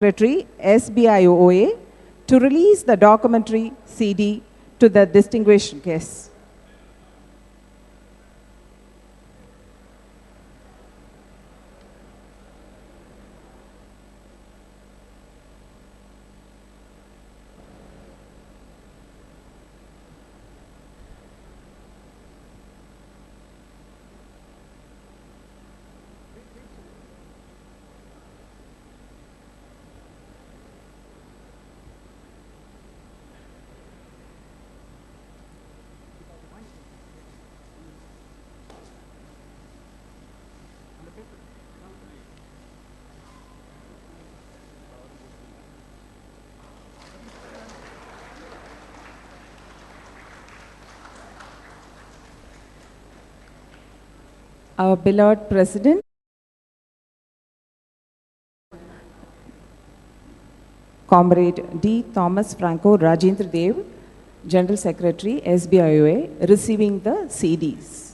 Secretary, SBIOA, to release the documentary CD to the distinguished guests. Our beloved President, Comrade D. Thomas Franco Rajendra Dev, General Secretary, SBIOA, receiving the CDs.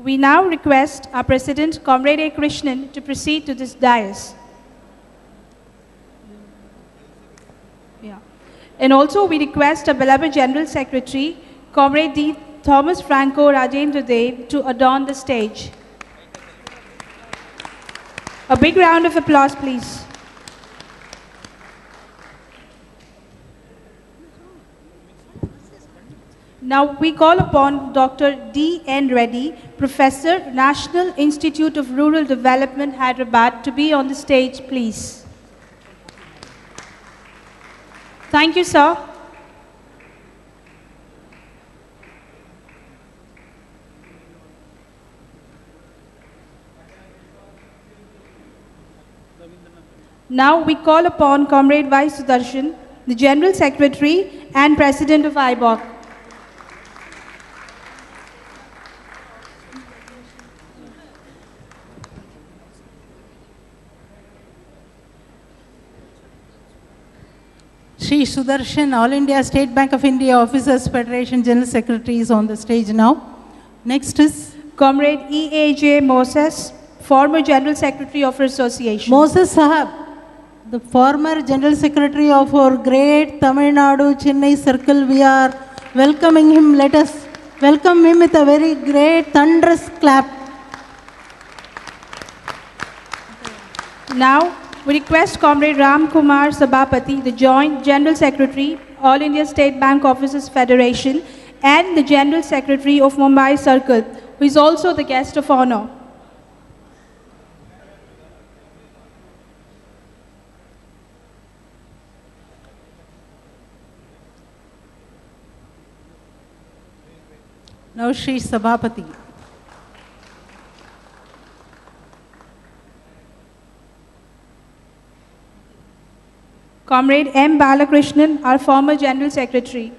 We now request our President, Comrade A. Krishnan, to proceed to this dais. And also we request our beloved General Secretary, Comrade D. Thomas Franco Rajendra Dev, to adorn the stage. A big round of applause, please. Now we call upon Dr. D. N. Reddy, Professor, National Institute of Rural Development, Hyderabad, to be on the stage, please. Thank you, sir. Now we call upon Comrade Y. Sudarshan, the General Secretary and President of IBOC. Shri Sudarshan, All India State Bank of India Officers Federation General Secretary is on the stage now. Next is Comrade E.A.J. Moses, former General Secretary of our association. Moses Sahab, the former General Secretary of our great Tamil Nadu Chennai circle. We are welcoming him. Let us welcome him with a very great thunderous clap. Now We request Comrade Ram Kumar Sabapati, the Joint General Secretary, All India State Bank Officers Federation, and the General Secretary of Mumbai Circle, who is also the guest of honor. Now Shri Sabapati. Comrade M. Balakrishnan, our former General Secretary.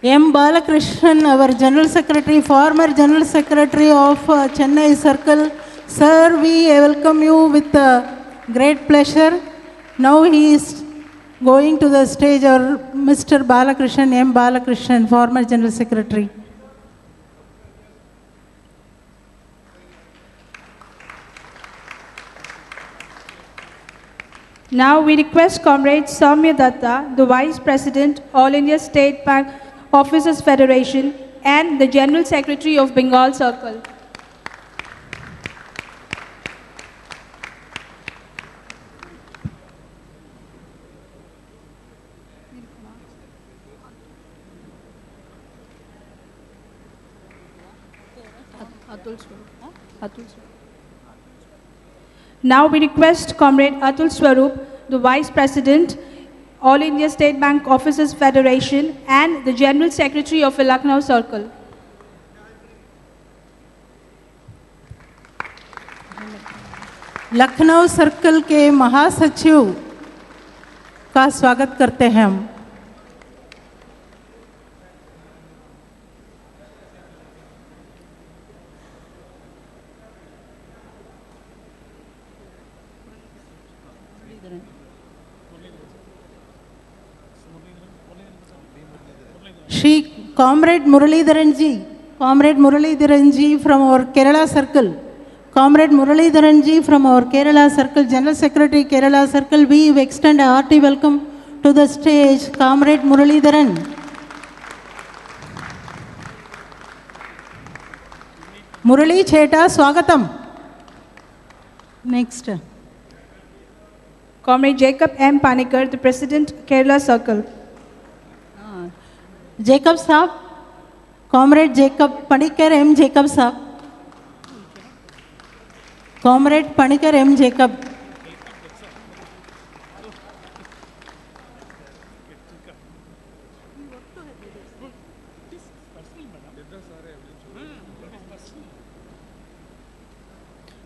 M. Balakrishnan, our General Secretary, former General Secretary of Chennai Circle. Sir, we welcome you with great pleasure. Now he is going to the stage, our Mr. Balakrishnan, M. Balakrishnan, former General Secretary. Now we request Comrade Soumya Datta, the Vice President, All India State Bank Officers Federation, and the General Secretary of Bengal Circle. Now we request Comrade Atul Swarup, the Vice President, All India State Bank Officers Federation, and the General Secretary of the Lucknow Circle. Lucknow circle के महासचिव का स्वागत करते हैं हम. Shri Comrade Muralidharan ji from our Kerala Circle. Comrade Muralidharan ji from our Kerala Circle, General Secretary Kerala Circle, we extend a hearty welcome to the stage, Comrade Muralidharan. Murali Cheta, Swagatam. Next. Comrade Jacob M. Panikar, the President, Kerala Circle. Jacob Saab, Comrade Jacob Panikar M. Jacob Saab. Comrade Panikar M. Jacob.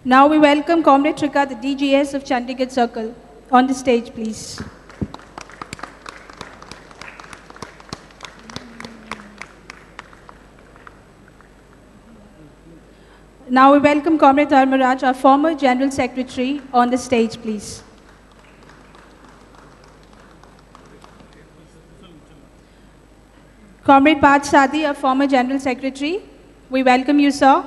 Now we welcome Comrade Trika, the DGS of Chandigarh Circle, on the stage, please. Now we welcome Comrade Dharmaraj, our former General Secretary, on the stage, please. Comrade Parth Sadi, our former General Secretary, we welcome you, sir.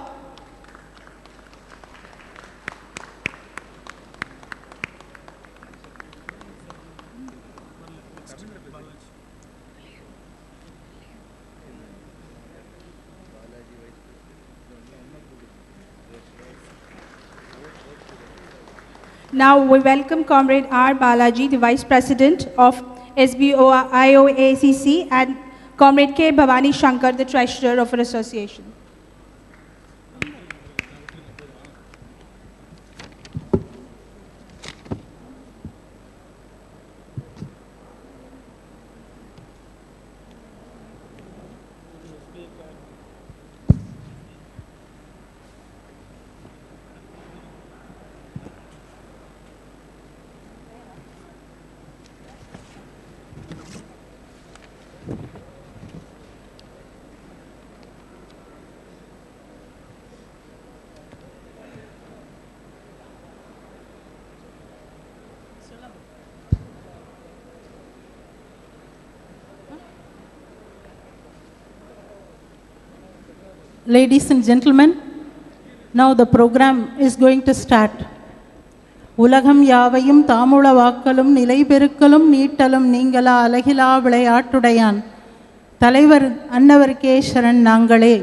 Now we welcome Comrade R. Balaji, the Vice President of SBOA IOACC, and Comrade K. Bhavani Shankar, the Treasurer of our association. Ladies and gentlemen, now the program is going to start. உலகம் யாவையும் தாமுள வாக்களும் நிலை பெருக்கலும் நீட்டலும் நீங்களா அலகிலா விளையாட்டுடையான் தலைவர் அன்னவர்க்கே சரண் நாங்களே.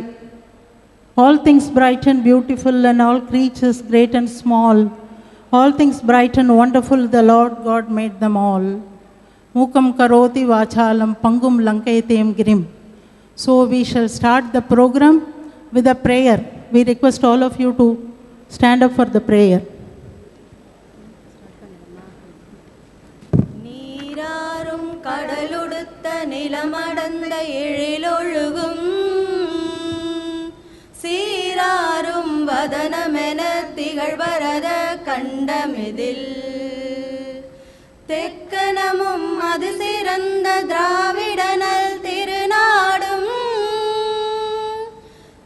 All things bright and beautiful and all creatures great and small, All things bright and wonderful, the Lord God made them all. Mukam karoti vachalam pangum lankayatem girim. So we shall start the program with a prayer. We request all of you to stand up for the prayer. நீராறும் கடலுடுத்த நிலமடந்த எழிலொழுகும் சீராரும் வதனமென திகழ்வரத கண்டமிதில் தெக்கனமும் அது சிறந்த திராவிடனல் திருநாடும்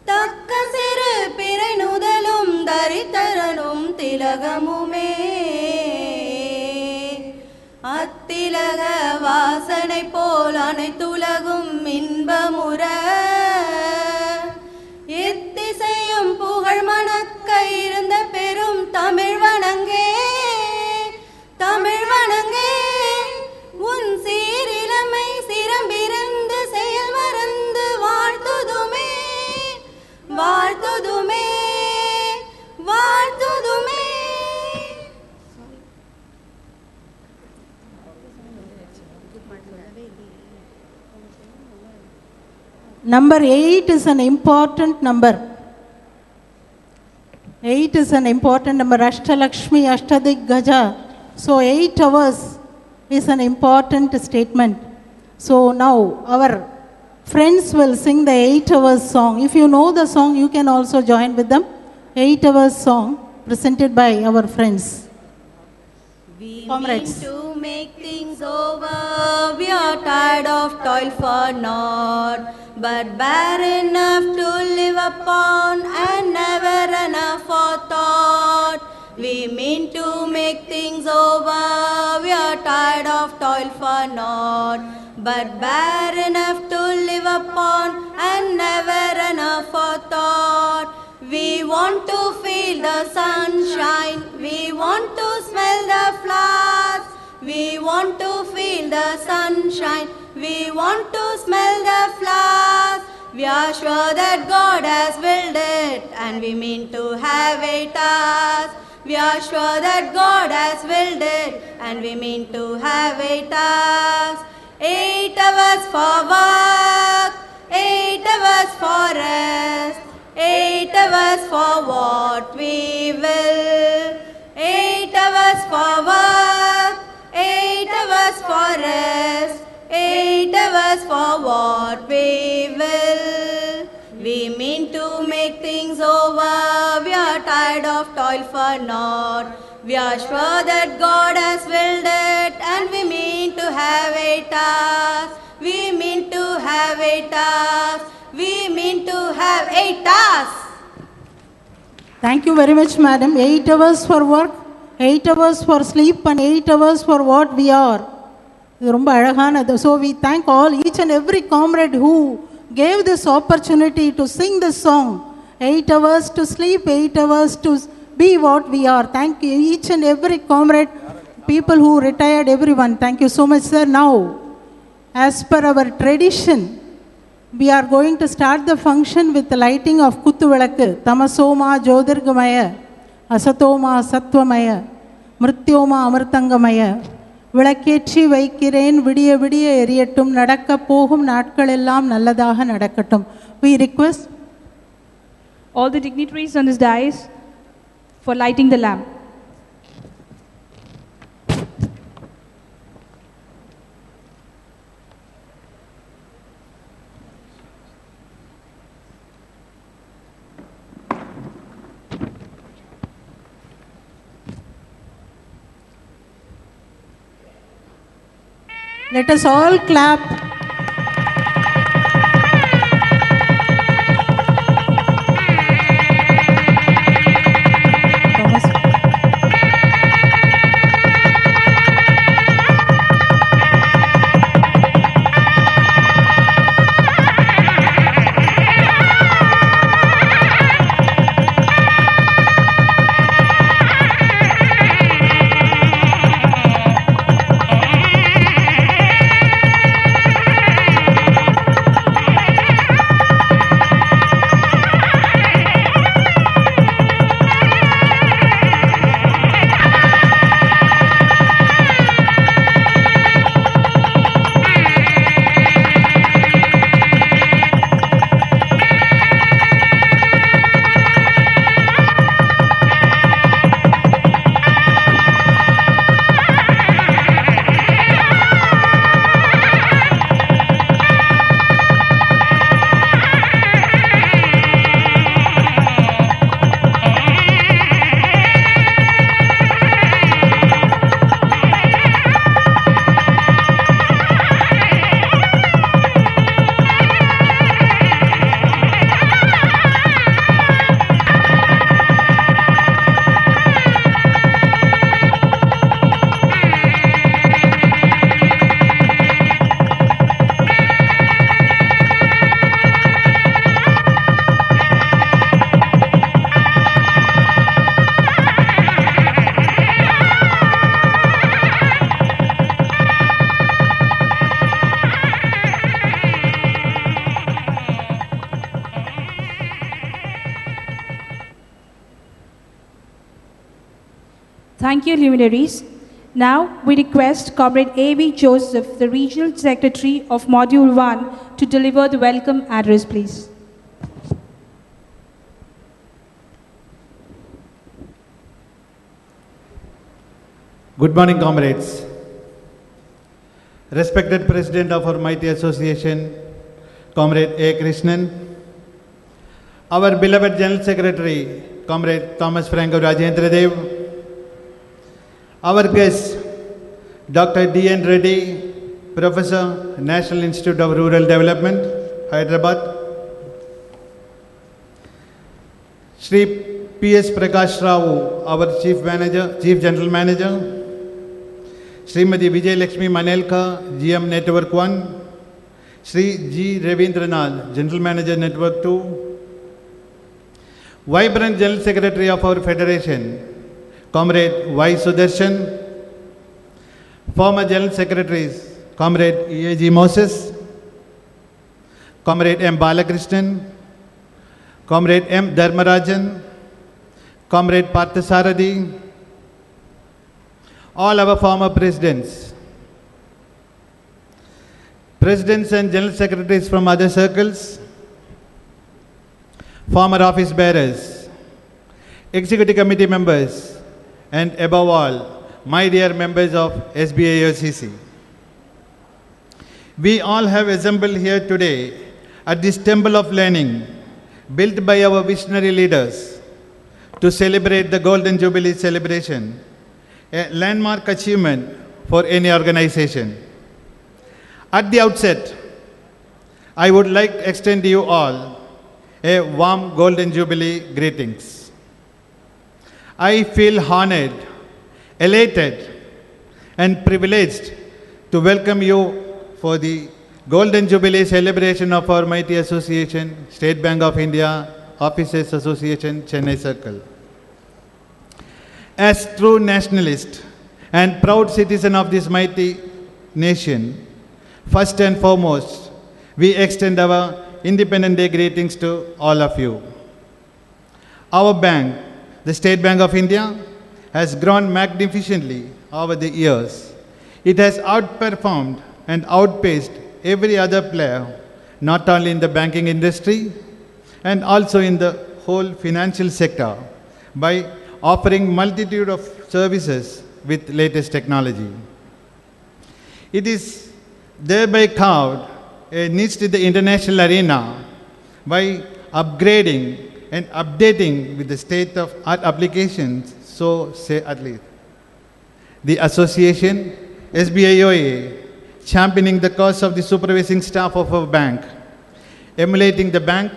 தக்க சிறு பிறை நுதலும் தரித்தரனும் திலகமுமே அத்திலக வாசனை போல் அனைத்துலகும் இன்பமுற எத்திசையும் புகழ் மணக்க இருந்த பெரும் தமிழ் வணங்கே தமிழ் வணங்கே உன் சீரிழமை சிரம்பிருந்து செயல் மறந்து வாழ்த்துதுமே வாழ்த்துதுமே வாழ்த்துதுமே. Number 8 is an important number. 8 is an important number. Ashtalakshmi, Ashtadiggaja. So 8 hours is an important statement. So now our friends will sing the 8 hours song. If you know the song, you can also join with them. 8 hours song presented by our friends. We Comrades. mean to make things over. We are tired of toil for naught, but bare enough to live upon and never enough for thought. We mean to make things over. We are tired of toil for naught, but bare enough to live upon and never enough for thought. We want to feel the sunshine. We want to smell the flowers. We want to feel the sunshine. We want to smell the flowers. We are sure that God has willed it, and we mean to have it us. We are sure that God has willed it, and we mean to have it us. 8 hours for work, 8 hours for rest, 8 hours for what we will. 8 hours for work, 8 hours for rest, 8 hours for what we will. We mean to make things over. We are tired of toil for naught. We are sure that God has willed it, and we mean to have it us. We mean to have it us. We mean to have it us. Thank you very much, madam. 8 hours for work, 8 hours for sleep, and 8 hours for what we are. இது ரொம்ப அழகானது. So we thank all, each and every comrade who gave this opportunity to sing this song. 8 hours to sleep, 8 hours to be what we are. Thank you, each and every comrade, people who retired, everyone. Thank you so much, sir. Now, as per our tradition, we are going to start the function with the lighting of Kuttuvilakku. Tamasoma Jyotirgamaya, Asatoma Satvamaya, Mrityoma Amritangamaya. விளக்கேற்றி வைக்கிறேன் விடிய விடிய எரியட்டும் நடக்க போகும் நாட்கள் எல்லாம் நல்லதாக நடக்கட்டும். We request all the dignitaries on this dais for lighting the lamp. Let us all clap. Thank you, luminaries. Now we request Comrade A.V. Joseph, the Regional Secretary of Module 1, to deliver the welcome address, please. Good morning, comrades. Respected President of our mighty association, Comrade A. Krishnan, our beloved General Secretary, Comrade Thomas Franco Rajendra Dev, our guest, Dr. D.N. Reddy, Professor, National Institute of Rural Development, Hyderabad, Shri P.S. Prakash Rao, our Chief General Manager, Srimati Vijay Lakshmi Manelka, GM Network 1, Shri G. Ravindranath, General Manager Network 2, Vibrant General Secretary of our Federation, Comrade Y. Sudarshan, former General Secretaries, Comrade E.A.G. Moses, Comrade M. Balakrishnan, Comrade M. Dharmarajan, Comrade Parthasarathi, all our former presidents, presidents and general secretaries from other circles, former office bearers, executive committee members, and above all, my dear members of SBIOA. We all have assembled here today at this temple of learning built by our visionary leaders to celebrate the Golden Jubilee celebration, a landmark achievement for any organization. At the outset, I would like to extend to you all a warm Golden Jubilee greetings. I feel honored, elated, and privileged to welcome you for the Golden Jubilee celebration of our mighty association, State Bank of India, Officers Association, Chennai Circle. As true nationalist and proud citizen of this mighty nation, first and foremost, we extend our Independence Day greetings to all of you. Our bank, the State Bank of India, has grown magnificently over the years. It has outperformed and outpaced every other player, not only in the banking industry and also in the whole financial sector, by offering multitude of services with latest technology. It is thereby carved a niche in the international arena by upgrading and updating with the state-of-art applications, so say at least. The association, SBIOA, championing the cause of the supervising staff of our bank, emulating the bank,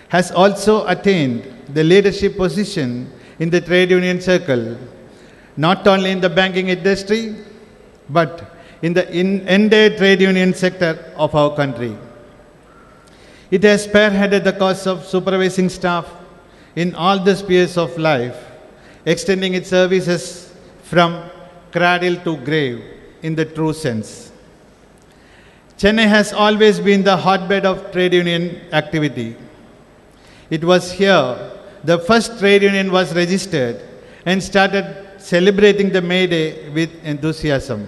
has also attained the leadership position in the trade union circle, not only in the banking industry, but in the entire trade union sector of our country. It has spearheaded the cause of supervising staff in all the spheres of life, extending its services from cradle to grave in the true sense. Chennai has always been the hotbed of trade union activity. It was here the first trade union was registered and started celebrating the May Day with enthusiasm.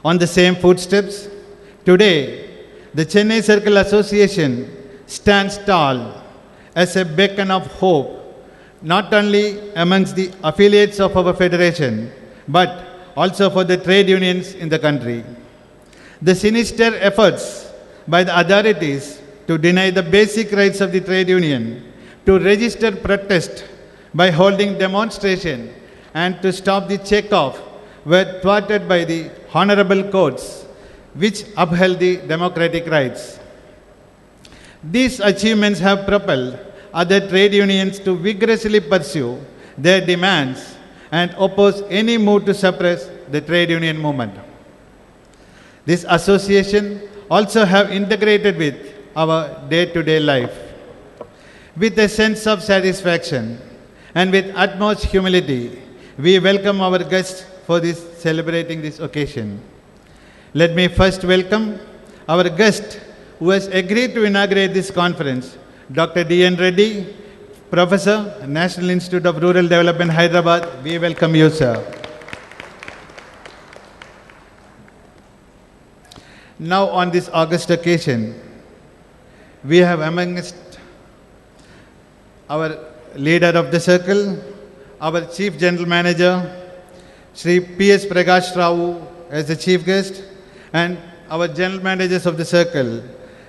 On the same footsteps, today, the Chennai Circle Association stands tall as a beacon of hope, not only amongst the affiliates of our federation, but also for the trade unions in the country. The sinister efforts by the authorities to deny the basic rights of the trade union, to register protest by holding demonstration, and to stop the checkoff were thwarted by the honorable courts, which upheld the democratic rights. These achievements have propelled other trade unions to vigorously pursue their demands and oppose any move to suppress the trade union movement. This association also have integrated with our day-to-day life. With a sense of satisfaction and with utmost humility, we welcome our guests for celebrating this occasion. Let me first welcome our guest who has agreed to inaugurate this conference, Dr. D.N. Reddy, Professor, National Institute of Rural Development, Hyderabad, we welcome you, sir. Now, on this august occasion, we have amongst our leader of the circle, our Chief General Manager, Shri P.S. Prakash Rao as the chief guest, and our General Managers of the circle,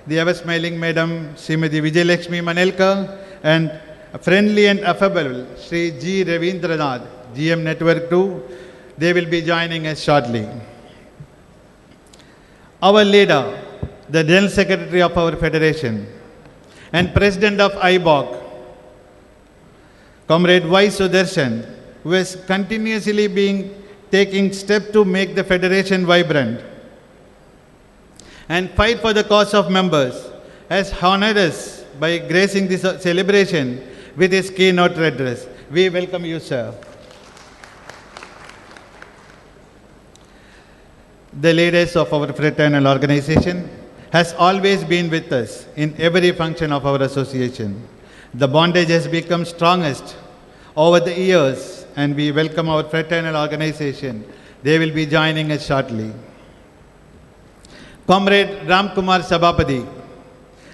the ever-smiling Madam Srimati Vijayalakshmi Manelkar, and a friendly and affable Shri G. Ravindranath, GM Network 2. They will be joining us shortly. Our leader, the General Secretary of our Federation and President of IBOC, Comrade Y. Sudarshan, who has continuously been taking steps to make the Federation vibrant and fight for the cause of members, has honored us by gracing this celebration with his keynote address. We welcome you, sir. The leaders of our fraternal organization has always been with us in every function of our association. The bondage has become strongest over the years, and we welcome our fraternal organization. They will be joining us shortly. Comrade Ram Kumar Sabapati,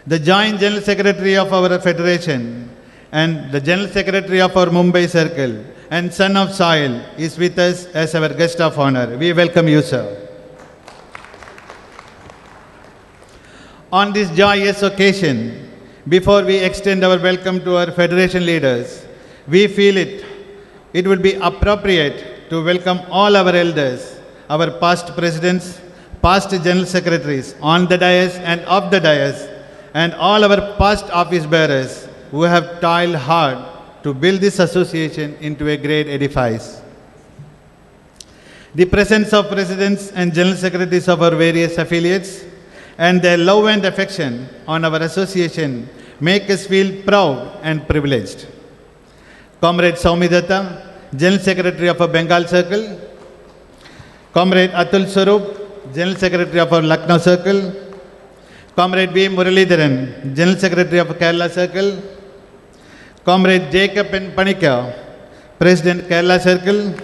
the Joint General Secretary of our Federation and the General Secretary of our Mumbai Circle and son of soil, is with us as our guest of honor. We welcome you, sir. On this joyous occasion, before we extend our welcome to our Federation leaders, we feel it would be appropriate to welcome all our elders, our past presidents, past general secretaries on the dais and off the dais, and all our past office bearers who have toiled hard to build this association into a great edifice. The presence of presidents and general secretaries of our various affiliates and their love and affection on our association make us feel proud and privileged. Comrade Saumidatta, General Secretary of our Bengal Circle, Comrade Atul Swarup, General Secretary of our Lucknow Circle, Comrade V. Muralidharan, General Secretary of Kerala Circle, Comrade Jacob N. Panikya, President Kerala Circle,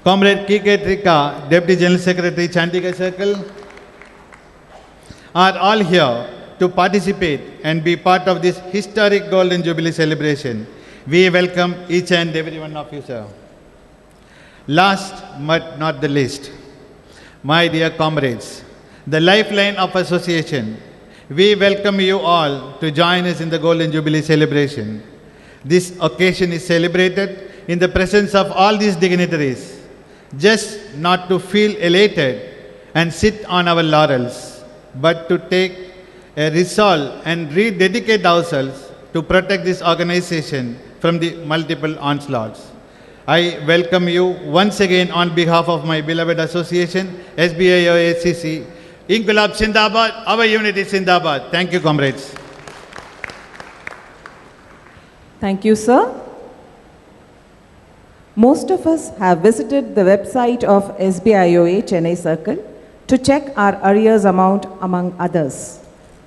Comrade K.K. Trika, Deputy General Secretary Chandigarh Circle, are all here to participate and be part of this historic Golden Jubilee celebration. We welcome each and every one of you, sir. Last but not the least, my dear comrades, the lifeline of association, we welcome you all to join us in the Golden Jubilee celebration. This occasion is celebrated in the presence of all these dignitaries, just not to feel elated and sit on our laurels, but to take a resolve and rededicate ourselves to protect this organization from the multiple onslaughts. I welcome you once again on behalf of my beloved association, SBIOA. Inqilab Zindabad, our unity Zindabad. Thank you, comrades. Thank you, sir. Most of us have visited the website of SBIOA Chennai Circle to check our arrears amount, among others.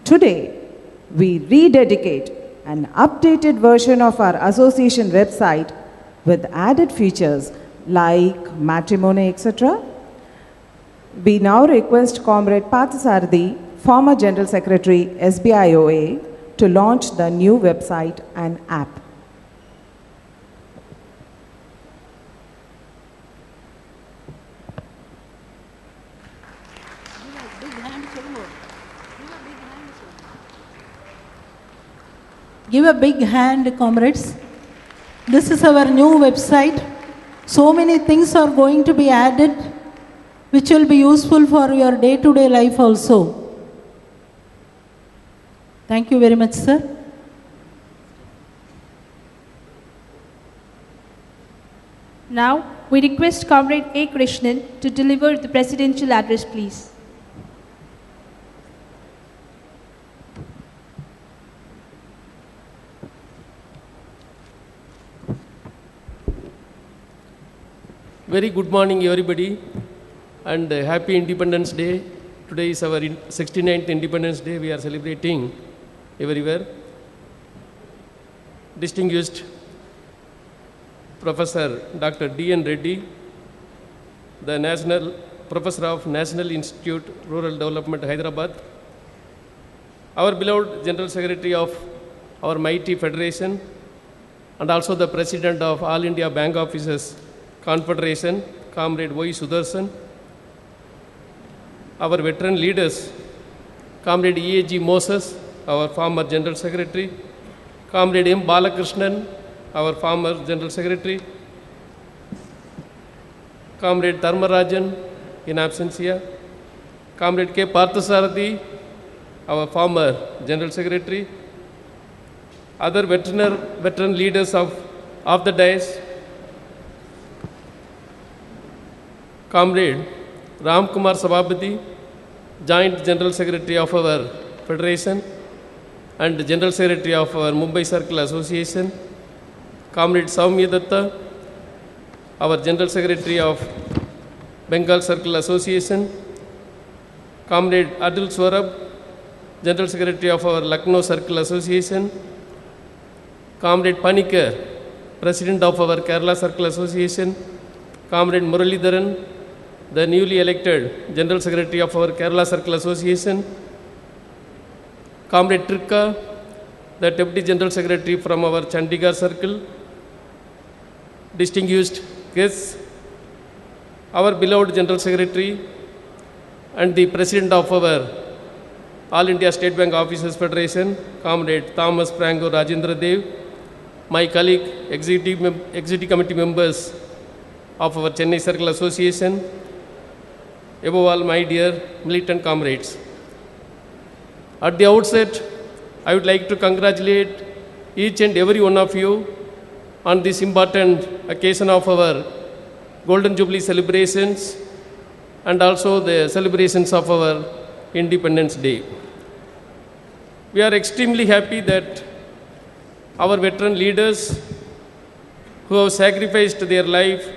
Today, we rededicate an updated version of our association website with added features like matrimony, etc. We now request Comrade Parthasarathi, former General Secretary, SBIOA, to launch the new website and app. Give a big hand, comrades. This is our new website. So many things are going to be added, which will be useful for your day-to-day life also. Thank you very much, sir. Now, we request Comrade A. Krishnan to deliver the presidential address, please. Very good morning, everybody, and happy Independence Day. Today is our 69th Independence Day. We are celebrating everywhere. distinguished Professor Dr. D.N. Reddy, the National Professor of National Institute Rural Development, Hyderabad, our beloved General Secretary of our mighty Federation, and also the President of All India Bank Officers Confederation, Comrade Y. Sudarshan, our veteran leaders, Comrade E.A.G. Moses, our former General Secretary, Comrade M. Balakrishnan, our former General Secretary, Comrade Dharmarajan in absentia, Comrade K. Parthasarathi, our former General Secretary, other veteran leaders of the dais, Comrade Ram Kumar Sabapati, Joint General Secretary of our Federation and General Secretary of our Mumbai Circle Association, Comrade Soumya Datta, our General Secretary of Bengal Circle Association, Comrade Adil Swarab, General Secretary of our Lucknow Circle Association, Comrade Panikar, President of our Kerala Circle Association, Comrade Muralidharan, the newly elected General Secretary of our Kerala Circle Association, Comrade Trikka, the Deputy General Secretary from our Chandigarh Circle, distinguished guests, our beloved General Secretary and the President of our All India State Bank Officers Federation, Comrade Thomas Prango Rajendra Dev, my colleague, executive committee members of our Chennai Circle Association, above all, my dear militant comrades. At the outset, I would like to congratulate each and every one of you on this important occasion of our Golden Jubilee celebrations and also the celebrations of our Independence Day. We are extremely happy that our veteran leaders who have sacrificed their life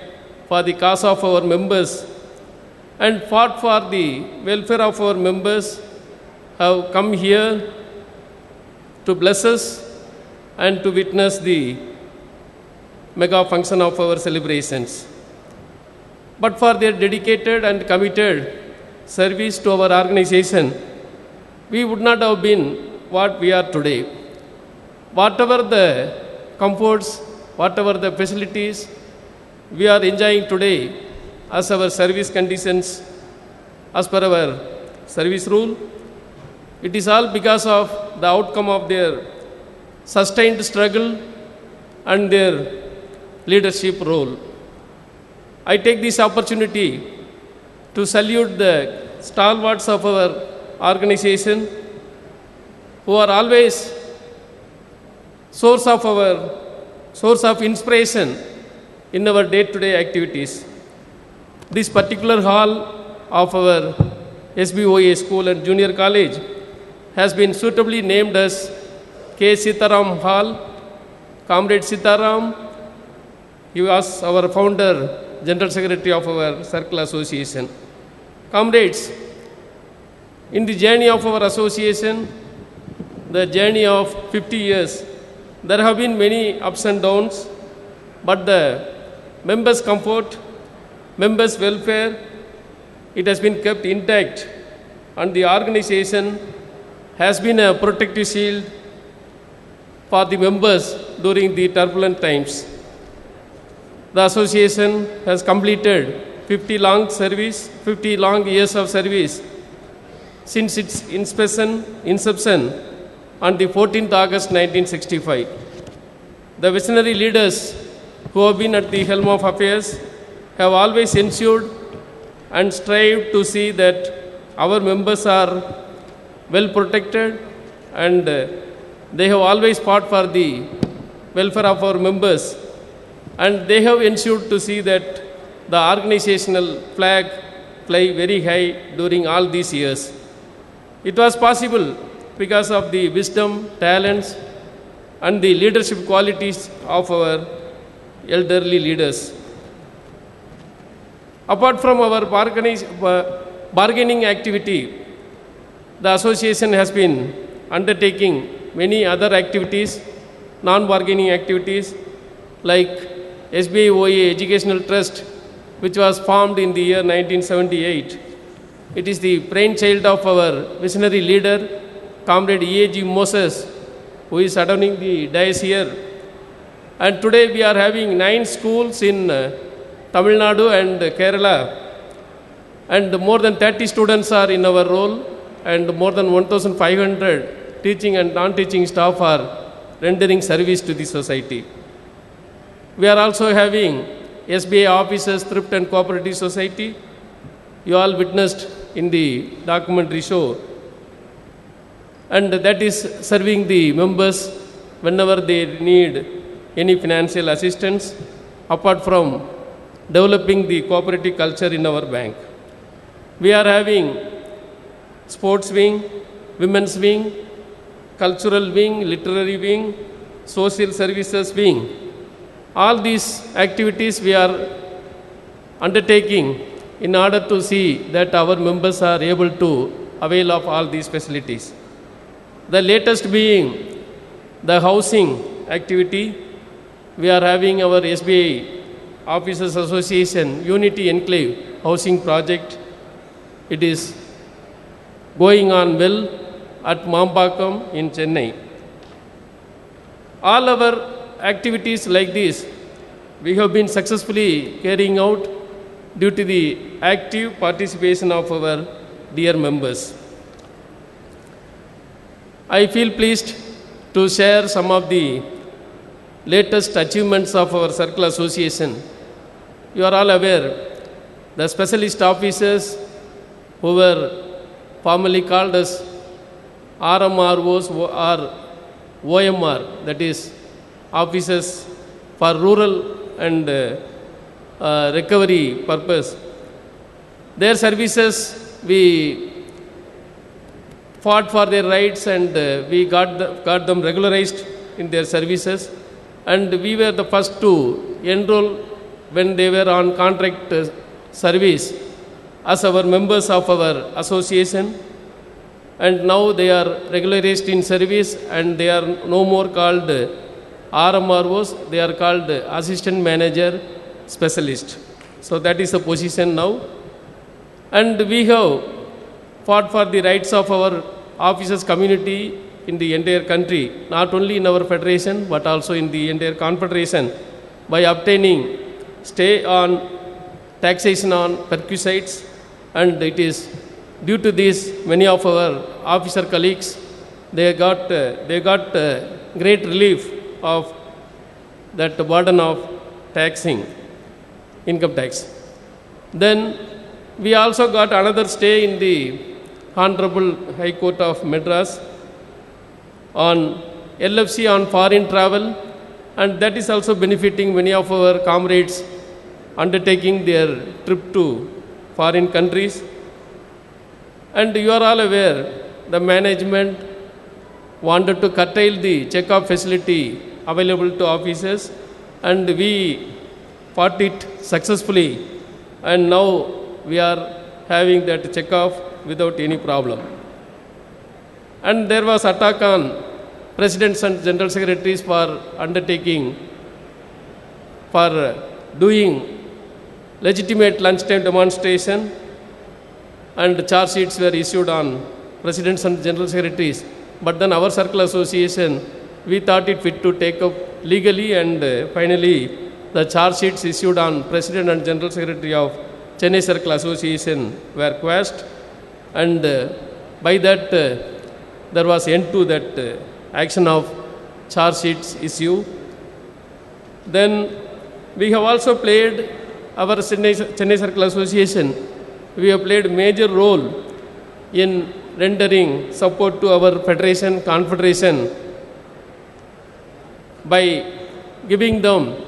for the cause of our members and fought for the welfare of our members have come here to bless us and to witness the mega function of our celebrations. But for their dedicated and committed service to our organization, we would not have been what we are today. Whatever the comforts, whatever the facilities we are enjoying today as our service conditions, as per our service rule, it is all because of the outcome of their sustained struggle and their leadership role. I take this opportunity to salute the stalwarts of our organization who are always source of inspiration in our day-to-day activities. This particular hall of our SBOA School and Junior College has been suitably named as K. Sitaram Hall. Comrade Sitaram, he was our founder, General Secretary of our Circle Association. Comrades, in the journey of our association, the journey of 50 years, there have been many ups and downs, but the members' comfort, members' welfare, it has been kept intact, and the organization has been a protective shield for the members during the turbulent times. The association has completed 50 long years of service since its inception on the 14th August 1965. The visionary leaders who have been at the helm of affairs have always ensured and strived to see that our members are well protected, and they have always fought for the welfare of our members, and they have ensured to see that the organizational flag fly very high during all these years. It was possible because of the wisdom, talents, and the leadership qualities of our elderly leaders. Apart from our bargaining activity, the association has been undertaking many other activities non-bargaining activities like SBIOA Educational Trust, which was formed in the year 1978. It is the brainchild of our visionary leader, Comrade E.A.G. Moses, who is adorning the dais here. And today we are having 9 schools in Tamil Nadu and Kerala. And more than 30 students are in our role, and more than 1,500 teaching and non-teaching staff are rendering service to the society. We are also having SBA officers, Thrift and Cooperative Society. You all witnessed in the documentary show. And that is serving the members whenever they need any financial assistance, apart from developing the cooperative culture in our bank. We are having sports wing, women's wing, cultural wing, literary wing, social services wing. All these activities we are undertaking in order to see that our members are able to avail of all these facilities. The latest being the housing activity. We are having our SBI Officers Association Unity Enclave housing project. It is going on well at Mampakam in Chennai. All our activities like this, we have been successfully carrying out due to the active participation of our dear members. I feel pleased to share some of the latest achievements of our Circle Association. You are all aware, the specialist officers who were formerly called as RMROs or OMR, that is officers for rural and recovery purpose. Their services, we fought for their rights and we got them regularized in their services, and we were the first to enroll when they were on contract service as our members of our association, and now they are regularized in service and they are no more called RMROs, they are called Assistant Manager Specialist. So that is the position now. And we have fought for the rights of our officers community in the entire country, not only in our federation but also in the entire confederation, by obtaining stay on taxation on perquisites, and it is due to this many of our officer colleagues, they got great relief of that burden of taxing, income tax. Then we also got another stay in the Honorable High Court of Madras on LFC on foreign travel, and that is also benefiting many of our comrades undertaking their trip to foreign countries. And you are all aware, the management wanted to curtail the check-off facility available to officers, and we fought it successfully, and now we are having that check-off without any problem. And there was attack on presidents and general secretaries for undertaking, for doing legitimate lunchtime demonstration, and charge sheets were issued on presidents and general secretaries. But then our Circle Association, we thought it fit to take up legally, and finally the charge sheets issued on president and general secretary of Chennai Circle Association were quashed, and by that there was end to that action of charge sheets issue. Then we have also played, our Chennai Circle Association, we have played major role in rendering support to our federation, confederation, by giving them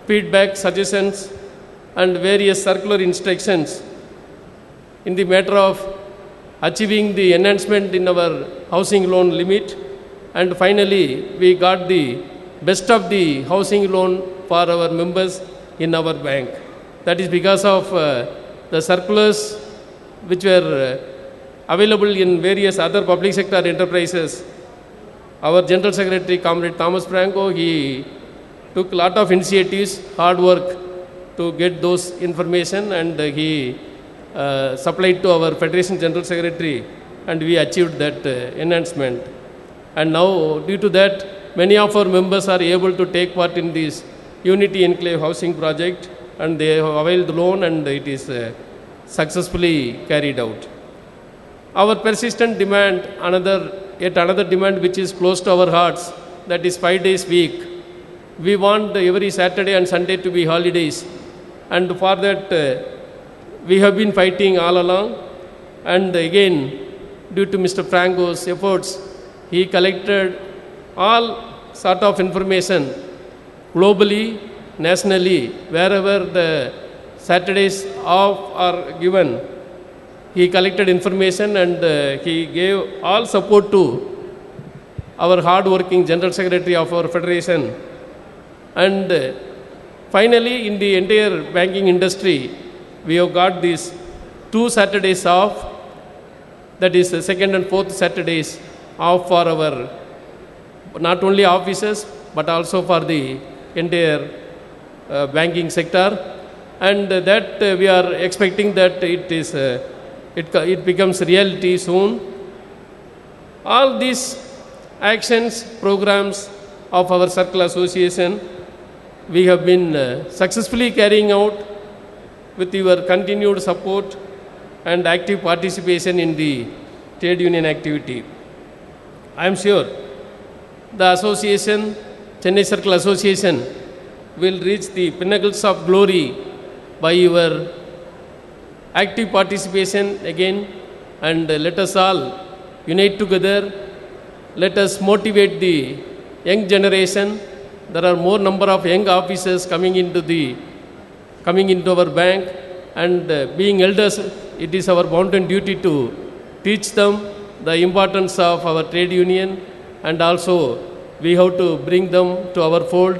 feedback, suggestions and various circular instructions in the matter of achieving the enhancement in our housing loan limit, and finally we got the best of the housing loan for our members in our bank. That is because of the circulars which were available in various other public sector enterprises. Our General Secretary, Comrade Thomas Franco, he took a lot of initiatives, hard work to get those information, and he supplied to our Federation General Secretary, and we achieved that enhancement. And now, due to that, many of our members are able to take part in this Unity Enclave housing project, and they have availed the loan, and it is successfully carried out. Our persistent demand, yet another demand which is close to our hearts, that is 5 days week. We want every Saturday and Sunday to be holidays, and for that we have been fighting all along. And again, due to Mr. Franco's efforts, he collected all sort of information globally, nationally, wherever the Saturdays off are given. He collected information, and he gave all support to our hard-working General Secretary of our Federation. And finally, in the entire banking industry, we have got these 2 Saturdays off, that is the second and fourth Saturdays off for our not only offices but also for the entire banking sector, and that we are expecting that it becomes reality soon. All these actions, programs of our Circle Association, we have been successfully carrying out with your continued support and active participation in the trade union activity. I am sure the association, Chennai Circle Association, will reach the pinnacles of glory by your active participation again, and let us all unite together. Let us motivate the young generation. There are more number of young officers coming into our bank, and being elders, it is our bounden duty to teach them the importance of our trade union, and also we have to bring them to our fold,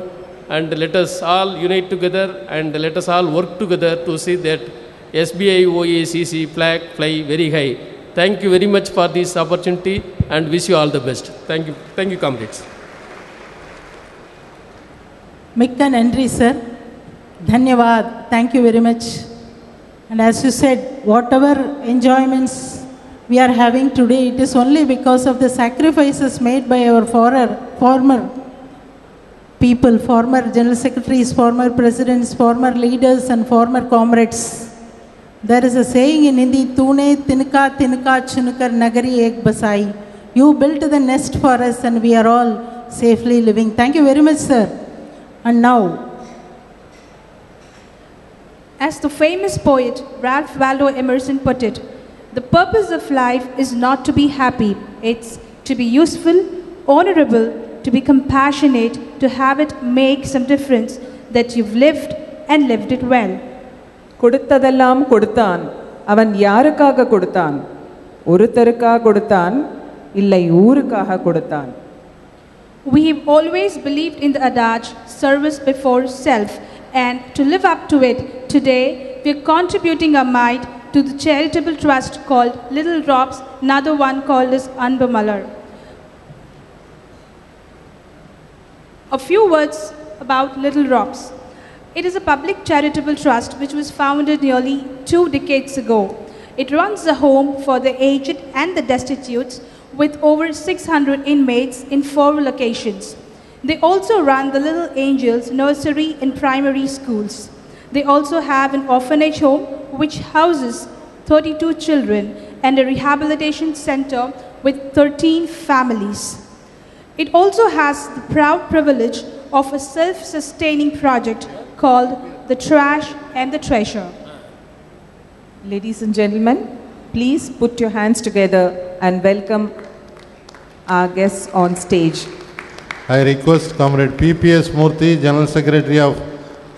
and let us all unite together, and let us all work together to see that SBIOA CC flag fly very high. Thank you very much for this opportunity, and wish you all the best. Thank you, comrades. Mikka Nandri, sir. Dhanyavad. Thank you very much. And as you said, whatever enjoyments we are having today, it is only because of the sacrifices made by our former people, former general secretaries, former presidents, former leaders, and former comrades. There is a saying in Hindi, Tune tinka tinka chunukar nagari ek basai. You built the nest for us, and we are all safely living. Thank you very much, sir. And now, as the famous poet Ralph Waldo Emerson put it, the purpose of life is not to be happy. It's to be useful, honorable, to be compassionate, to have it make some difference, that you've lived and lived it well. கொடுத்ததெல்லாம் கொடுத்தான், அவன் யாருக்காக கொடுத்தான்? ஒருத்தருக்காக கொடுத்தான், இல்லை ஊருக்காக கொடுத்தான். We have always believed in the adage, service before self, and to live up to it, today we are contributing our might to the charitable trust called Little Drops, another one called as Anbu Malar. A few words about Little Drops. It is a public charitable trust which was founded nearly 2 decades ago. It runs a home for the aged and the destitute with over 600 inmates in 4 locations. They also run the Little Angels nursery and primary schools. They also have an orphanage home which houses 32 children and a rehabilitation center with 13 families. It also has the proud privilege of a self-sustaining project called The Trash and the Treasure. Ladies and gentlemen, please put your hands together and welcome our guests on stage. I request Comrade PPS Murthy, General Secretary of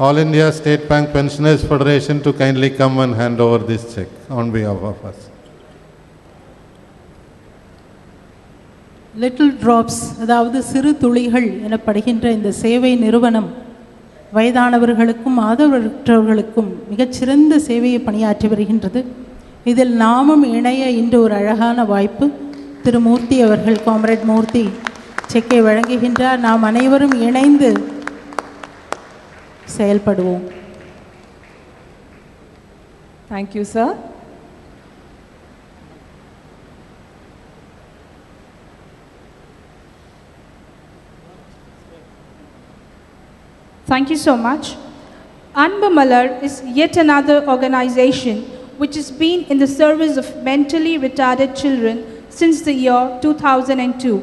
All India State Bank Pensioners Federation, to kindly come and hand over this check on behalf of us. Little Drops, அதாவது சிறு துளிகள் எனப்படுகின்ற இந்த சேவை நிறுவனம் வயதானவர்களுக்கும் ஆதரவற்றவர்களுக்கும் மிகச்சிறந்த சேவையை பணியாற்றி வருகின்றது. இதில் நாமும் இணைய இன்று ஒரு அழகான வாய்ப்பு. திரு மூர்த்தி அவர்கள், காம்ரேட் மூர்த்தி செக்கை வழங்குகின்றார். நாம் அனைவரும் இணைந்து செயல்படுவோம். Thank you, sir. Thank you so much. Anbu Malar is yet another organization which has been in the service of mentally retarded children since the year 2002.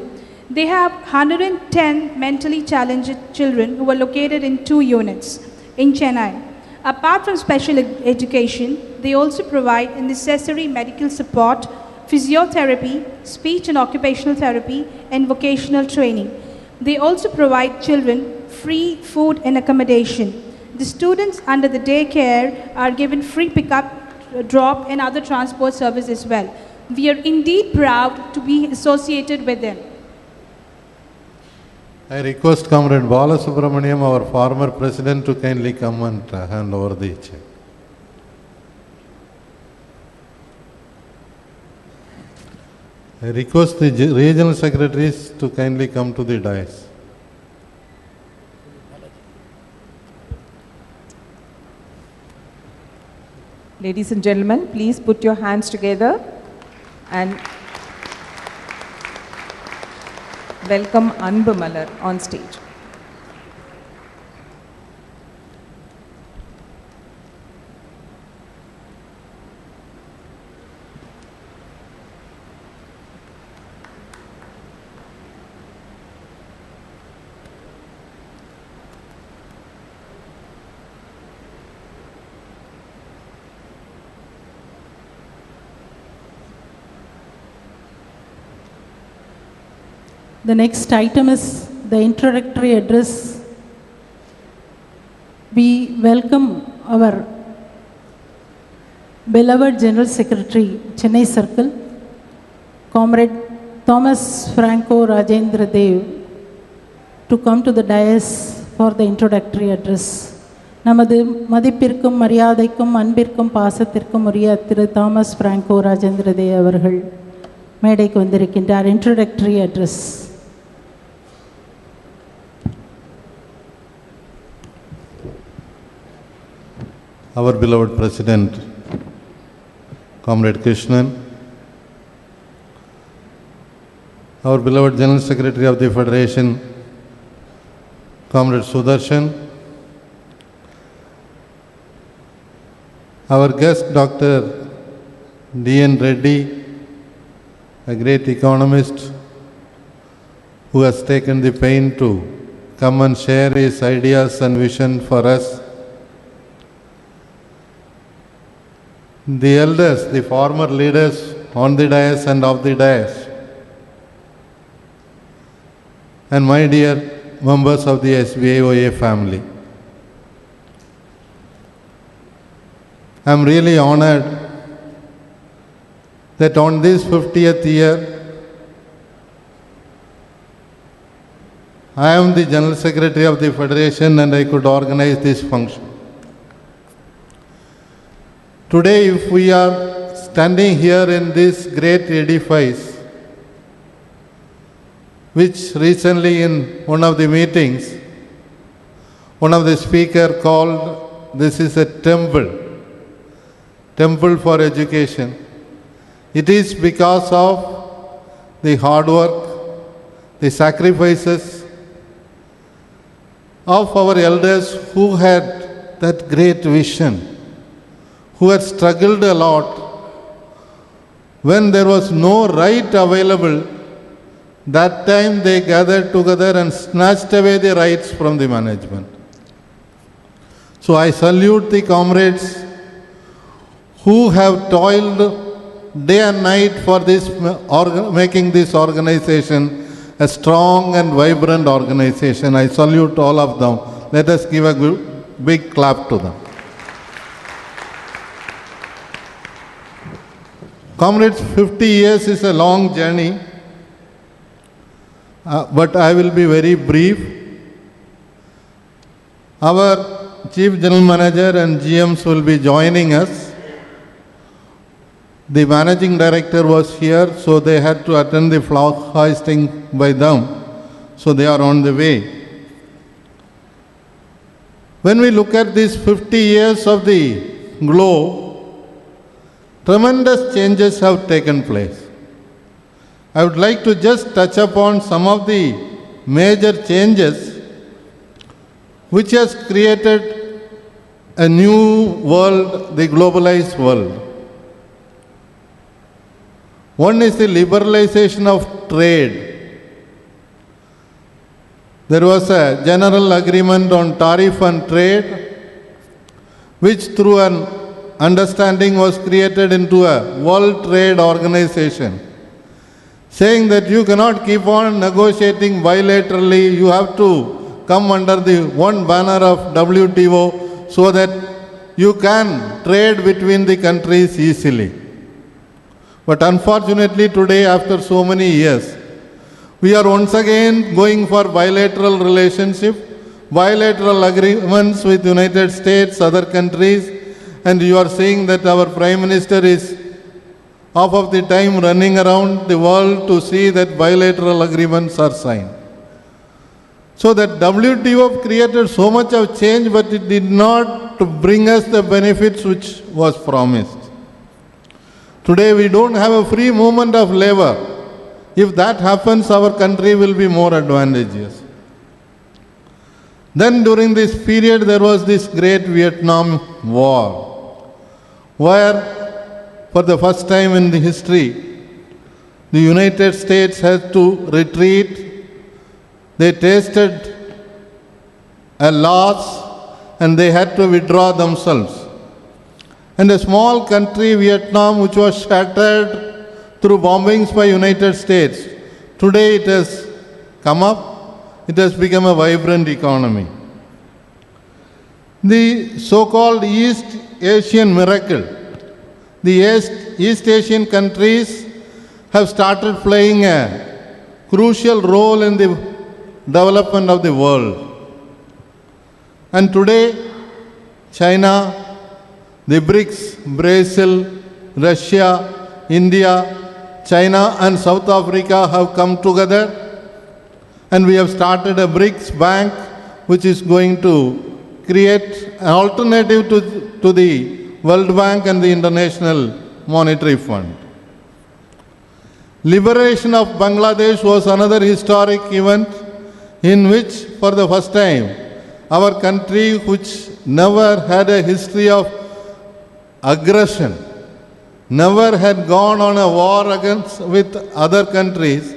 They have 110 mentally challenged children who are located in 2 units in Chennai. Apart from special education, they also provide necessary medical support, physiotherapy, speech and occupational therapy, and vocational training. They also provide children free food and accommodation. The students under the daycare are given free pickup, drop, and other transport service as well. We are indeed proud to be associated with them. I request Comrade Bala Subramaniam, our former president, to kindly come and hand over the check. I request the regional secretaries to kindly come to the dais. Ladies and gentlemen, please put your hands together and welcome Anbu Malar on stage. The next item is the introductory address. We welcome our beloved General Secretary, Chennai Circle, Comrade Thomas Franco Rajendra Dev, to come to the dais for the introductory address. நமது மதிப்பிற்கும் மரியாதைக்கும் அன்பிற்கும் பாசத்திற்கும் உரிய திரு Thomas Franco Rajendra Dev அவர்கள் மேடைக்கு வந்திருக்கின்றார். Introductory address. Our beloved President, Comrade Krishnan, our beloved General Secretary of the Federation, Comrade Sudarshan, our guest Dr. D.N. Reddy, a great economist who has taken the pain to come and share his ideas and vision for us. The elders, the former leaders on the dais and off the dais, and my dear members of the SBIOA family. I am really honored that on this 50th year, I am the General Secretary of the Federation and I could organize this function. Today, if we are standing here in this great edifice, which recently in one of the meetings, one of the speakers called this is a temple for education. It is because of the hard work, the sacrifices of our elders who had that great vision, who had struggled a lot. When there was no right available, that time they gathered together and snatched away the rights from the management. So I salute the comrades who have toiled day and night for this, making this organization a strong and vibrant organization. I salute all of them. Let us give a big clap to them. Comrades, 50 years is a long journey, but I will be very brief. Our Chief General Manager and GMs will be joining us. The Managing Director was here, so they had to attend the flag hoisting by them. So they are on the way. When we look at these 50 years of the globe, tremendous changes have taken place. I would like to just touch upon some of the major changes which has created a new world, the globalized world. One is the liberalization of trade. There was a general agreement on tariff and trade, which through an understanding was created into a World Trade Organization, saying that you cannot keep on negotiating bilaterally, you have to come under the one banner of WTO so that you can trade between the countries easily. But unfortunately today, after so many years, we are once again going for bilateral relationship, bilateral agreements with United States, other countries, and you are seeing that our Prime Minister is half of the time running around the world to see that bilateral agreements are signed. So that WTO created so much of change, but it did not bring us the benefits which was promised. Today we don't have a free movement of labor. If that happens, our country will be more advantageous. Then during this period, there was this great Vietnam War, where for the first time in the history, the United States had to retreat. They tasted a loss and they had to withdraw themselves. And a small country, Vietnam, which was shattered through bombings by United States, today it has come up, it has become a vibrant economy. The so-called East Asian miracle, the East Asian countries have started playing a crucial role in the development of the world. And today, China, the BRICS, Brazil, Russia, India, China and South Africa have come together, and we have started a BRICS bank which is going to create an alternative to the World Bank and the International Monetary Fund. Liberation of Bangladesh was another historic event in which for the first time our country, which never had a history of aggression, never had gone on a war with other countries,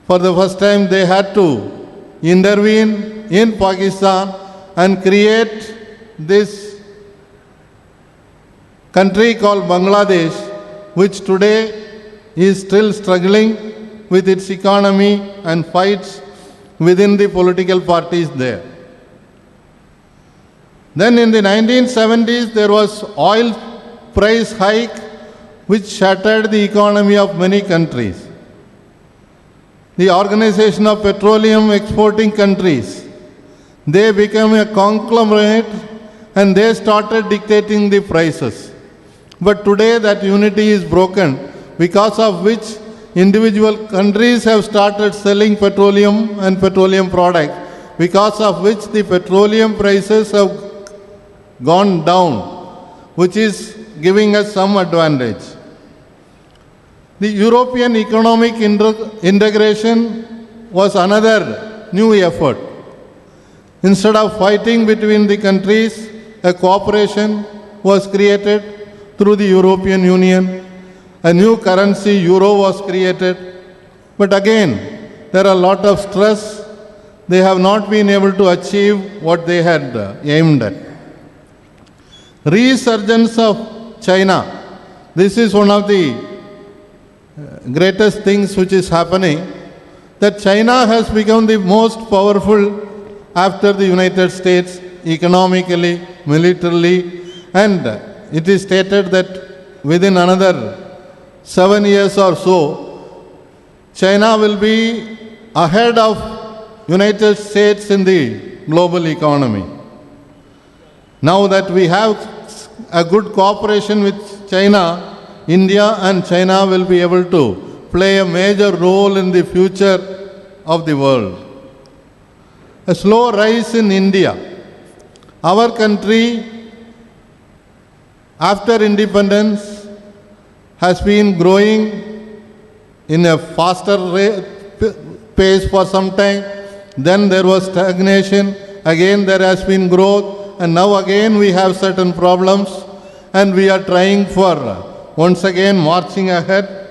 for the first time they had to intervene in Pakistan and create this country called Bangladesh, which today is still struggling with its economy and fights within the political parties there. Then in the 1970s there was oil price hike which shattered the economy of many countries. The Organization of Petroleum Exporting Countries, they became a conglomerate and they started dictating the prices. But today that unity is broken, because of which individual countries have started selling petroleum and petroleum products, because of which the petroleum prices have gone down, which is giving us some advantage. The European economic integration was another new effort. Instead of fighting between the countries, a cooperation was created through the European Union. A new currency, euro, was created. But again, there are a lot of stress. They have not been able to achieve what they had aimed at. Resurgence of China. This is one of the greatest things which is happening, that China has become the most powerful after the United States economically, militarily, and it is stated that within another 7 years or so, China will be ahead of United States in the global economy. Now that we have a good cooperation with China, India and China will be able to play a major role in the future of the world. a slow rise in India. Our country, after independence, has been growing in a faster pace for some time. Then there was stagnation. Again there has been growth. And now again we have certain problems. And we are trying for once again marching ahead.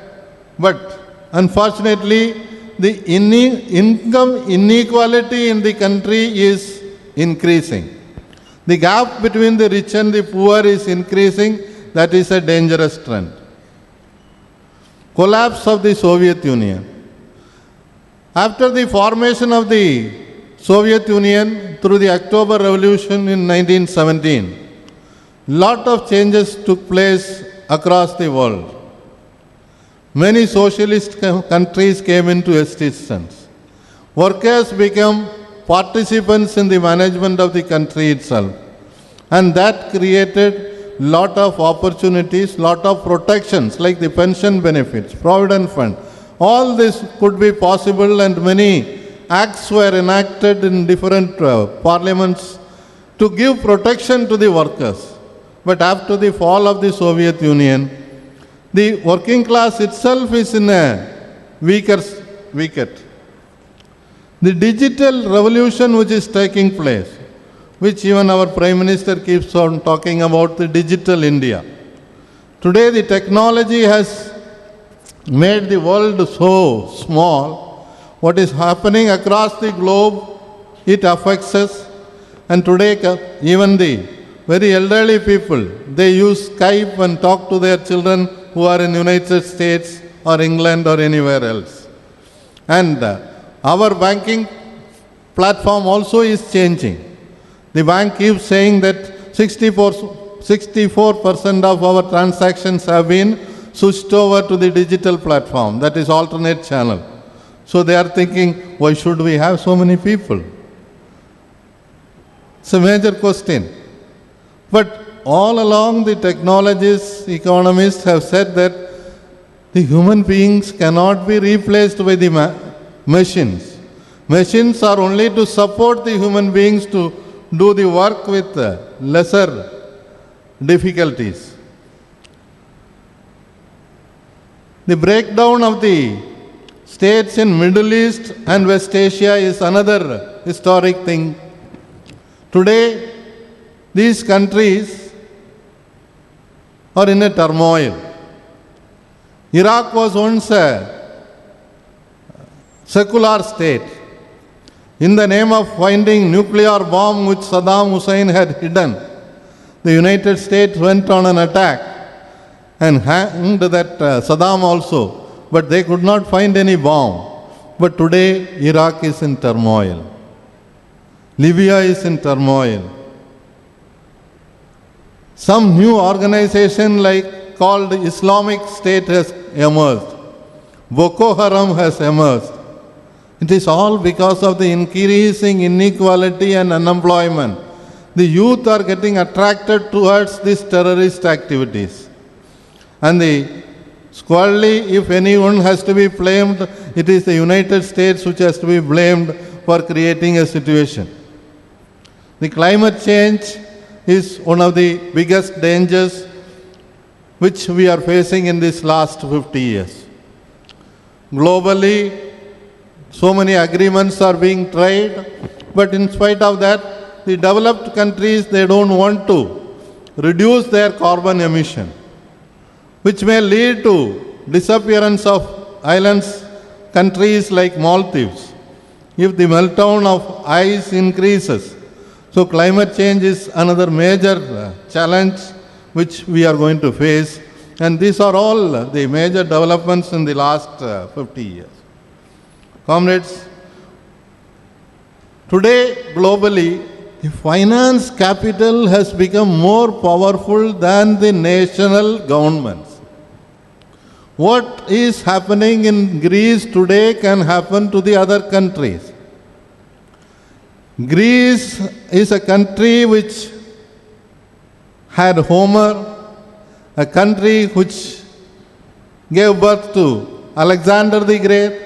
But unfortunately, the income inequality in the country is increasing. The gap between the rich and the poor is increasing. That is a dangerous trend. Collapse of the Soviet Union. After the formation of the Soviet Union through the October Revolution in 1917, lot of changes took place across the world. Many socialist countries came into existence. Workers became participants in the management of the country itself. And that created lot of opportunities, lot of protections like the pension benefits, provident fund. All this could be possible, and many acts were enacted in different parliaments to give protection to the workers. But after the fall of the Soviet Union, the working class itself is in a weaker wicket. The digital revolution which is taking place, which even our Prime Minister keeps on talking about, the digital India. Today the technology has made the world so small. What is happening across the globe, it affects us. And today even the very elderly people, they use Skype and talk to their children who are in United States or England or anywhere else. And our banking platform also is changing. The bank keeps saying that 64% of our transactions have been switched over to the digital platform, that is alternate channel. So they are thinking, why should we have so many people? It's a major question. But all along the technologists, economists have said that the human beings cannot be replaced by the machines. Machines are only to support the human beings to do the work with lesser difficulties. The breakdown of the states in Middle East and West Asia is another historic thing. Today, these countries are in a turmoil. Iraq was once a secular state. In the name of finding nuclear bomb which Saddam Hussein had hidden, the United States went on an attack and hanged that Saddam also, but they could not find any bomb. But today Iraq is in turmoil. Libya is in turmoil. Some new organization called Islamic State has emerged. Boko Haram has emerged. It is all because of the increasing inequality and unemployment. The youth are getting attracted towards these terrorist activities. And squarely, if anyone has to be blamed, it is the United States which has to be blamed for creating a situation. The climate change is one of the biggest dangers which we are facing in this last 50 years. Globally, so many agreements are being tried, but in spite of that, the developed countries, they don't want to reduce their carbon emission, which may lead to disappearance of islands, countries like Maldives, if the meltdown of ice increases. So climate change is another major challenge which we are going to face, and these are all the major developments in the last 50 years. Comrades, today globally, the finance capital has become more powerful than the national governments. What is happening in Greece today can happen to the other countries. Greece is a country which had Homer, a country which gave birth to Alexander the Great,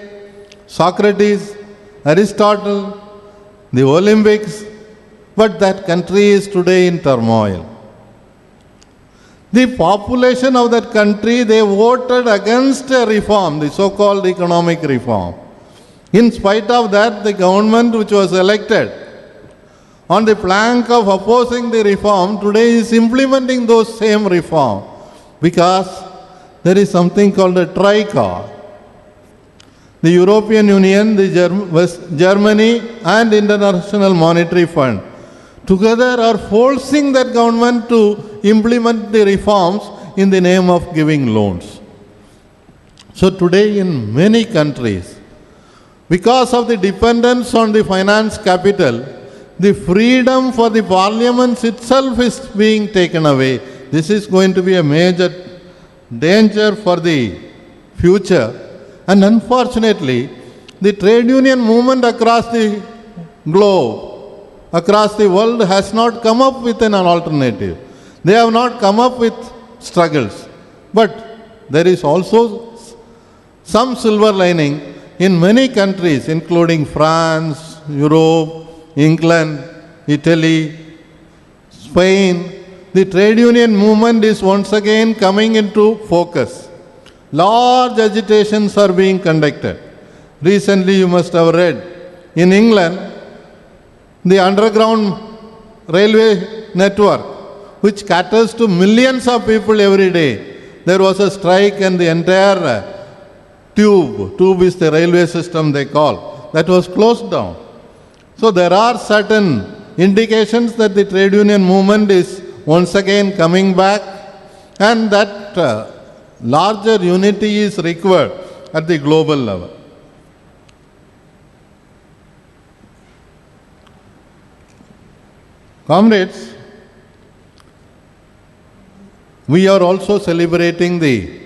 Socrates, Aristotle, the Olympics, but that country is today in turmoil. The population of that country, they voted against a reform, the so-called economic reform. In spite of that, the government which was elected on the plank of opposing the reform today is implementing those same reform because there is something called a tricor. The European Union, Germany and International Monetary Fund together are forcing that government to implement the reforms in the name of giving loans. So today in many countries, because of the dependence on the finance capital, the freedom for the parliaments itself is being taken away. This is going to be a major danger for the future. And unfortunately, the trade union movement across the globe, across the world has not come up with an alternative. They have not come up with struggles. But there is also some silver lining in many countries, including France, Europe, England, Italy, Spain. The trade union movement is once again coming into focus. Large agitations are being conducted. Recently, you must have read, in England, the underground railway network, which caters to millions of people every day, there was a strike and the entire tube is the railway system they call, that was closed down. So there are certain indications that the trade union movement is once again coming back and that larger unity is required at the global level. Comrades, we are also celebrating the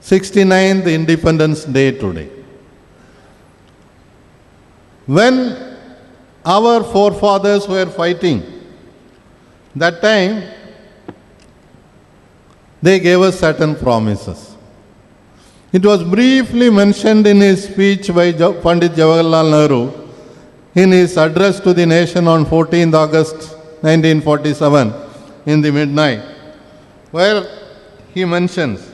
69th Independence Day today. When our forefathers were fighting, that time they gave us certain promises. It was briefly mentioned in his speech by Pandit Jawaharlal Nehru in his address to the nation on 14th August 1947 in the midnight, where he mentions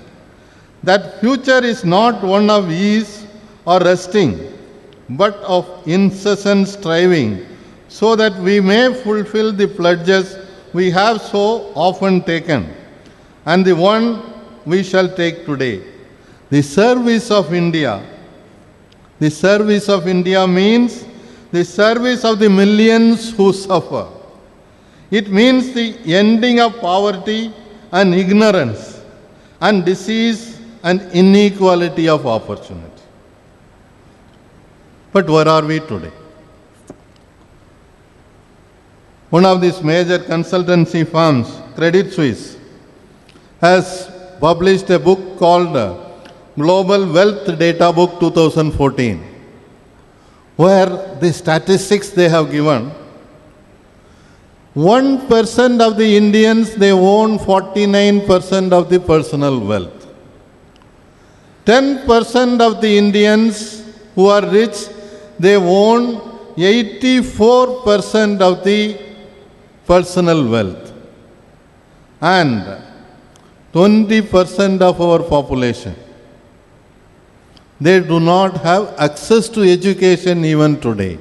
that future is not one of ease or resting, but of incessant striving, so that we may fulfill the pledges we have so often taken, and the one we shall take today. The service of India. The service of India means the service of the millions who suffer. It means the ending of poverty and ignorance and disease and inequality of opportunity. But where are we today? One of these major consultancy firms, Credit Suisse, has published a book called Global Wealth Data Book 2014, where the statistics they have given, 1% of the Indians, they own 49% of the personal wealth. 10% of the Indians who are rich, they own 84% of the personal wealth. And 20% of our population, they do not have access to education even today.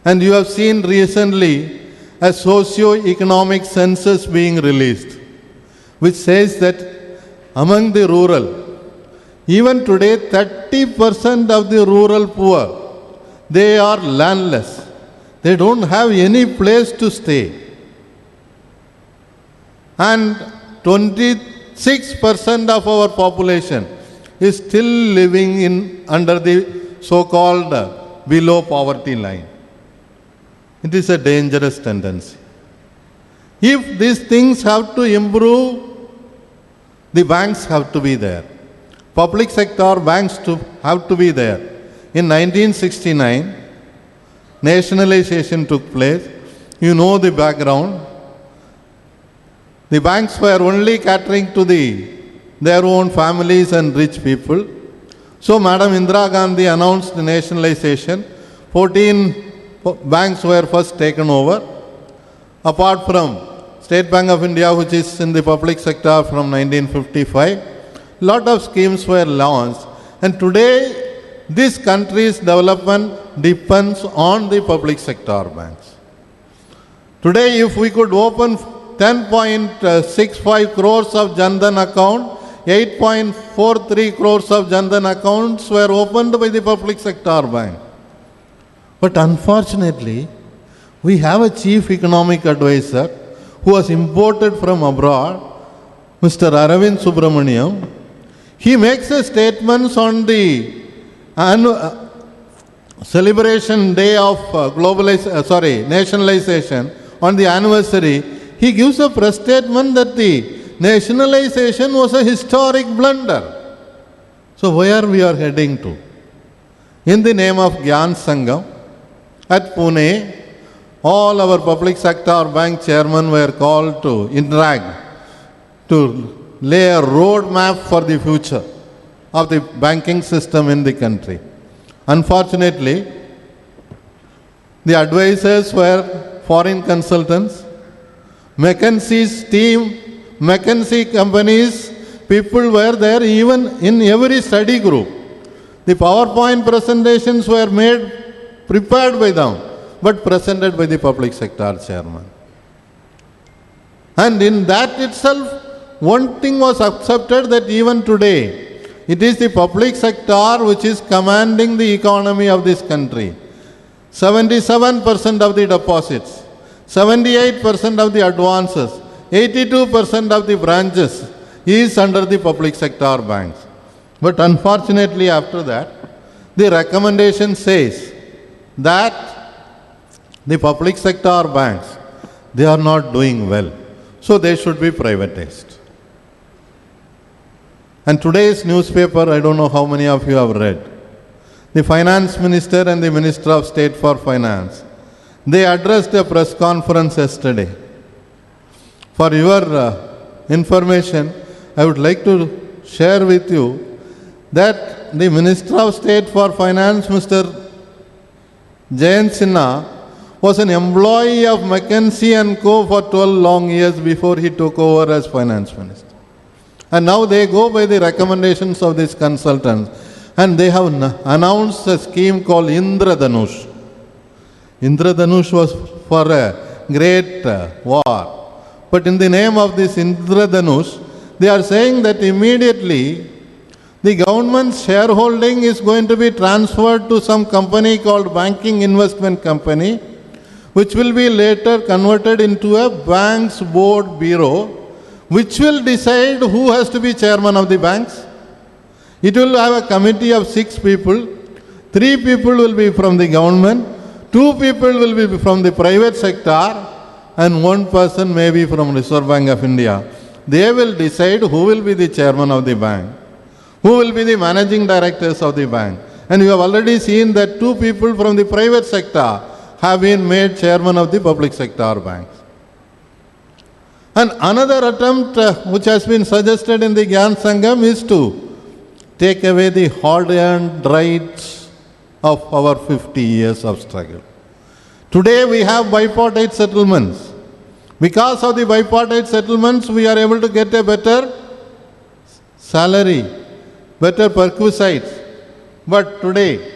And you have seen recently a socio-economic census being released, which says that among the rural, even today 30% of the rural poor, they are landless. They don't have any place to stay. And 26% of our population is still living under the so-called below poverty line. It is a dangerous tendency. If these things have to improve, the banks have to be there. Public sector banks have to be there. In 1969, nationalization took place. You know the background. The banks were only catering to their own families and rich people. So Madam Indira Gandhi announced nationalization. 14 banks were first taken over. Apart from State Bank of India, which is in the public sector from 1955, lot of schemes were launched. And today, this country's development depends on the public sector banks. Today, if we could open 10.65 crores of Jandan account, 8.43 crores of Jandan accounts were opened by the public sector bank. But unfortunately, we have a chief economic advisor who was imported from abroad, Mr. Aravind Subramaniam. He makes a statement on the celebration day of nationalization on the anniversary. He gives a press statement that the nationalization was a historic blunder. So where we are heading to? In the name of Gyan Sangam, at Pune, all our public sector bank chairmen were called to interact, to lay a road map for the future of the banking system in the country. Unfortunately, the advisors were foreign consultants. McKinsey's team, McKinsey companies, people were there even in every study group. The PowerPoint presentations were prepared by them, but presented by the public sector chairman. And in that itself, one thing was accepted, that even today, it is the public sector which is commanding the economy of this country. 77% of the deposits, 78% of the advances, 82% of the branches is under the public sector banks. But unfortunately, after that, the recommendation says that the public sector banks, they are not doing well, so they should be privatized. And today's newspaper, I don't know how many of you have read, the finance minister and the minister of state for finance, they addressed a press conference yesterday. For your information, I would like to share with you that the minister of state for finance, Mr. Jayant Sinha, was an employee of McKinsey & Co. for 12 long years before he took over as finance minister. And now they go by the recommendations of these consultants, and they have announced a scheme called Indradhanush. Indradhanush was for a great war. But in the name of this Indradhanush, they are saying that immediately the government's shareholding is going to be transferred to some company called Banking Investment Company, which will be later converted into a bank's board bureau, which will decide who has to be chairman of the banks. It will have a committee of 6 people. 3 people will be from the government, 2 people will be from the private sector, and 1 person may be from Reserve Bank of India. They will decide who will be the chairman of the bank, who will be the managing directors of the bank. And you have already seen that 2 people from the private sector have been made chairman of the public sector banks. And another attempt which has been suggested in the Gyan Sangam is to take away the hard-earned rights of our 50 years of struggle. Today we have bipartite settlements. Because of the bipartite settlements, we are able to get a better salary, better perquisites. But today,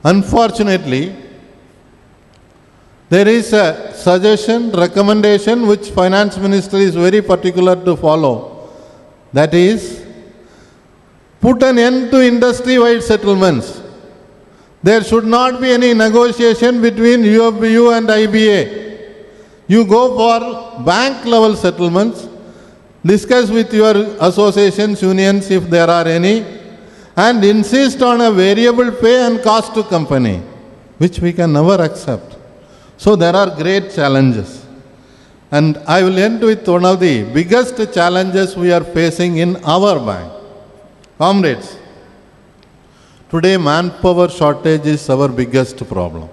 unfortunately, there is a suggestion, recommendation which Finance Minister is very particular to follow. That is, put an end to industry-wide settlements. There should not be any negotiation between UFBU and IBA. You go for bank-level settlements, discuss with your associations, unions if there are any, and insist on a variable pay and cost to company, which we can never accept. So there are great challenges. And I will end with one of the biggest challenges we are facing in our bank. Comrades, today manpower shortage is our biggest problem.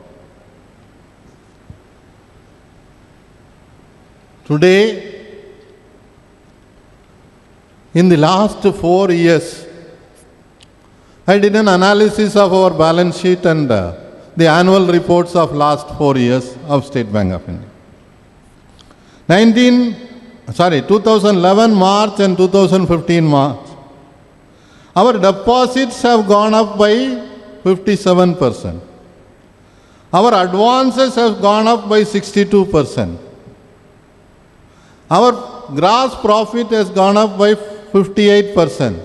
Today, in the last 4 years, I did an analysis of our balance sheet and the annual reports of last 4 years of State Bank of India. 2011 March and 2015 March, our deposits have gone up by 57%. Our advances have gone up by 62%. Our gross profit has gone up by 58%.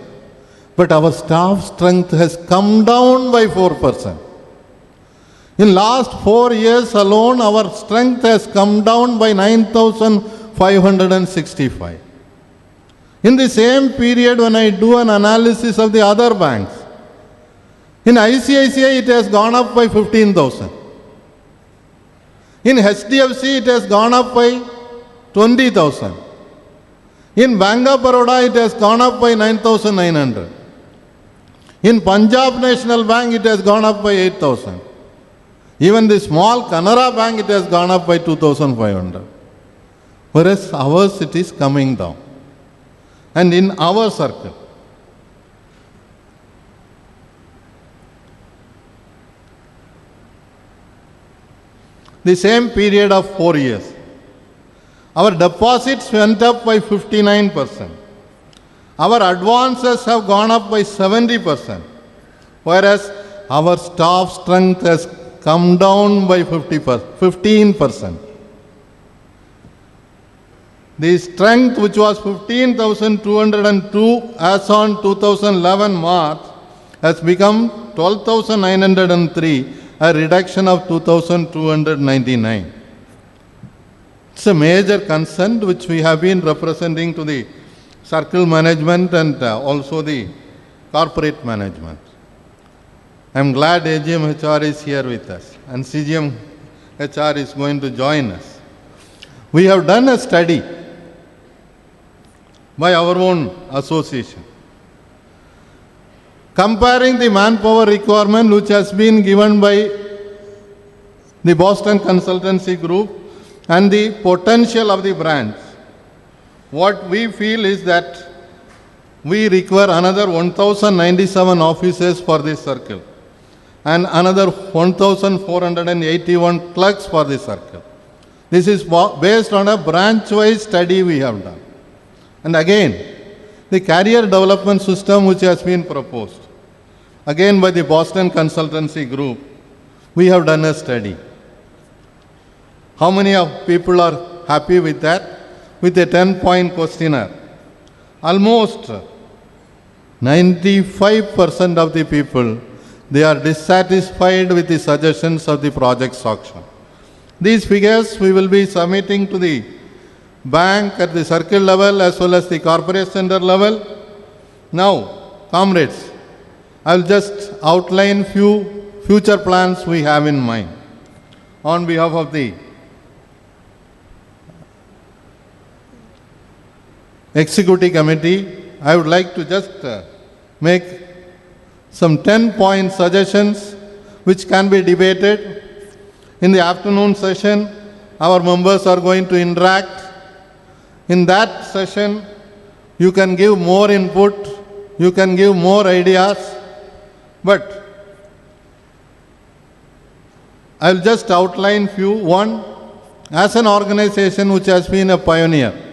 But our staff strength has come down by 4%. In last 4 years alone, our strength has come down by 9,565. In the same period, when I do an analysis of the other banks, in ICICI it has gone up by 15,000. In HDFC it has gone up by 20,000. In Bank of Baroda it has gone up by 9,900. In Punjab National Bank it has gone up by 8,000. Even the small Canara Bank it has gone up by 2,500. Whereas ours it is coming down. And in our circle, the same period of 4 years, our deposits went up by 59%. Our advances have gone up by 70%, whereas our staff strength has come down by 15%. The strength which was 15,202 as on 2011 March has become 12,903, a reduction of 2,299. It's a major concern which we have been representing to the circle management and also the corporate management. I am glad AGM HR is here with us and CGM HR is going to join us. We have done a study by our own association, comparing the manpower requirement which has been given by the Boston Consultancy Group and the potential of the branch. What we feel is that we require another 1,097 officers for this circle and another 1,481 clerks for this circle. This is based on a branch-wise study we have done. And again, the career development system which has been proposed, again by the Boston Consultancy Group, we have done a study. How many of people are happy with that? With a 10-point questionnaire. Almost 95% of the people, they are dissatisfied with the suggestions of the project's auction. These figures we will be submitting to the bank at the circle level as well as the corporate center level. Now, comrades, I will just outline few future plans we have in mind. On behalf of the Executive Committee, I would like to just make some 10-point suggestions which can be debated. In the afternoon session, our members are going to interact. In that session, you can give more input, you can give more ideas, but I will just outline few. One, as an organization which has been a pioneer,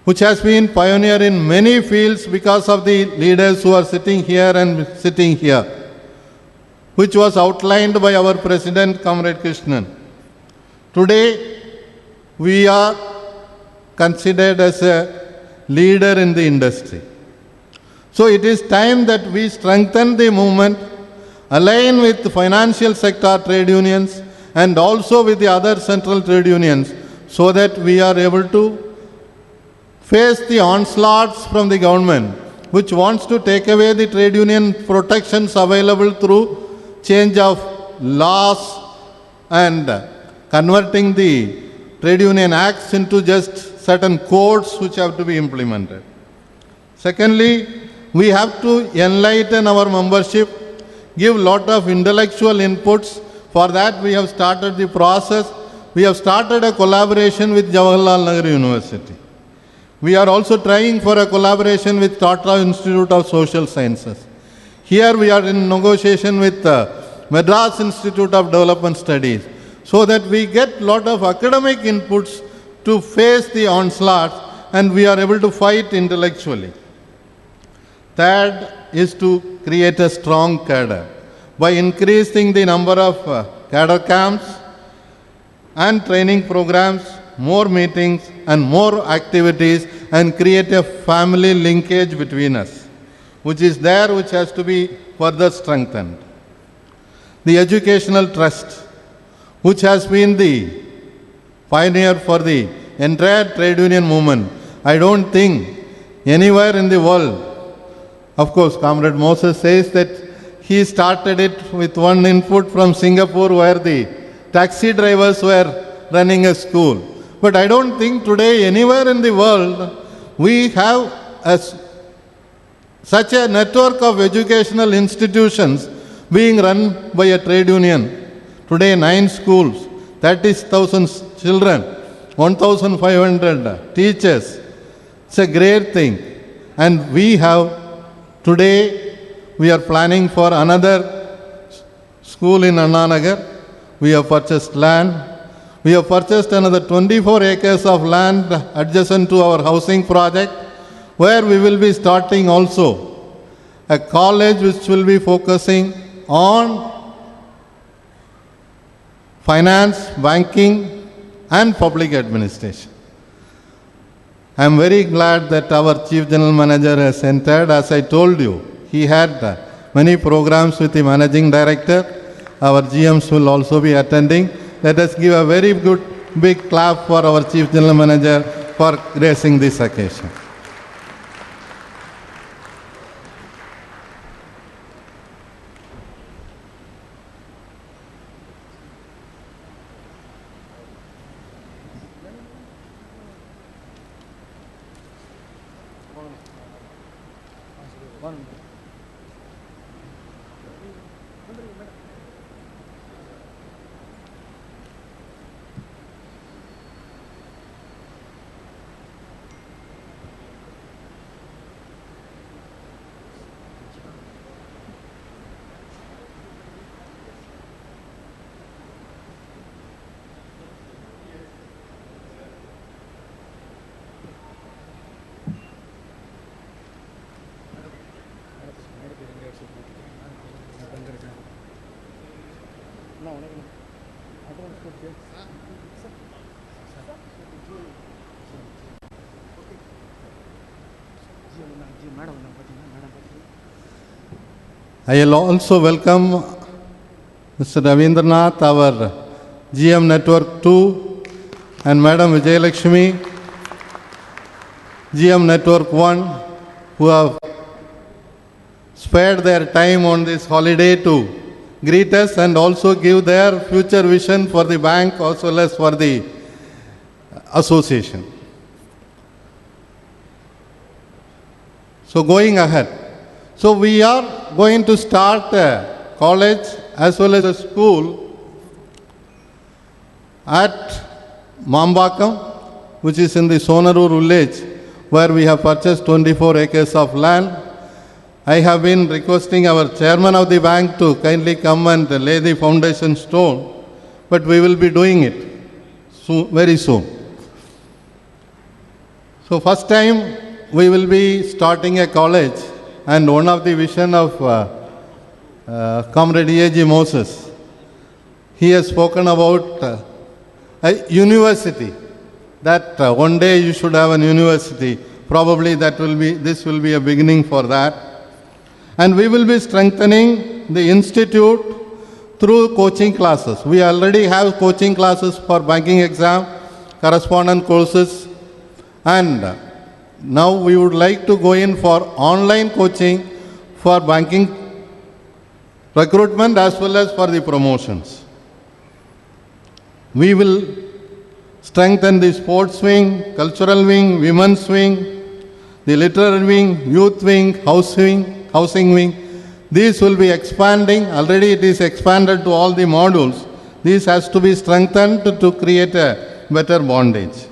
in many fields because of the leaders who are sitting here and sitting here, which was outlined by our President, Comrade Krishnan. Today, we are considered as a leader in the industry. So it is time that we strengthen the movement, align with the financial sector trade unions and also with the other central trade unions so that we are able to face the onslaughts from the government which wants to take away the trade union protections available through change of laws and converting the trade union acts into just certain codes which have to be implemented. Secondly, we have to enlighten our membership, give lot of intellectual inputs. For that we have started the process. We have started a collaboration with Jawaharlal Nehru University. We are also trying for a collaboration with Tata Institute of Social Sciences. Here we are in negotiation with Madras Institute of Development Studies, so that we get lot of academic inputs to face the onslaughts and we are able to fight intellectually. Third is to create a strong cadre by increasing the number of cadre camps and training programs, more meetings and more activities, and create a family linkage between us, which is there, which has to be further strengthened. The educational trust, which has been the pioneer for the entire trade union movement. I don't think anywhere in the world, of course, Comrade Moses says that he started it with one input from Singapore where the taxi drivers were running a school. But I don't think today anywhere in the world we have such a network of educational institutions being run by a trade union. Today 9 schools, 30,000 children, 1,500 teachers. It's a great thing. And we have, today we are planning for another school in Nagar. We have purchased land. We have purchased another 24 acres of land adjacent to our housing project, where we will be starting also a college which will be focusing on finance, banking and public administration. I am very glad that our Chief General Manager has entered. As I told you, he had many programs with the Managing Director. Our GMs will also be attending. Let us give a very good big clap for our Chief General Manager for gracing this occasion. I will also welcome Mr. Ravindranath, our GM Network 2, and Madam Vijayalakshmi, GM Network 1, who have spared their time on this holiday to greet us and also give their future vision for the bank as well as for the association. So going ahead. So we are going to start a college as well as a school at Mambakam, which is in the Sonarur village, where we have purchased 24 acres of land. I have been requesting our chairman of the bank to kindly come and lay the foundation stone, but we will be doing it soon, very soon. So first time we will be starting a college, and one of the vision of Comrade E.A.G. Moses, he has spoken about a university, that one day you should have a university. Probably this will be a beginning for that. And we will be strengthening the institute through coaching classes. We already have coaching classes for banking exam, correspondence courses, and now we would like to go in for online coaching for banking recruitment as well as for the promotions. We will strengthen the sports wing, cultural wing, women's wing, the literary wing, youth wing, housing wing. These will be expanding. Already it is expanded to all the modules. This has to be strengthened to create a better bondage.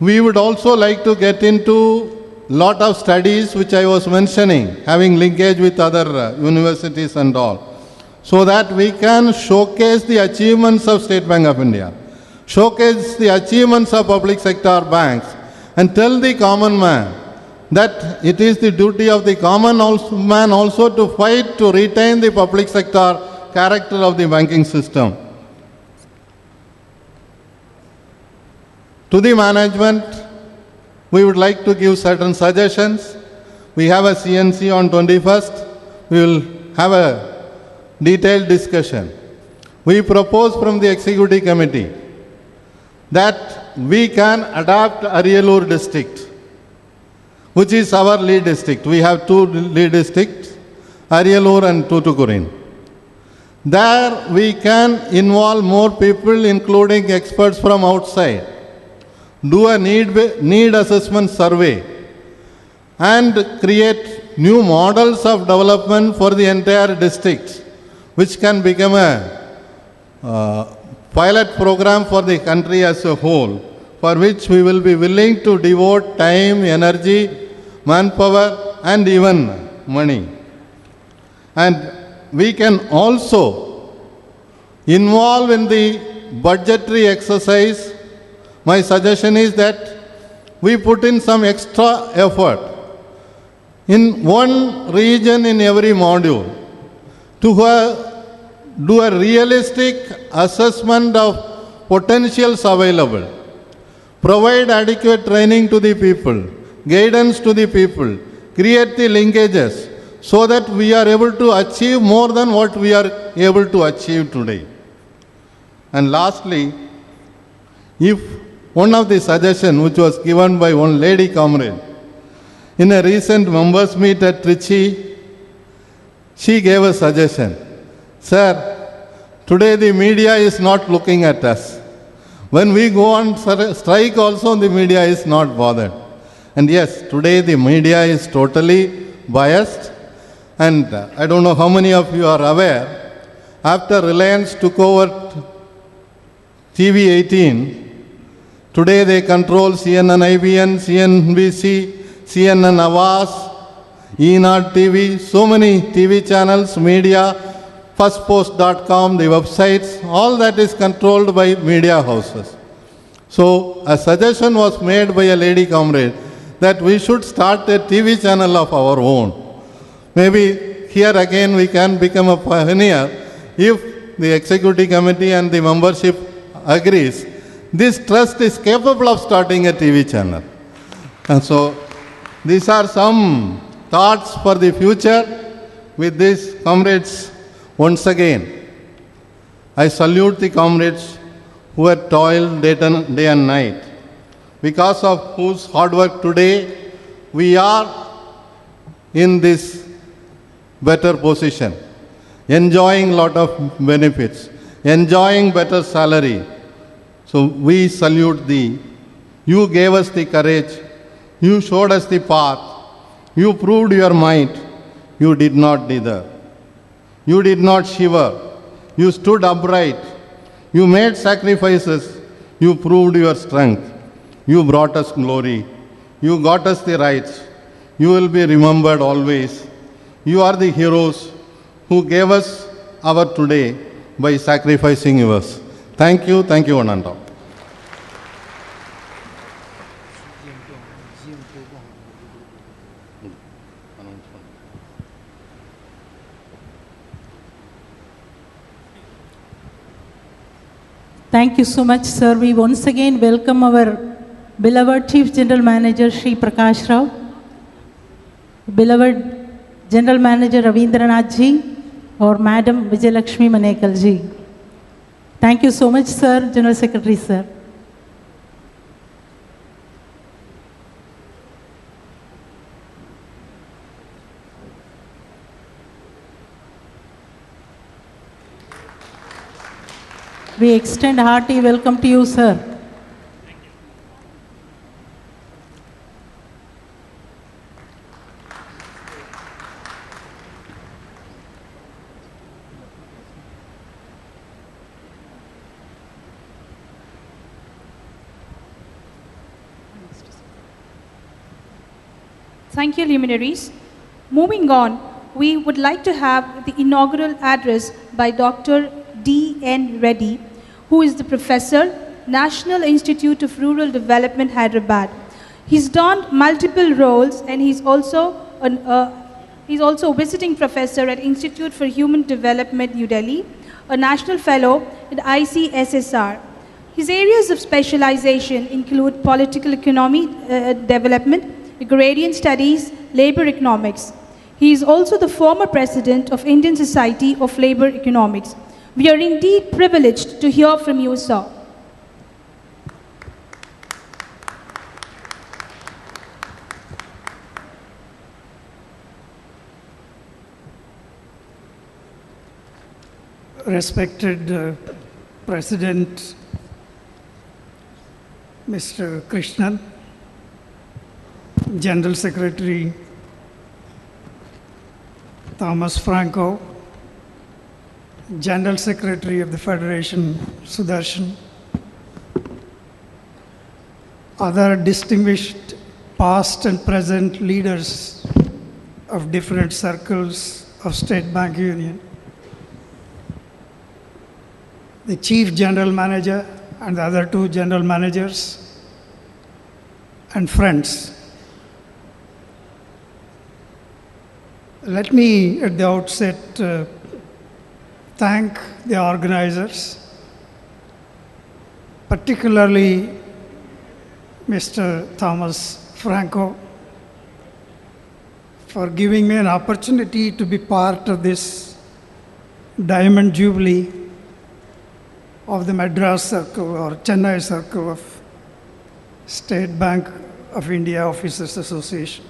We would also like to get into lot of studies which I was mentioning, having linkage with other universities and all, so that we can showcase the achievements of State Bank of India, showcase the achievements of public sector banks, and tell the common man that it is the duty of the common man also to fight to retain the public sector character of the banking system. To the management, we would like to give certain suggestions. We have a CNC on 21st. We will have a detailed discussion. We propose from the executive committee that we can adapt Ariyalur district, which is our lead district. We have two lead districts, Ariyalur and Tuticorin. There we can involve more people, including experts from outside, do a need assessment survey, and create new models of development for the entire district, which can become a pilot program for the country as a whole, for which we will be willing to devote time, energy, manpower, and even money. And we can also involve in the budgetary exercise. My suggestion is that we put in some extra effort in one region in every module to do a realistic assessment of potentials available, provide adequate training to the people, guidance to the people, create the linkages so that we are able to achieve more than what we are able to achieve today. And lastly, if one of the suggestions which was given by one lady comrade in a recent members meet at Trichy, she gave a suggestion. Sir, today the media is not looking at us. When we go on strike also, the media is not bothered. And yes, today the media is totally biased. And I don't know how many of you are aware, after Reliance took over TV 18, today they control CNN IBN, CNBC, CNN Avas, Enad TV, so many TV channels, media, firstpost.com, the websites, all that is controlled by media houses. So a suggestion was made by a lady comrade that we should start a TV channel of our own. Maybe here again we can become a pioneer if the executive committee and the membership agrees. This trust is capable of starting a TV channel. And so these are some thoughts for the future. With this, comrades, once again, I salute the comrades who have toiled day and night, because of whose hard work today we are in this better position, enjoying lot of benefits, enjoying better salary. So we salute thee. You gave us the courage. You showed us the path. You proved your might. You did not dither. You did not shiver. You stood upright. You made sacrifices. You proved your strength. You brought us glory. You got us the rights. You will be remembered always. You are the heroes who gave us our today by sacrificing yours. Thank you, Ananta. Thank you so much, sir. We once again welcome our beloved Chief General Manager, Shri Prakash Rao, beloved General Manager Ravindranath ji, or Madam Vijayalakshmi Manekal ji. Thank you so much, sir, General Secretary, sir. We extend a hearty welcome to you, sir. Thank you, luminaries. Moving on, we would like to have the inaugural address by Dr. D.N. Reddy, who is the Professor, National Institute of Rural Development, Hyderabad. He's donned multiple roles, and he's also a visiting professor at Institute for Human Development, New Delhi, a national fellow at ICSSR. His areas of specialization include political economy development, agrarian studies, labor economics. He is also the former president of Indian Society of Labor Economics. We are indeed privileged to hear from you, sir. Respected President Mr. Krishnan, General Secretary Thomas Franco, General Secretary of the Federation Sudarshan, other distinguished past and present leaders of different circles of State Bank Union, the Chief General Manager and the other two General Managers, and friends. Let me at the outset thank the organizers, particularly Mr. Thomas Franco, for giving me an opportunity to be part of this Diamond Jubilee of the Madras Circle or Chennai Circle of State Bank of India Officers Association.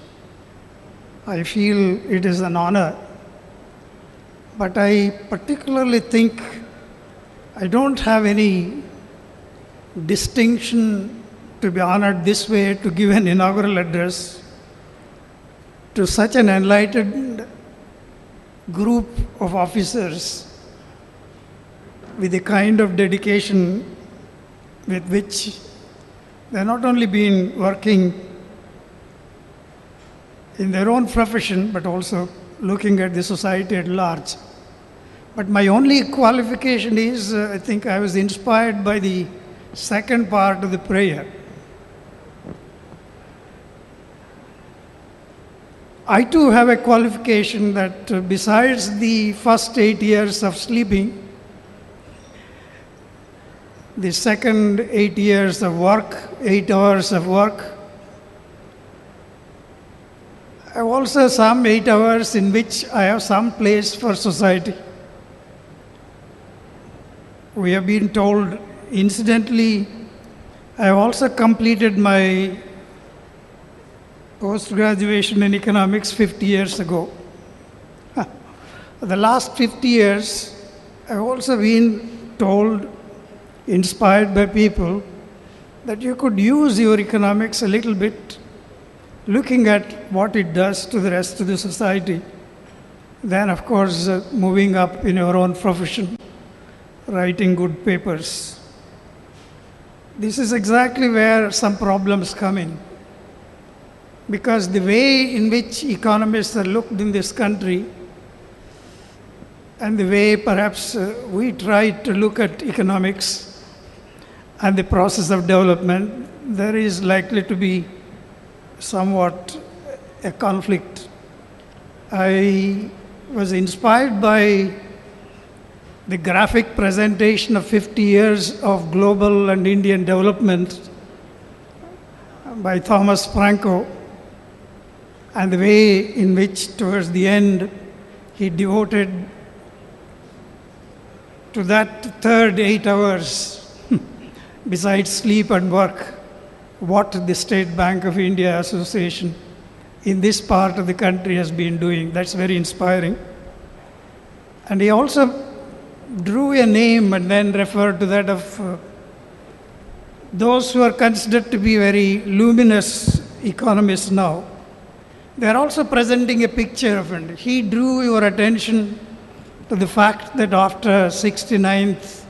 I feel it is an honor, but I particularly think I don't have any distinction to be honored this way to give an inaugural address to such an enlightened group of officers with the kind of dedication with which they've not only been working in their own profession, but also looking at the society at large. But my only qualification is, I think I was inspired by the second part of the prayer. I too have a qualification that besides the first 8 years of sleeping, the second 8 years of work, 8 hours of work, I have also some 8 hours in which I have some place for society. We have been told, incidentally, I have also completed my post-graduation in economics 50 years ago. The last 50 years, I have also been told, inspired by people, that you could use your economics a little bit, looking at what it does to the rest of the society. Then, of course, moving up in your own profession, writing good papers. This is exactly where some problems come in. Because the way in which economists are looked in this country, and the way perhaps we try to look at economics and the process of development, there is likely to be somewhat a conflict. I was inspired by the graphic presentation of 50 years of global and Indian development by Thomas Franco, and the way in which towards the end he devoted to that third 8 hours besides sleep and work, what the State Bank of India Association in this part of the country has been doing. That's very inspiring. And he also drew a name and then referred to that of those who are considered to be very luminous economists now. They are also presenting a picture of it. He drew your attention to the fact that after 69th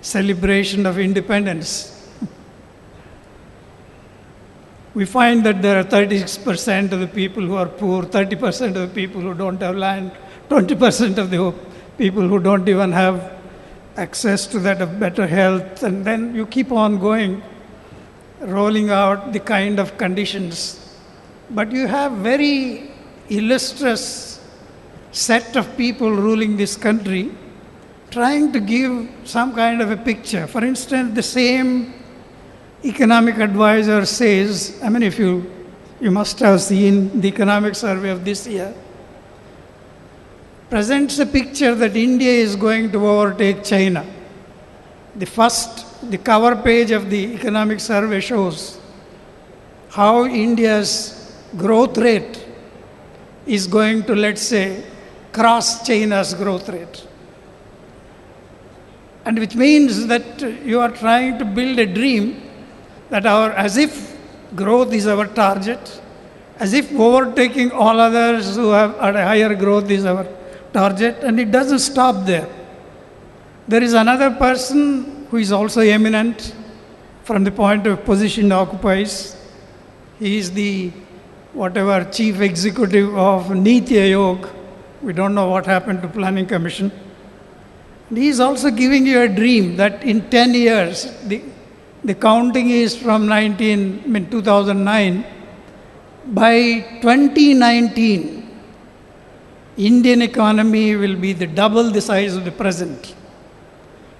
celebration of independence, we find that there are 36% of the people who are poor, 30% of the people who don't have land, 20% of the people who don't even have access to that of better health, and then you keep on going, rolling out the kind of conditions. But you have very illustrious set of people ruling this country, trying to give some kind of a picture. For instance, the same economic advisor says, I mean, if you must have seen the economic survey of this year, presents a picture that India is going to overtake China. The cover page of the economic survey shows how India's growth rate is going to, let's say, cross China's growth rate. And which means that you are trying to build a dream that as if growth is our target, as if overtaking all others who have at a higher growth is our target, and it doesn't stop there. There is another person who is also eminent from the point of position he occupies. He is the chief executive of Niti Aayog. We don't know what happened to Planning Commission. And he is also giving you a dream that in 10 years, the counting is from 2009, by 2019, Indian economy will be double the size of the present.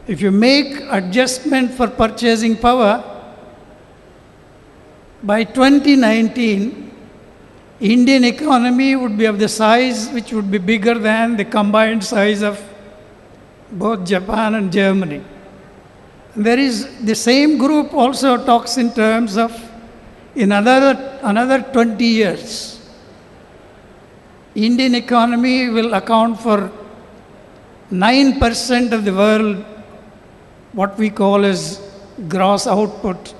If you make adjustment for purchasing power, by 2019, Indian economy would be of the size which would be bigger than the combined size of both Japan and Germany. And there is the same group also talks in terms of in another 20 years, Indian economy will account for 9% of the world, what we call as gross output,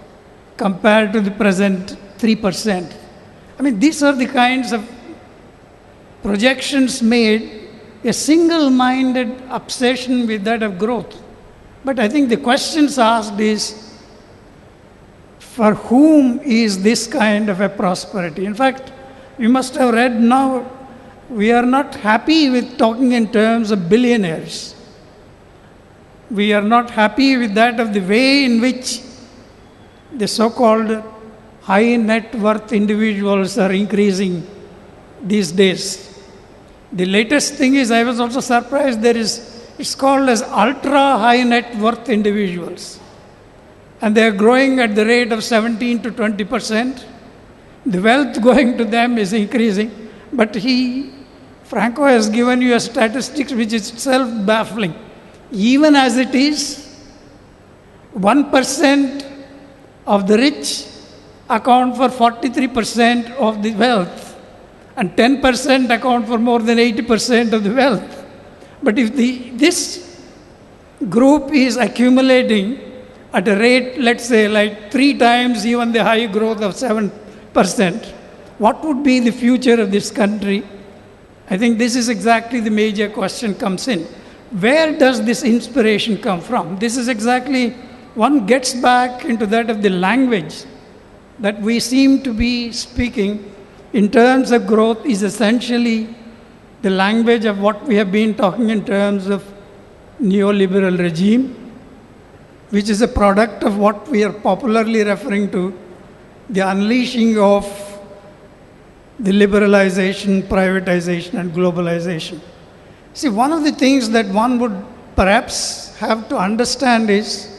compared to the present 3%. I mean, these are the kinds of projections made, a single-minded obsession with that of growth. But I think the questions asked is, for whom is this kind of a prosperity? In fact, you must have read now, we are not happy with talking in terms of billionaires. We are not happy with that of the way in which the so-called high net worth individuals are increasing these days. The latest thing is, I was also surprised, it's called as ultra high net worth individuals. And they are growing at the rate of 17 to 20%. The wealth going to them is increasing. But Franco has given you a statistics which is itself baffling. Even as it is, 1% of the rich account for 43% of the wealth, and 10% account for more than 80% of the wealth. But if this group is accumulating at a rate, let's say, like 3 times even the high growth of 7%, what would be the future of this country? I think this is exactly the major question comes in. Where does this inspiration come from? This is exactly, one gets back into that of the language that we seem to be speaking in terms of growth is essentially the language of what we have been talking in terms of neoliberal regime, which is a product of what we are popularly referring to the unleashing of the liberalization, privatization, and globalization. See, one of the things that one would perhaps have to understand is,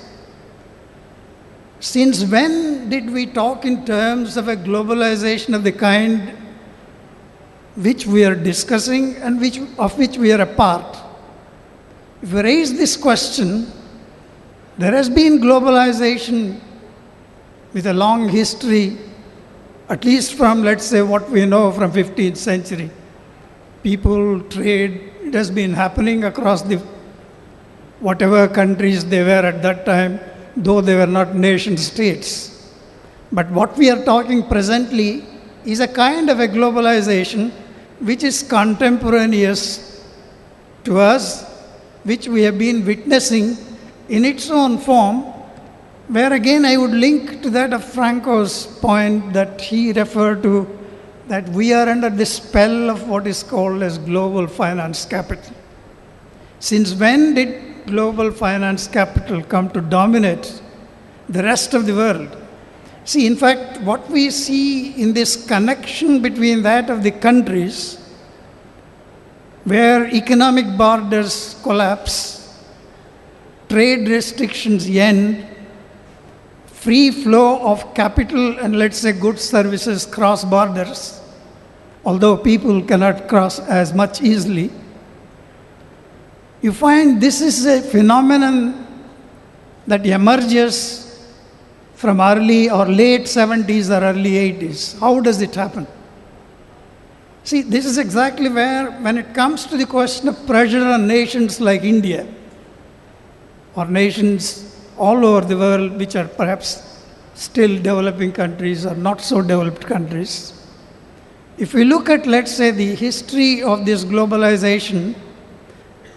since when did we talk in terms of a globalization of the kind which we are discussing and of which we are a part? If we raise this question, there has been globalization with a long history, at least from, let's say, what we know from 15th century. People, trade, it has been happening across whatever countries they were at that time, though they were not nation states. But what we are talking presently is a kind of a globalization which is contemporaneous to us, which we have been witnessing in its own form where again I would link to that of Franco's point that he referred to, that we are under the spell of what is called as global finance capital. Since when did global finance capital come to dominate the rest of the world? See, in fact, what we see in this connection between that of the countries where economic borders collapse, trade restrictions end, free flow of capital and let's say goods services cross borders, although people cannot cross as much easily, you find this is a phenomenon that emerges from early or late 70s or early 80s. How does it happen? See, this is exactly where, when it comes to the question of pressure on nations like India, or nations all over the world which are perhaps still developing countries or not so developed countries, if we look at, let's say, the history of this globalization,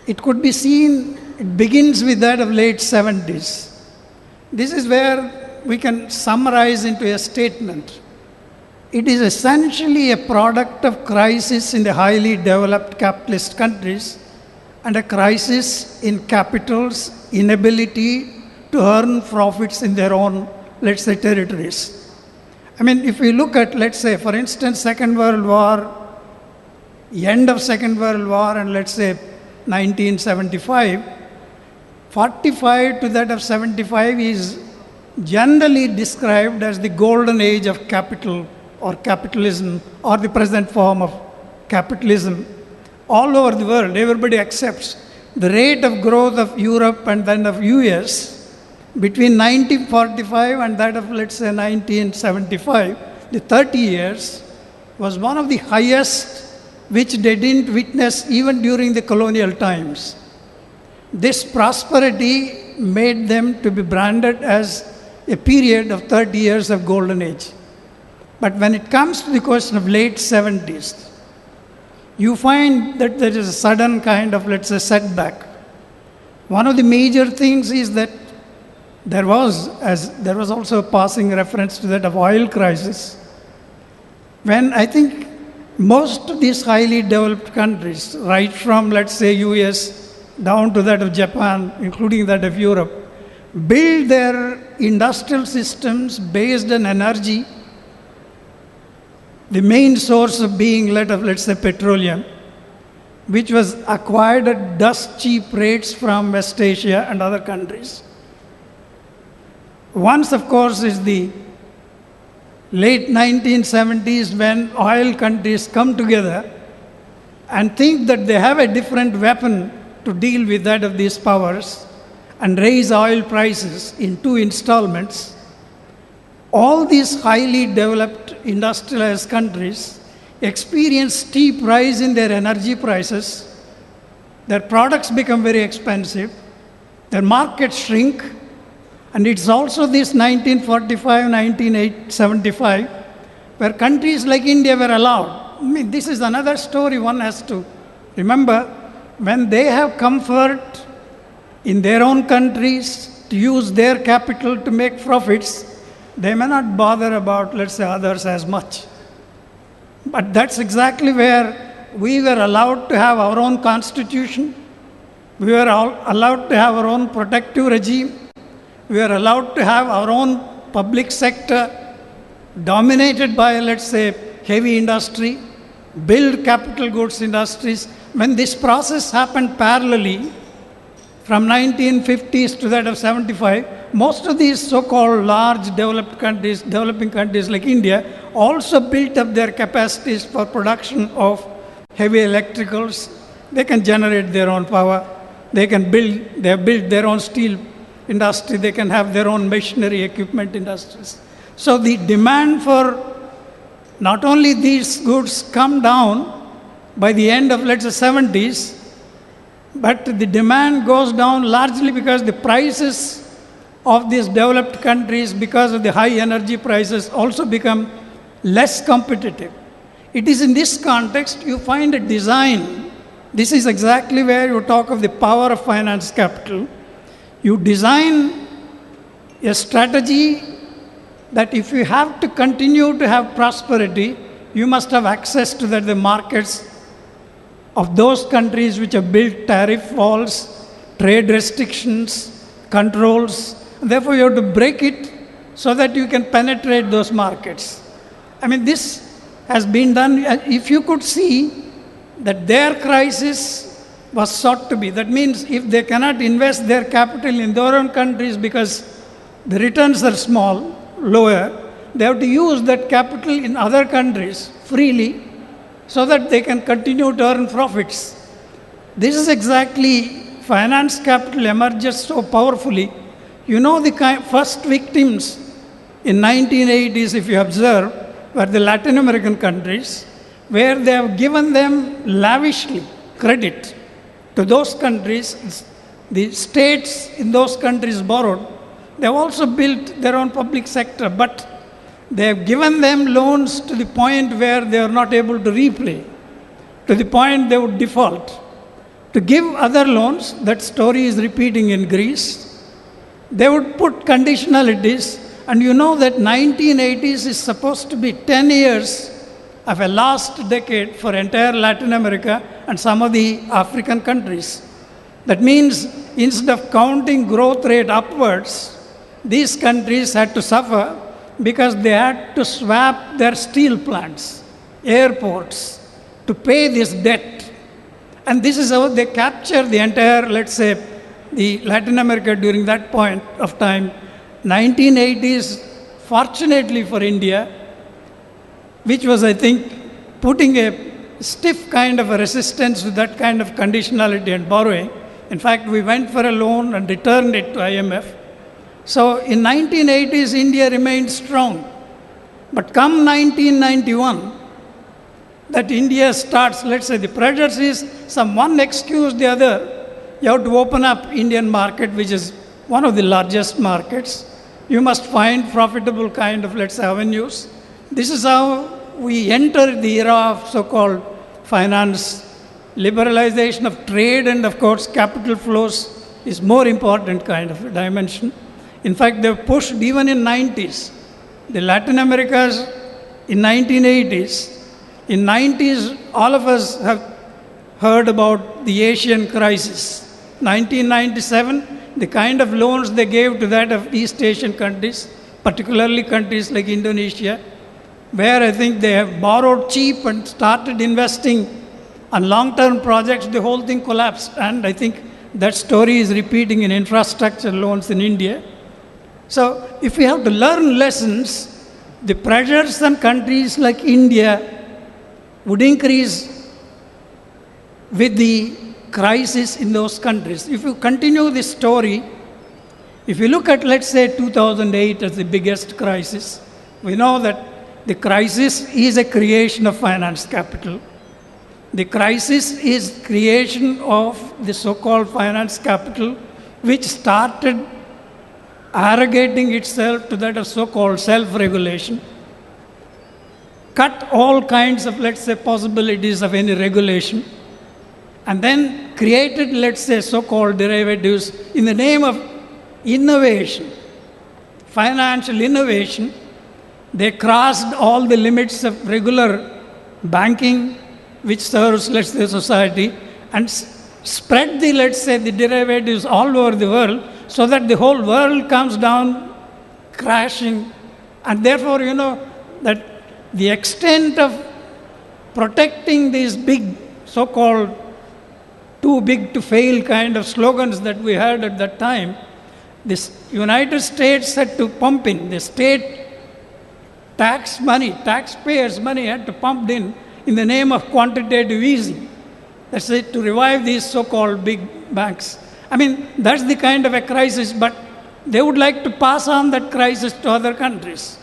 it could be seen, it begins with that of late 70s. This is where we can summarize into a statement. It is essentially a product of crisis in the highly developed capitalist countries and a crisis in capital's inability to earn profits in their own, let's say, territories. I mean, if we look at, let's say, for instance, Second World War, the end of Second World War, and let's say 1975, 45 to that of 75 is generally described as the golden age of capital or capitalism or the present form of capitalism. All over the world, everybody accepts the rate of growth of Europe and then of US between 1945 and that of, let's say, 1975, the 30 years, was one of the highest which they didn't witness even during the colonial times. This prosperity made them to be branded as a period of 30 years of golden age. But when it comes to the question of late 70s, you find that there is a sudden kind of, let's say, setback. One of the major things is that there was also a passing reference to that of oil crisis, when I think most of these highly developed countries, right from, let's say, US down to that of Japan, including that of Europe, build their industrial systems based on energy, the main source of being let's say petroleum, which was acquired at dust cheap rates from West Asia and other countries. Once, of course, is the late 1970s when oil countries come together and think that they have a different weapon to deal with that of these powers and raise oil prices in 2 installments. All these highly developed industrialized countries experience steep rise in their energy prices, their products become very expensive, their markets shrink, and it's also this 1945, 1975, where countries like India were allowed. I mean, this is another story one has to remember. When they have comfort in their own countries to use their capital to make profits, they may not bother about, let's say, others as much. But that's exactly where we were allowed to have our own constitution. We were allowed to have our own protective regime. We were allowed to have our own public sector dominated by, let's say, heavy industry, build capital goods industries. When this process happened parallelly, from 1950s to that of 75, most of these so-called large developing countries like India, also built up their capacities for production of heavy electricals. They can generate their own power. They have built their own steel industry. They can have their own machinery equipment industries. So the demand for not only these goods come down by the end of, let's say, 70s, but the demand goes down largely because the prices of these developed countries, because of the high energy prices, also become less competitive. It is in this context you find a design. This is exactly where you talk of the power of finance capital. You design a strategy that if you have to continue to have prosperity, you must have access to the markets of those countries which have built tariff walls, trade restrictions, controls. Therefore, you have to break it so that you can penetrate those markets. I mean, this has been done. If you could see that their crisis was sought to be, that means if they cannot invest their capital in their own countries because the returns are small, lower, they have to use that capital in other countries freely so that they can continue to earn profits. This is exactly finance capital emerges so powerfully. You know, the first victims in 1980s, if you observe, were the Latin American countries, where they have given them lavishly credit to those countries. The states in those countries borrowed. They have also built their own public sector, but they have given them loans to the point where they are not able to repay, to the point they would default. To give other loans, that story is repeating in Greece. They would put conditionalities, and you know that 1980s is supposed to be 10 years of a last decade for entire Latin America and some of the African countries. That means instead of counting growth rate upwards, these countries had to suffer because they had to swap their steel plants, airports, to pay this debt. And this is how they capture the entire, let's say, the Latin America during that point of time. 1980s, fortunately for India, which was, I think, putting a stiff kind of a resistance to that kind of conditionality and borrowing. In fact, we went for a loan and returned it to IMF. So in 1980s, India remained strong. But come 1991, that India starts, let's say the pressure is some one excuse the other. You have to open up Indian market, which is one of the largest markets. You must find profitable kind of, let's say, avenues. This is how we enter the era of so-called finance, liberalization of trade, and of course capital flows is more important kind of a dimension. In fact, they've pushed even in 90s. The Latin Americas in 1980s. In 90s, all of us have heard about the Asian crisis. 1997, the kind of loans they gave to that of East Asian countries, particularly countries like Indonesia, where I think they have borrowed cheap and started investing on long-term projects, the whole thing collapsed. And I think that story is repeating in infrastructure loans in India. So if we have to learn lessons, the pressures on countries like India would increase with the crisis in those countries. If you continue this story, if you look at, let's say, 2008 as the biggest crisis, we know that the crisis is a creation of finance capital. The crisis is creation of the so-called finance capital, which started arrogating itself to that of so-called self-regulation, cut all kinds of, let's say, possibilities of any regulation, and then created, let's say, so-called derivatives in the name of innovation, financial innovation. They crossed all the limits of regular banking, which serves, let's say, society, and spread the, let's say, the derivatives all over the world, so that the whole world comes down crashing. And therefore, you know, that the extent of protecting these big, so-called too big to fail kind of slogans that we had at that time, this United States had to pump in, the state tax money, taxpayers' money had to pump in the name of quantitative easing. That's it, to revive these so-called big banks. I mean, that's the kind of a crisis, but they would like to pass on that crisis to other countries.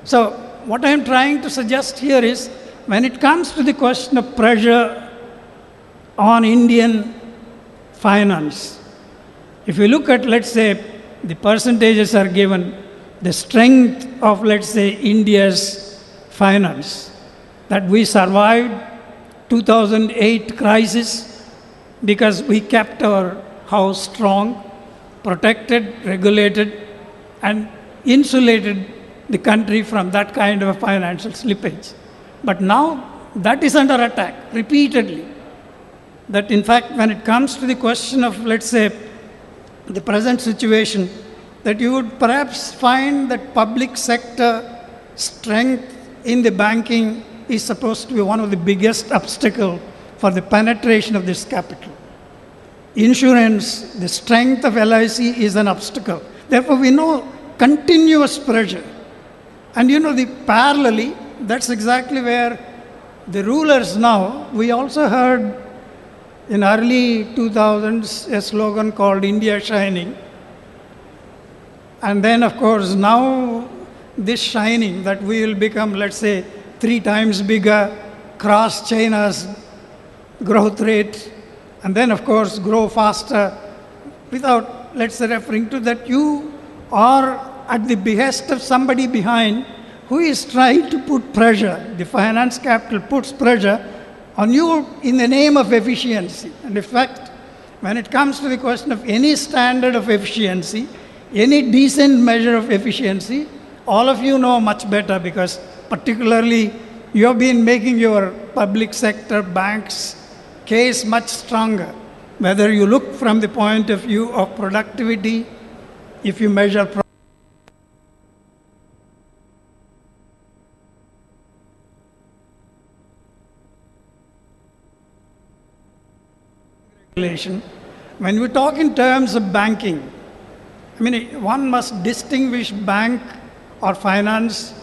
So what I'm trying to suggest here is, when it comes to the question of pressure on Indian finance, if you look at, let's say, the percentages are given, the strength of, let's say, India's finance, that we survived 2008 crisis because we kept our house strong, protected, regulated, and insulated the country from that kind of a financial slippage. But now that is under attack repeatedly. That in fact, when it comes to the question of, let's say, the present situation, that you would perhaps find that public sector strength in the banking is supposed to be one of the biggest obstacles for the penetration of this capital. Insurance, the strength of LIC is an obstacle. Therefore, we know continuous pressure. And the parallelly, that's exactly where the rulers now, we also heard in early 2000s a slogan called India Shining. And then, of course, now this shining that we will become, let's say, 3 times bigger, cross China's growth rate, and then, of course, grow faster without, let's say, referring to that you are at the behest of somebody behind who is trying to put pressure. The finance capital puts pressure on you in the name of efficiency. And in fact, when it comes to the question of any standard of efficiency, any decent measure of efficiency, all of you know much better because particularly you have been making your public sector banks case much stronger. Whether you look from the point of view of productivity, if you measure regulation, when we talk in terms of banking, one must distinguish bank or finance,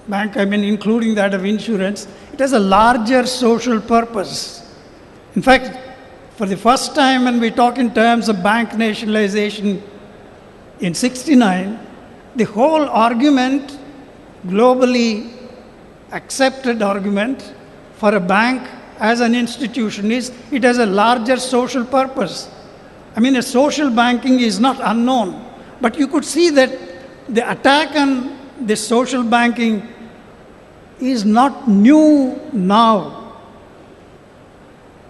bank, including that of insurance. It has a larger social purpose. In fact, for the first time when we talk in terms of bank nationalization in '69, the whole argument, globally accepted argument for a bank as an institution is it has a larger social purpose. A social banking is not unknown, but you could see that the attack on the social banking is not new now.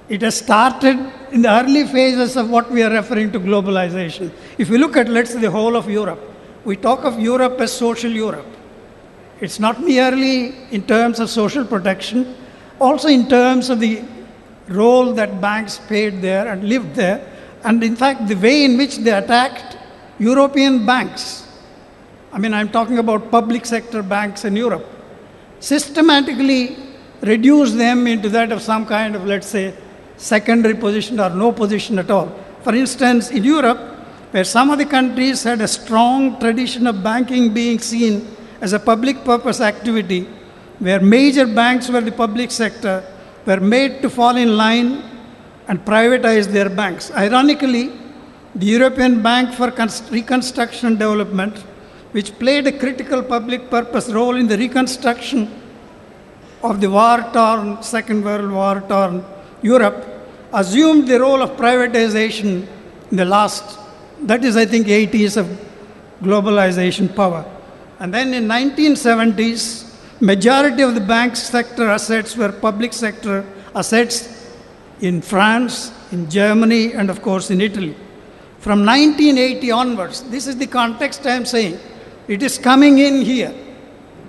It has started in the early phases of what we are referring to globalization. If you look at, let's say, the whole of Europe, we talk of Europe as social Europe. It's not merely in terms of social protection, also in terms of the role that banks played there and lived there, and in fact the way in which they attacked European banks. I'm talking about public sector banks in Europe. Systematically reduce them into that of some kind of, let's say, secondary position or no position at all. For instance, in Europe, where some of the countries had a strong tradition of banking being seen as a public purpose activity, where major banks were the public sector, were made to fall in line and privatize their banks. Ironically, the European Bank for Reconstruction and Development, which played a critical public purpose role in the reconstruction of the war-torn, Second World War-torn Europe, assumed the role of privatization in the last, that is, I think, 80s of globalization power. And then in 1970s, majority of the bank sector assets were public sector assets in France, in Germany, and of course in Italy. From 1980 onwards, this is the context I am saying, it is coming in here.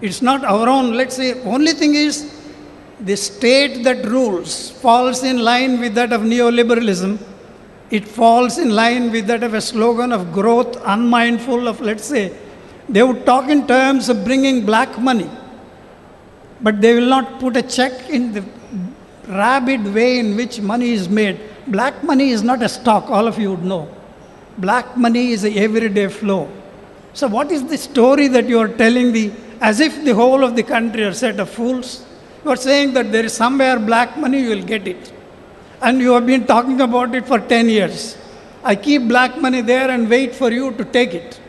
It's not our own, let's say, only thing is the state that rules falls in line with that of neoliberalism. It falls in line with that of a slogan of growth, unmindful of, let's say, they would talk in terms of bringing black money, but they will not put a check in the rabid way in which money is made. Black money is not a stock, all of you would know. Black money is an everyday flow. So what is the story that you are telling as if the whole of the country are a set of fools? You are saying that there is somewhere black money, you will get it. And you have been talking about it for 10 years. I keep black money there and wait for you to take it.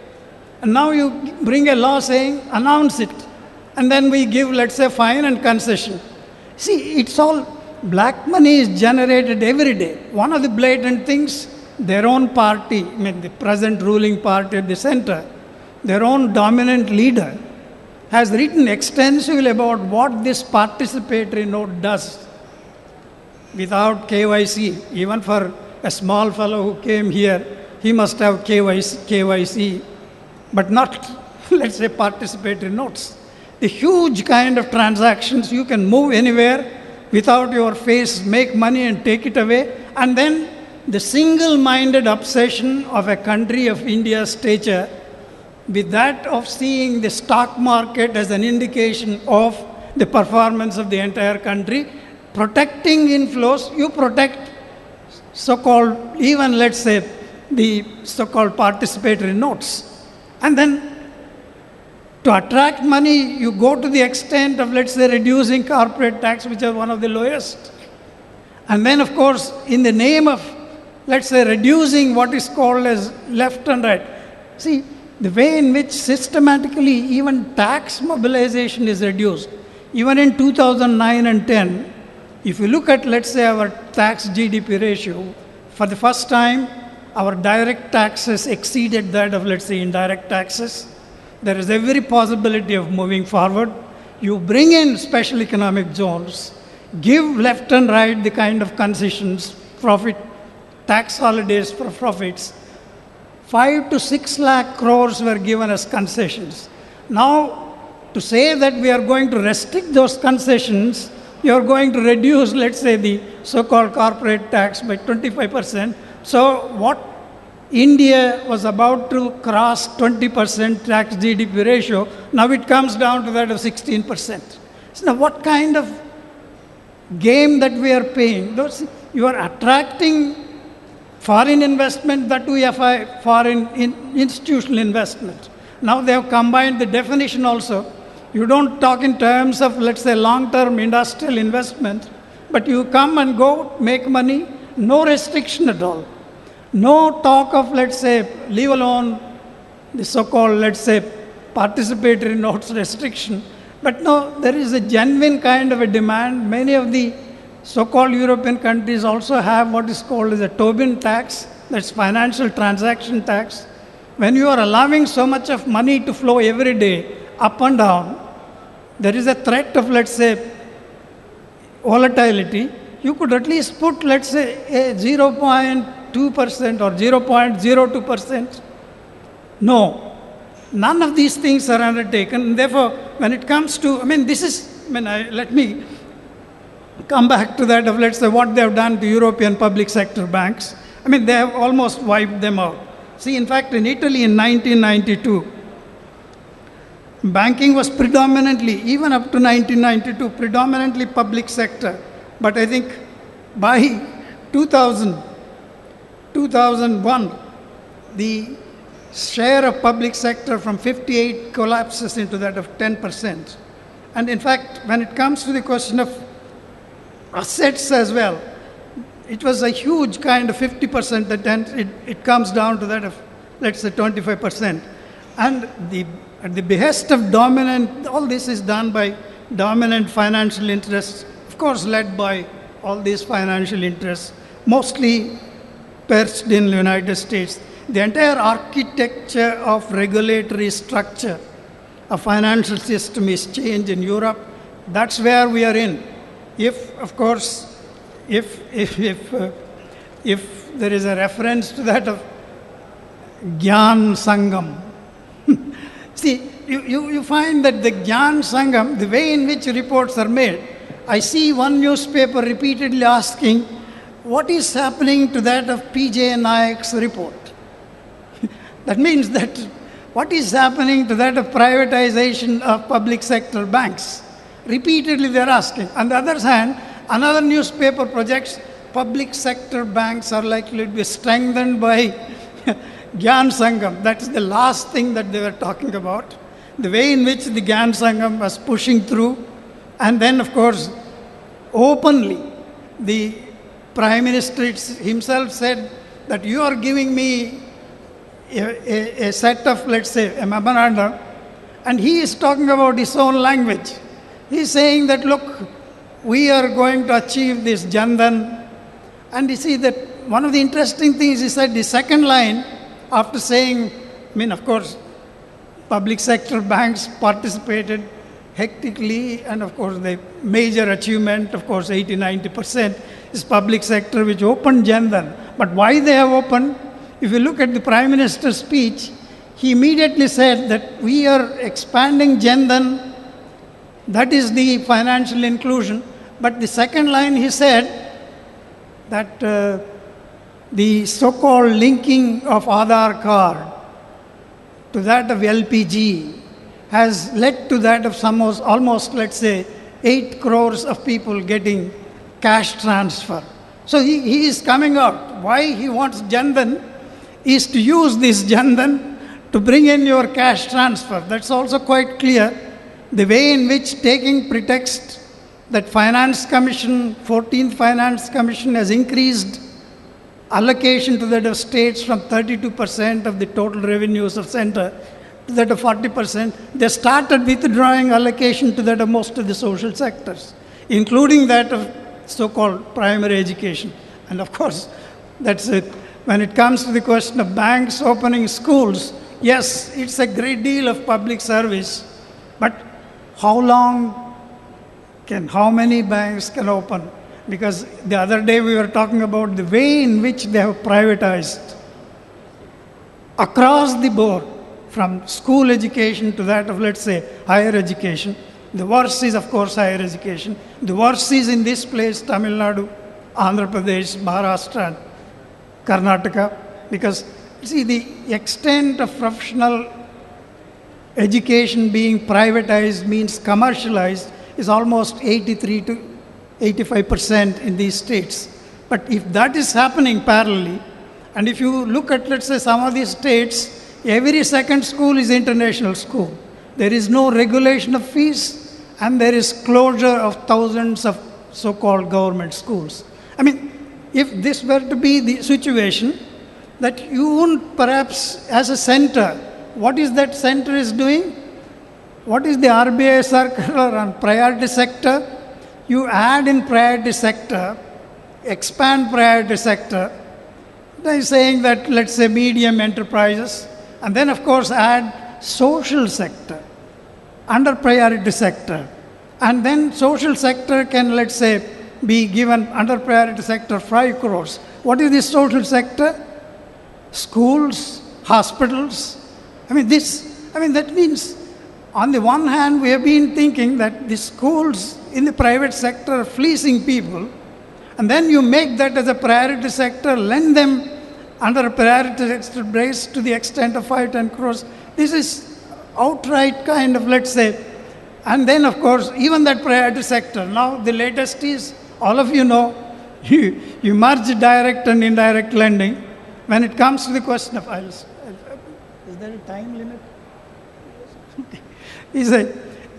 And now you bring a law saying, announce it. And then we give, let's say, fine and concession. See, it's all, black money is generated every day. One of the blatant things, their own party, the present ruling party at the center, their own dominant leader, has written extensively about what this participatory note does without KYC. Even for a small fellow who came here, he must have KYC but not, let's say, participatory notes. The huge kind of transactions, you can move anywhere without your face, make money and take it away. And then the single-minded obsession of a country of India's stature, with that of seeing the stock market as an indication of the performance of the entire country, protecting inflows, you protect so-called, even let's say, the so-called participatory notes. And then to attract money, you go to the extent of, let's say, reducing corporate tax, which is one of the lowest. And then, of course, in the name of, let's say, reducing what is called as left and right. See, the way in which systematically even tax mobilization is reduced. Even in 2009 and 10, if you look at, let's say, our tax GDP ratio, for the first time, our direct taxes exceeded that of, let's say, indirect taxes. There is every possibility of moving forward. You bring in special economic zones, give left and right the kind of concessions, profit, tax holidays for profits. 5 to 6 lakh crores were given as concessions. Now, to say that we are going to restrict those concessions, you are going to reduce, let's say, the so-called corporate tax by 25%. So what India was about to cross 20% tax GDP ratio, now it comes down to that of 16%. So now what kind of game that we are playing? You are attracting foreign investment, that we have foreign institutional investment. Now they have combined the definition also. You don't talk in terms of, let's say, long-term industrial investment, but you come and go, make money, no restriction at all. No talk of, let's say, leave alone the so-called, let's say, participatory notes restriction. But no, there is a genuine kind of a demand. Many of the so-called European countries also have what is called as a Tobin tax, that's financial transaction tax. When you are allowing so much of money to flow every day, up and down, there is a threat of, let's say, volatility. You could at least put, let's say, a 0.2% or 0.02%. No, none of these things are undertaken. Therefore, when it comes to, let me come back to that of, let's say, what they have done to European public sector banks. They have almost wiped them out. See, in fact, in Italy in 1992, banking was predominantly, even up to 1992, predominantly public sector. But I think by 2001, the share of public sector from 58 collapses into that of 10%. And in fact, when it comes to the question of assets as well, it was a huge kind of 50%, that it comes down to that of, let's say, 25%. And at the behest of dominant, all this is done by dominant financial interests, of course led by all these financial interests, mostly perched in the United States. The entire architecture of regulatory structure, a financial system is changed in Europe. That's where we are in. If, of course, if there is a reference to that of Gyan Sangam, see, you find that the Gyan Sangam, the way in which reports are made, I see one newspaper repeatedly asking, what is happening to that of P.J. Nayak's report? That means that what is happening to that of privatization of public sector banks? Repeatedly they are asking. On the other hand, another newspaper projects public sector banks are likely to be strengthened by Gyan Sangam. That's the last thing that they were talking about. The way in which the Gyan Sangam was pushing through. And then, of course, openly, the Prime Minister himself said that you are giving me a set of, let's say, a memorandum, and he is talking about his own language. He is saying that, look, we are going to achieve this Jandan. And you see that one of the interesting things he said, the second line, after saying, of course, public sector banks participated hectically, and of course the major achievement, of course 80-90% is public sector which opened Jandan. But why they have opened? If you look at the Prime Minister's speech, he immediately said that we are expanding Jan Dhan, that is the financial inclusion. But the second line he said that the so-called linking of Aadhaar card to that of LPG has led to that of almost, let's say, 8 crores of people getting cash transfer. So he is coming out. Why he wants Jan Dhan is to use this Jan Dhan to bring in your cash transfer. That's also quite clear. The way in which, taking pretext that Finance Commission, 14th Finance Commission has increased allocation to that of states from 32% of the total revenues of center to that of 40%, they started withdrawing allocation to that of most of the social sectors, including that of so-called primary education. And of course, that's it. When it comes to the question of banks opening schools, yes, it's a great deal of public service, but how many banks can open? Because the other day we were talking about the way in which they have privatized across the board, from school education to that of, let's say, higher education. The worst is, of course, higher education. The worst is in this place, Tamil Nadu, Andhra Pradesh, Maharashtra, and Karnataka, because, see, the extent of professional education being privatized means commercialized is almost 83 to 85% in these states. But if that is happening parallelly, and if you look at, let's say, some of these states, every second school is international school. There is no regulation of fees, and there is closure of thousands of so-called government schools. I mean, if this were to be the situation, that you wouldn't perhaps, as a center, what is that center is doing? What is the RBI circular on priority sector? You add in priority sector, expand priority sector, by saying that, let's say, medium enterprises, and then, of course, add social sector under priority sector. And then social sector can, let's say, be given under priority sector 5 crores. What is the social sector? Schools, hospitals. That means, on the one hand, we have been thinking that the schools in the private sector are fleecing people, and then you make that as a priority sector, lend them under a priority sector base to the extent of 5-10 crores. This is outright kind of, let's say, and then, of course, even that priority sector. Now, the latest is, all of you know, you merge direct and indirect lending. When it comes to the question of, is there a time limit?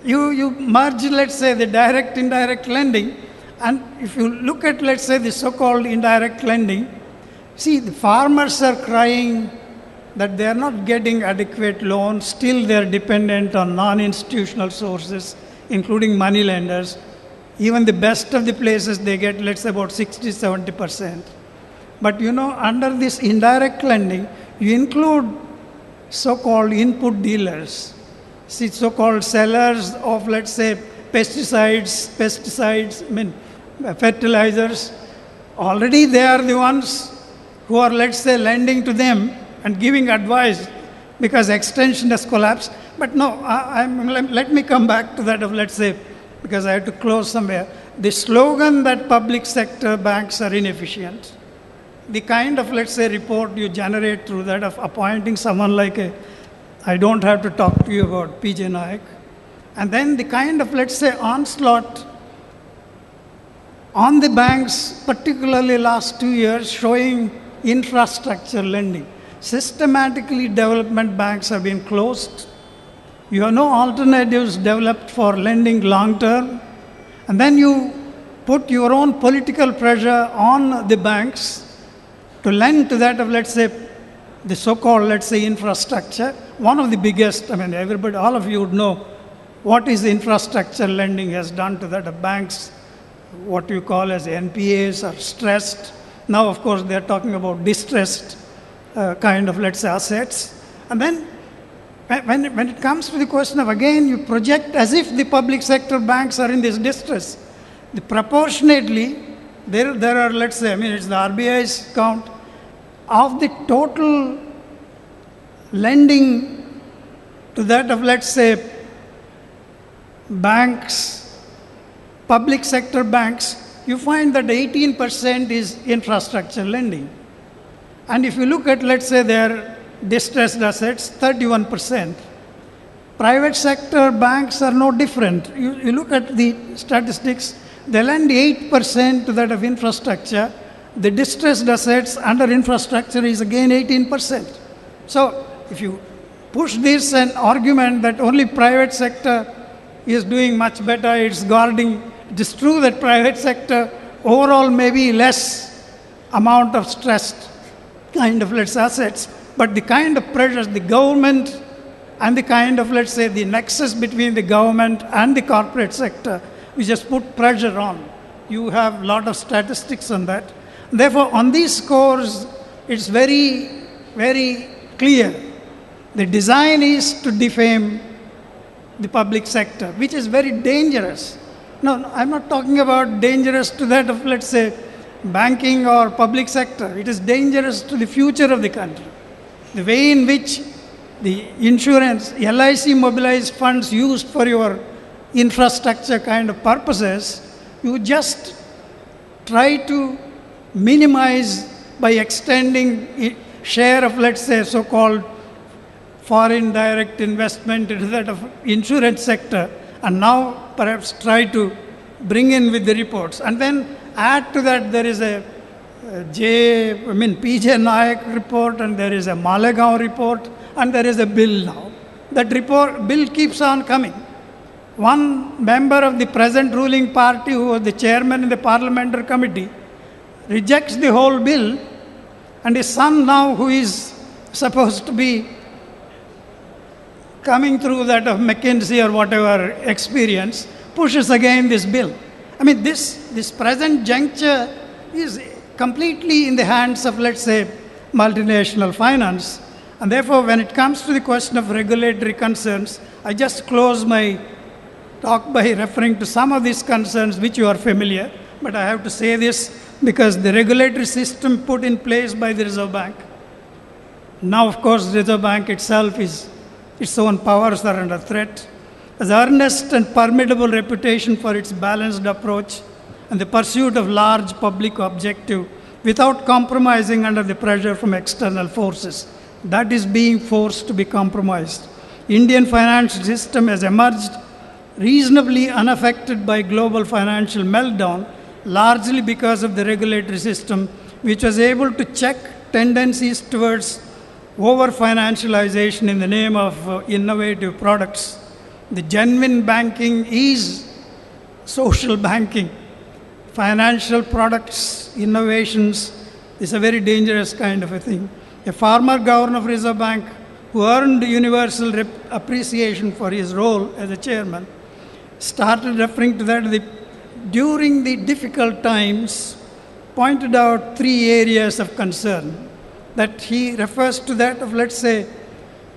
You merge, let's say, the direct, indirect lending, and if you look at, let's say, the so-called indirect lending, see, the farmers are crying that they are not getting adequate loans, still they are dependent on non-institutional sources, including money lenders. Even the best of the places, they get, let's say, about 60-70%. But under this indirect lending, you include so-called input dealers, so-called sellers of, let's say, pesticides, fertilizers. Already they are the ones who are, let's say, lending to them and giving advice because extension has collapsed. But no, let me come back to that of, let's say, because I have to close somewhere. The slogan that public sector banks are inefficient, the kind of, let's say, report you generate through that of appointing someone like I don't have to talk to you about PJ Nayak, and then the kind of, let's say, onslaught on the banks, particularly last 2 years, showing infrastructure lending. Systematically, development banks have been closed. You have no alternatives developed for lending long term. And then you put your own political pressure on the banks to lend to that of, let's say, the so-called, let's say, infrastructure. One of the biggest, everybody, all of you would know what is infrastructure lending has done to that of banks, what you call as NPAs are stressed. Now, of course, they're talking about distressed kind of, let's say, assets. And then when it comes to the question of, again, you project as if the public sector banks are in this distress. Proportionately, there are, let's say, it's the RBI's count, of the total lending to that of, let's say, banks, public sector banks, you find that 18% is infrastructure lending. And if you look at, let's say, their distressed assets, 31%. Private sector banks are no different. You look at the statistics, they lend 8% to that of infrastructure. The distressed assets under infrastructure is again 18%. So if you push this an argument that only private sector is doing much better, it's guarding, it is true that private sector overall may be less amount of stressed kind of, let's say, assets, but the kind of pressures the government and the kind of, let's say, the nexus between the government and the corporate sector, we just put pressure on. You have a lot of statistics on that. Therefore, on these scores, it's very, very clear. The design is to defame the public sector, which is very dangerous. No, I'm not talking about dangerous to that of, let's say, banking or public sector. It is dangerous to the future of the country. The way in which the insurance, LIC mobilized funds used for your infrastructure kind of purposes, you just try to minimize by extending share of, let's say, so-called foreign direct investment into that of insurance sector, and now perhaps try to bring in with the reports. And then add to that there is a PJ Nayak report, and there is a Malegaon report, and there is a bill now. That bill keeps on coming. One member of the present ruling party, who was the chairman in the parliamentary committee, rejects the whole bill, and his son now, who is supposed to be coming through that of McKinsey or whatever experience, pushes again this bill. I mean, this present juncture is completely in the hands of, let's say, multinational finance. And therefore, when it comes to the question of regulatory concerns, I just close my talk by referring to some of these concerns which you are familiar. But I have to say this because the regulatory system put in place by the Reserve Bank. Now, of course, the Reserve Bank itself its own powers are under threat. As earnest and formidable reputation for its balanced approach and the pursuit of large public objective without compromising under the pressure from external forces. That is being forced to be compromised. Indian financial system has emerged reasonably unaffected by global financial meltdown, largely because of the regulatory system, which was able to check tendencies towards over-financialization in the name of innovative products. The genuine banking is social banking. Financial products, innovations is a very dangerous kind of a thing. A former governor of Reserve Bank who earned universal appreciation for his role as a chairman started referring to that during the difficult times, pointed out 3 areas of concern that he refers to that of, let's say,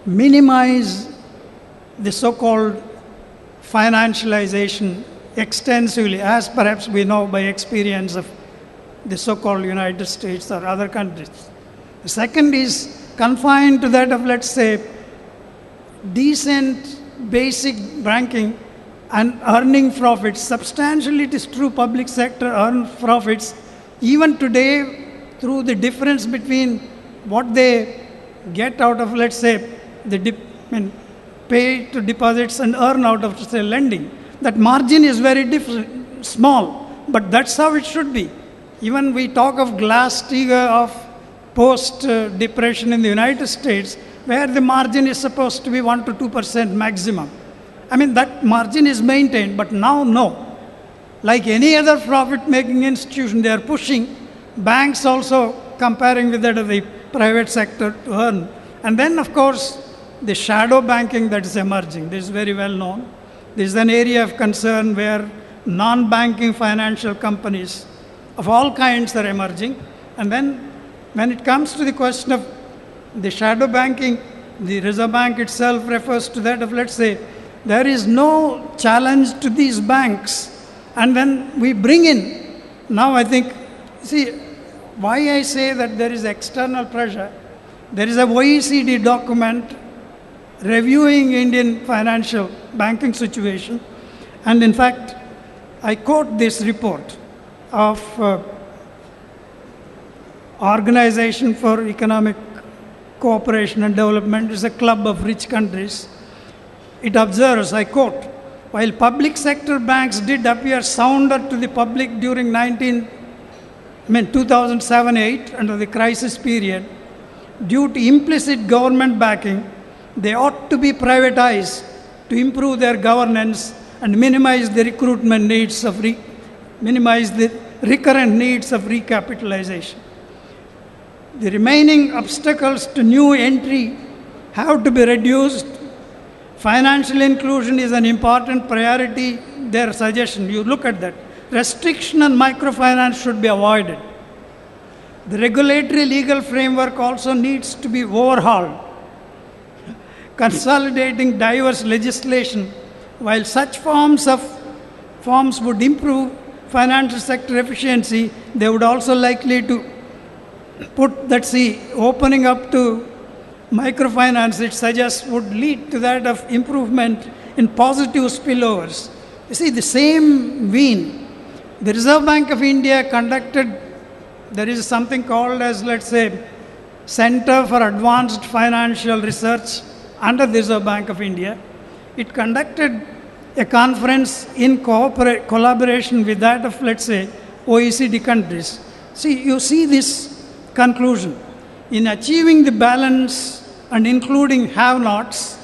minimize the so-called financialization extensively, as perhaps we know by experience of the so-called United States or other countries. The second is confined to that of, let's say, decent basic banking and earning profits. Substantially, it is true, public sector earns profits even today through the difference between what they get out of, let's say, pay to deposits and earn out of, say, lending. That margin is very small, but that's how it should be. Even we talk of Glass-Steagall of post-depression in the United States, where the margin is supposed to be 1 to 2% maximum. I mean, that margin is maintained, but now no. Like any other profit-making institution, they are pushing banks also comparing with that of the private sector to earn. And then, of course, the shadow banking that is emerging. This is very well known. This is an area of concern where non-banking financial companies of all kinds are emerging. And then when it comes to the question of the shadow banking, the Reserve Bank itself refers to that of, let's say, there is no challenge to these banks. And when we bring in, now I think, see, why I say that there is external pressure, There is a OECD document reviewing Indian financial banking situation, and in fact, I quote this report of Organization for Economic Cooperation and Development. Is a club of rich countries. It observes, I quote, while public sector banks did appear sounder to the public during 2007-8 under the crisis period, due to implicit government backing, they ought to be privatized to improve their governance and minimize the recurrent needs of recapitalization. The remaining obstacles to new entry have to be reduced. Financial inclusion is an important priority. Their suggestion, you look at that. Restriction on microfinance should be avoided. The regulatory legal framework also needs to be overhauled. Consolidating diverse legislation, while such forms would improve financial sector efficiency, they would also likely to opening up to microfinance, it suggests, would lead to that of improvement in positive spillovers. You see, the same vein, the Reserve Bank of India conducted, there is something called as, let's say, Center for Advanced Financial Research under the Reserve Bank of India. It conducted a conference in collaboration with that of, let's say, OECD countries. See, you see this conclusion. In achieving the balance and including have-nots,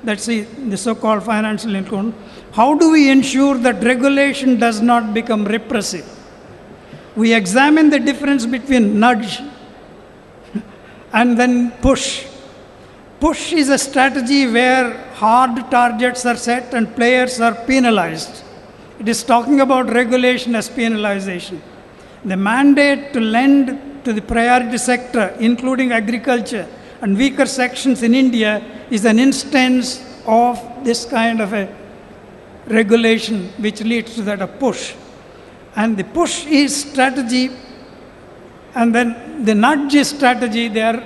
that's the so-called financial inclusion, how do we ensure that regulation does not become repressive? We examine the difference between nudge and then push. Push is a strategy where hard targets are set and players are penalized. It is talking about regulation as penalization. The mandate to lend to the priority sector, including agriculture and weaker sections in India, is an instance of this kind of a regulation which leads to that a push. And the push is strategy, and then the nudge is strategy. They are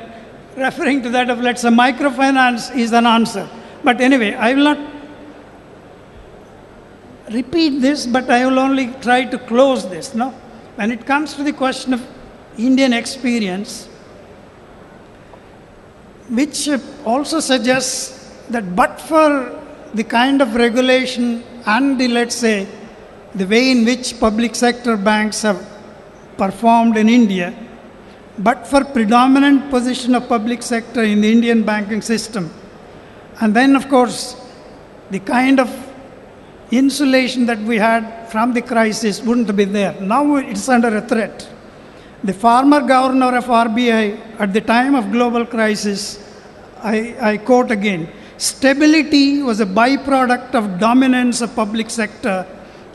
referring to that of, let's say, microfinance is an answer. But anyway, I will not repeat this, but I will only try to close this. No? When it comes to the question of Indian experience, which also suggests that but for the kind of regulation and the, let's say, the way in which public sector banks have performed in India, but for predominant position of public sector in the Indian banking system, and then of course the kind of insulation that we had from the crisis wouldn't be there. Now it's under a threat. The former governor of RBI at the time of global crisis, I quote again, stability was a byproduct of dominance of public sector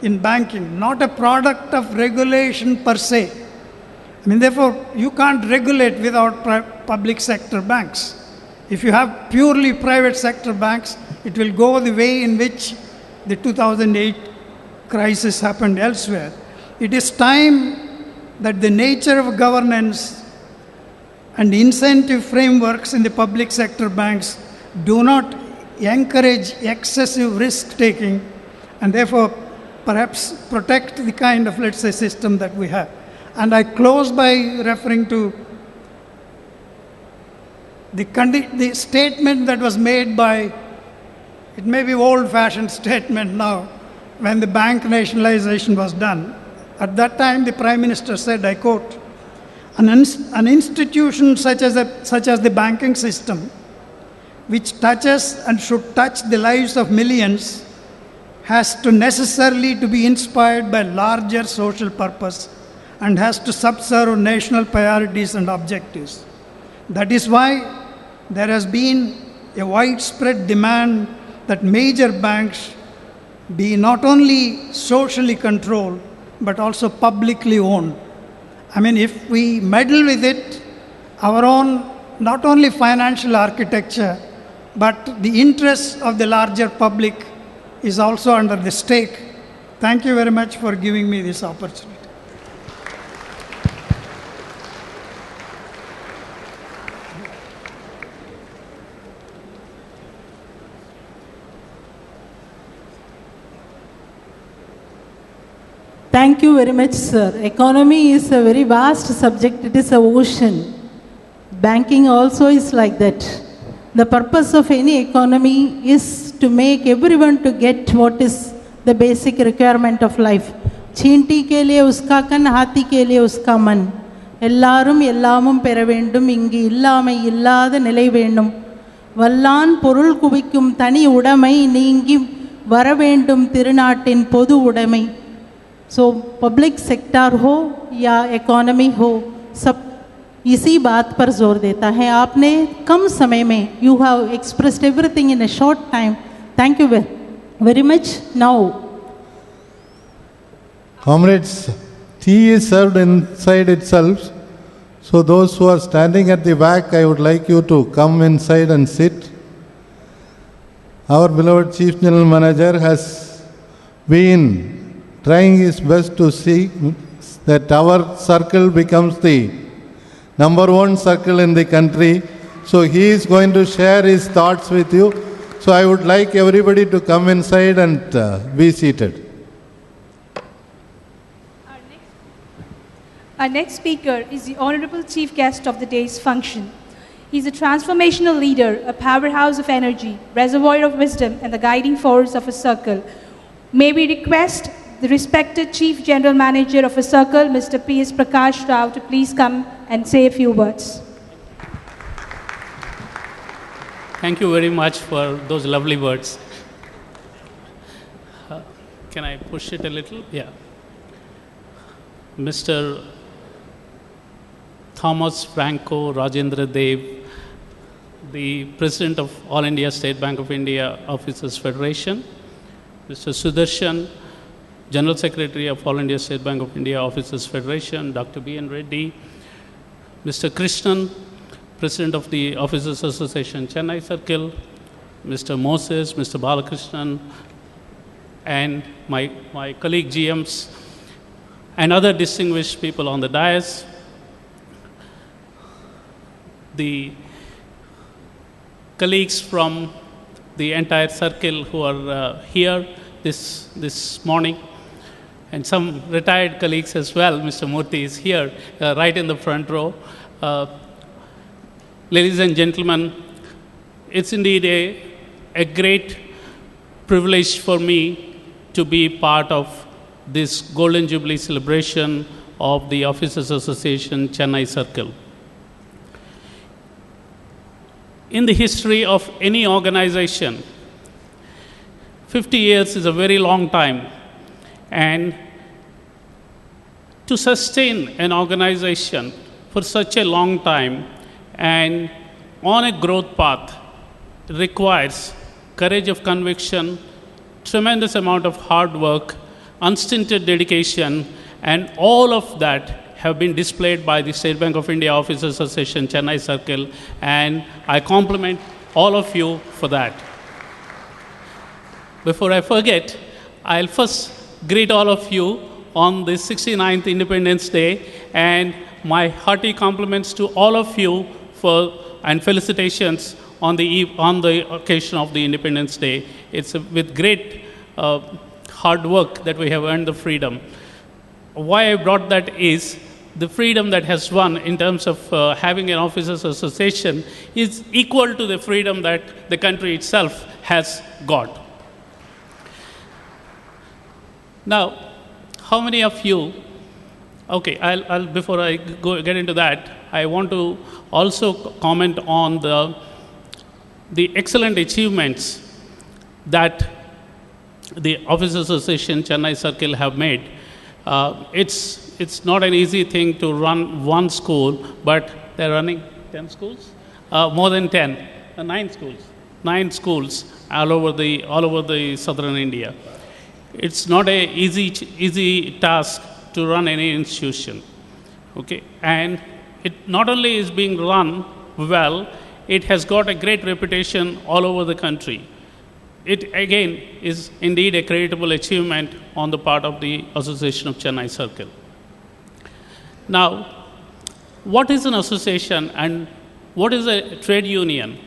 in banking, not a product of regulation per se. Therefore, you can't regulate without public sector banks. If you have purely private sector banks, it will go the way in which the 2008 crisis happened elsewhere. It is time that the nature of governance and incentive frameworks in the public sector banks do not encourage excessive risk-taking, and therefore perhaps protect the kind of, let's say, system that we have. And I close by referring to the statement that was made by, it may be old-fashioned statement now, when the bank nationalization was done. At that time, the Prime Minister said, I quote, an institution such as the banking system, which touches and should touch the lives of millions, has to necessarily to be inspired by larger social purpose and has to subserve national priorities and objectives. That is why there has been a widespread demand that major banks be not only socially controlled, but also publicly owned. If we meddle with it, our own, not only financial architecture, but the interests of the larger public is also under the stake. Thank you very much for giving me this opportunity. Thank you very much, sir. Economy is a very vast subject. It is an ocean. Banking also is like that. The purpose of any economy is to make everyone to get what is the basic requirement of life. चींटी के लिए उसका कन, हाथी के लिए उसका मन. எல்லாரும் எல்லாமும் பெற வேண்டும், இங்கு இல்லாமை இல்லாத நிலை வேண்டும். வல்லான் பொருள் குவிக்கும் தனி உடைமை நீங்கி வர வேண்டும் திருநாட்டின் பொது உடைமை. So पब्लिक सेक्टर हो या इकोनॉमी हो, सब इसी बात पर जोर देता है. आपने कम समय में you have expressed everything in a short time. Thank you very much. Now, Comrades, tea is served inside itself. So those who are standing at the back, I would like you to come inside and sit. Our beloved Chief General Manager has been trying his best to see that our circle becomes the number one circle in the country. So he is going to share his thoughts with you. So I would like everybody to come inside and be seated. Our next speaker is the Honorable Chief Guest of the day's function. He is a transformational leader, a powerhouse of energy, reservoir of wisdom, and the guiding force of a circle. May we request the respected Chief General Manager of a circle, Mr. P.S. Prakash Rao, to please come and say a few words. Thank you very much for those lovely words. Can I push it a little? Yeah. Mr. Thomas Franco Rajendra Dev, the President of All India State Bank of India Officers Federation, Mr. Sudarshan, General Secretary of All India State Bank of India Officers Federation, Dr. B.N. Reddy, Mr. Krishnan, President of the Officers Association Chennai Circle, Mr. Moses, Mr. Balakrishnan, and my colleague GMs, and other distinguished people on the dais, the colleagues from the entire circle who are here this morning, and some retired colleagues as well. Mr. Murthy is here, right in the front row. Ladies and gentlemen, it's indeed a great privilege for me to be part of this Golden Jubilee celebration of the Officers Association Chennai Circle. In the history of any organization, 50 years is a very long time, and to sustain an organization for such a long time and on a growth path requires courage of conviction, tremendous amount of hard work, unstinted dedication, and all of that have been displayed by the State Bank of India Officers Association Chennai Circle, and I compliment all of you for that. Before I forget, I'll first greet all of you on the 69th Independence Day, and my hearty compliments to all of you and felicitations on the occasion of the Independence Day. It's with great hard work that we have earned the freedom. Why I brought that is the freedom that has won in terms of having an officers association is equal to the freedom that the country itself has got. Now, how many of you, okay, I'll before I get into that, I want to also comment on the excellent achievements that the Officers Association Chennai Circle have made. It's not an easy thing to run one school, but they're running 10 schools? More than 10, 9 schools. 9 schools all over the southern India. It's not an easy task to run any institution. Okay, and it not only is being run well, it has got a great reputation all over the country. It again is indeed a creditable achievement on the part of the Association of Chennai Circle. Now, what is an association and what is a trade union?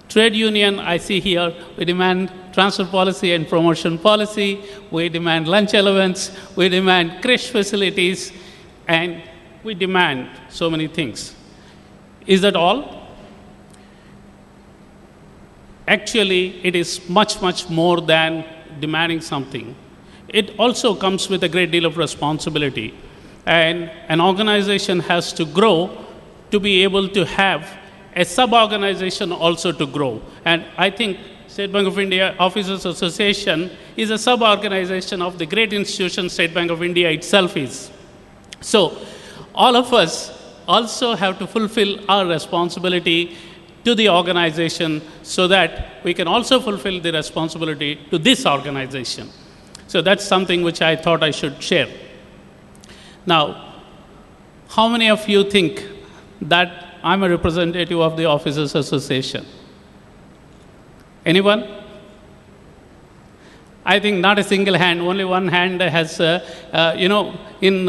Trade union, I see here, we demand transfer policy and promotion policy, we demand lunch allowance, we demand creche facilities, and we demand so many things. Is that all? Actually, it is much, much more than demanding something. It also comes with a great deal of responsibility. And an organization has to grow to be able to have a sub-organization also to grow. And I think State Bank of India Officers Association is a sub-organization of the great institution State Bank of India itself is. So all of us also have to fulfill our responsibility to the organization so that we can also fulfill the responsibility to this organization. So that's something which I thought I should share. Now, how many of you think that I'm a representative of the Officers Association? Anyone? I think not a single hand, only one hand has, in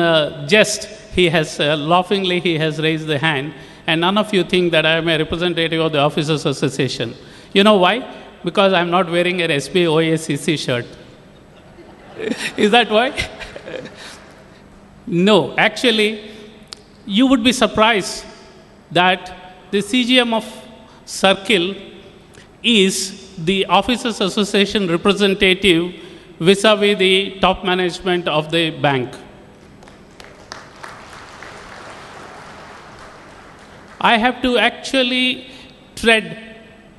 jest, he has, laughingly, he has raised the hand. And none of you think that I am a representative of the Officers Association. You know why? Because I'm not wearing an SBOA CC shirt. Is that why? No, actually, you would be surprised that the CGM of Circle is the Officers Association representative vis-a-vis the top management of the bank. I have to actually tread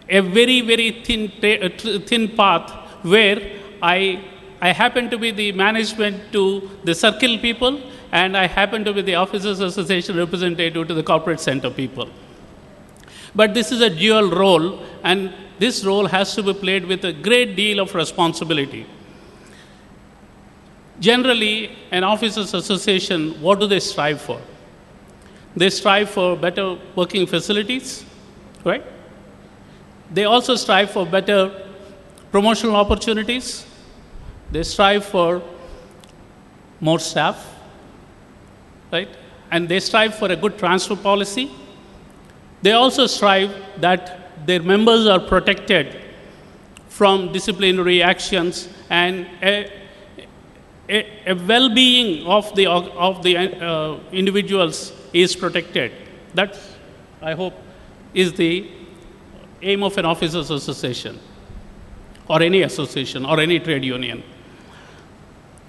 a very, very thin path where I happen to be the management to the Circle people, and I happen to be the Officers Association representative to the corporate center people. But this is a dual role, and this role has to be played with a great deal of responsibility. Generally, an Officers Association, what do they strive for? They strive for better working facilities, right? They also strive for better promotional opportunities. They strive for more staff, right? And they strive for a good transfer policy. They also strive that their members are protected from disciplinary actions, and a well-being of the individuals is protected. That, I hope, is the aim of an Officers Association or any association or any trade union.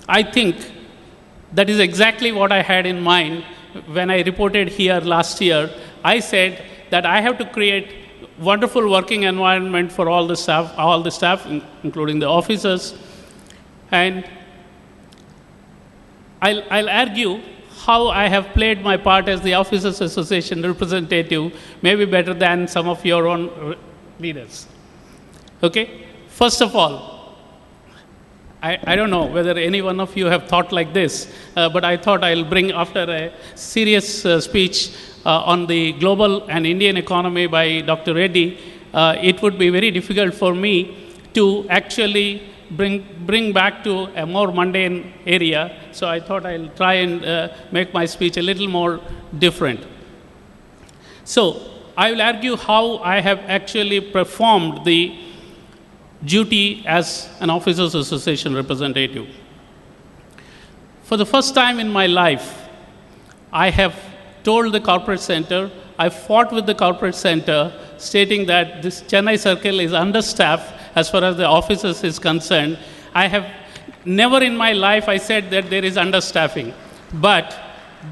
I think that is exactly what I had in mind when I reported here last year. I said that I have to create wonderful working environment for all the staff, including the officers. And I'll argue how I have played my part as the Officers Association representative, maybe better than some of your own leaders. Okay? First of all, I don't know whether any one of you have thought like this, but I thought I'll bring, after a serious speech on the global and Indian economy by Dr. Reddy, it would be very difficult for me to actually bring back to a more mundane area. So I thought I'll try and make my speech a little more different. So I will argue how I have actually performed the duty as an Officers Association representative. For the first time in my life, I have told the corporate center, I fought with the corporate center, stating that this Chennai Circle is understaffed as far as the officers is concerned. I have never in my life I said that there is understaffing, but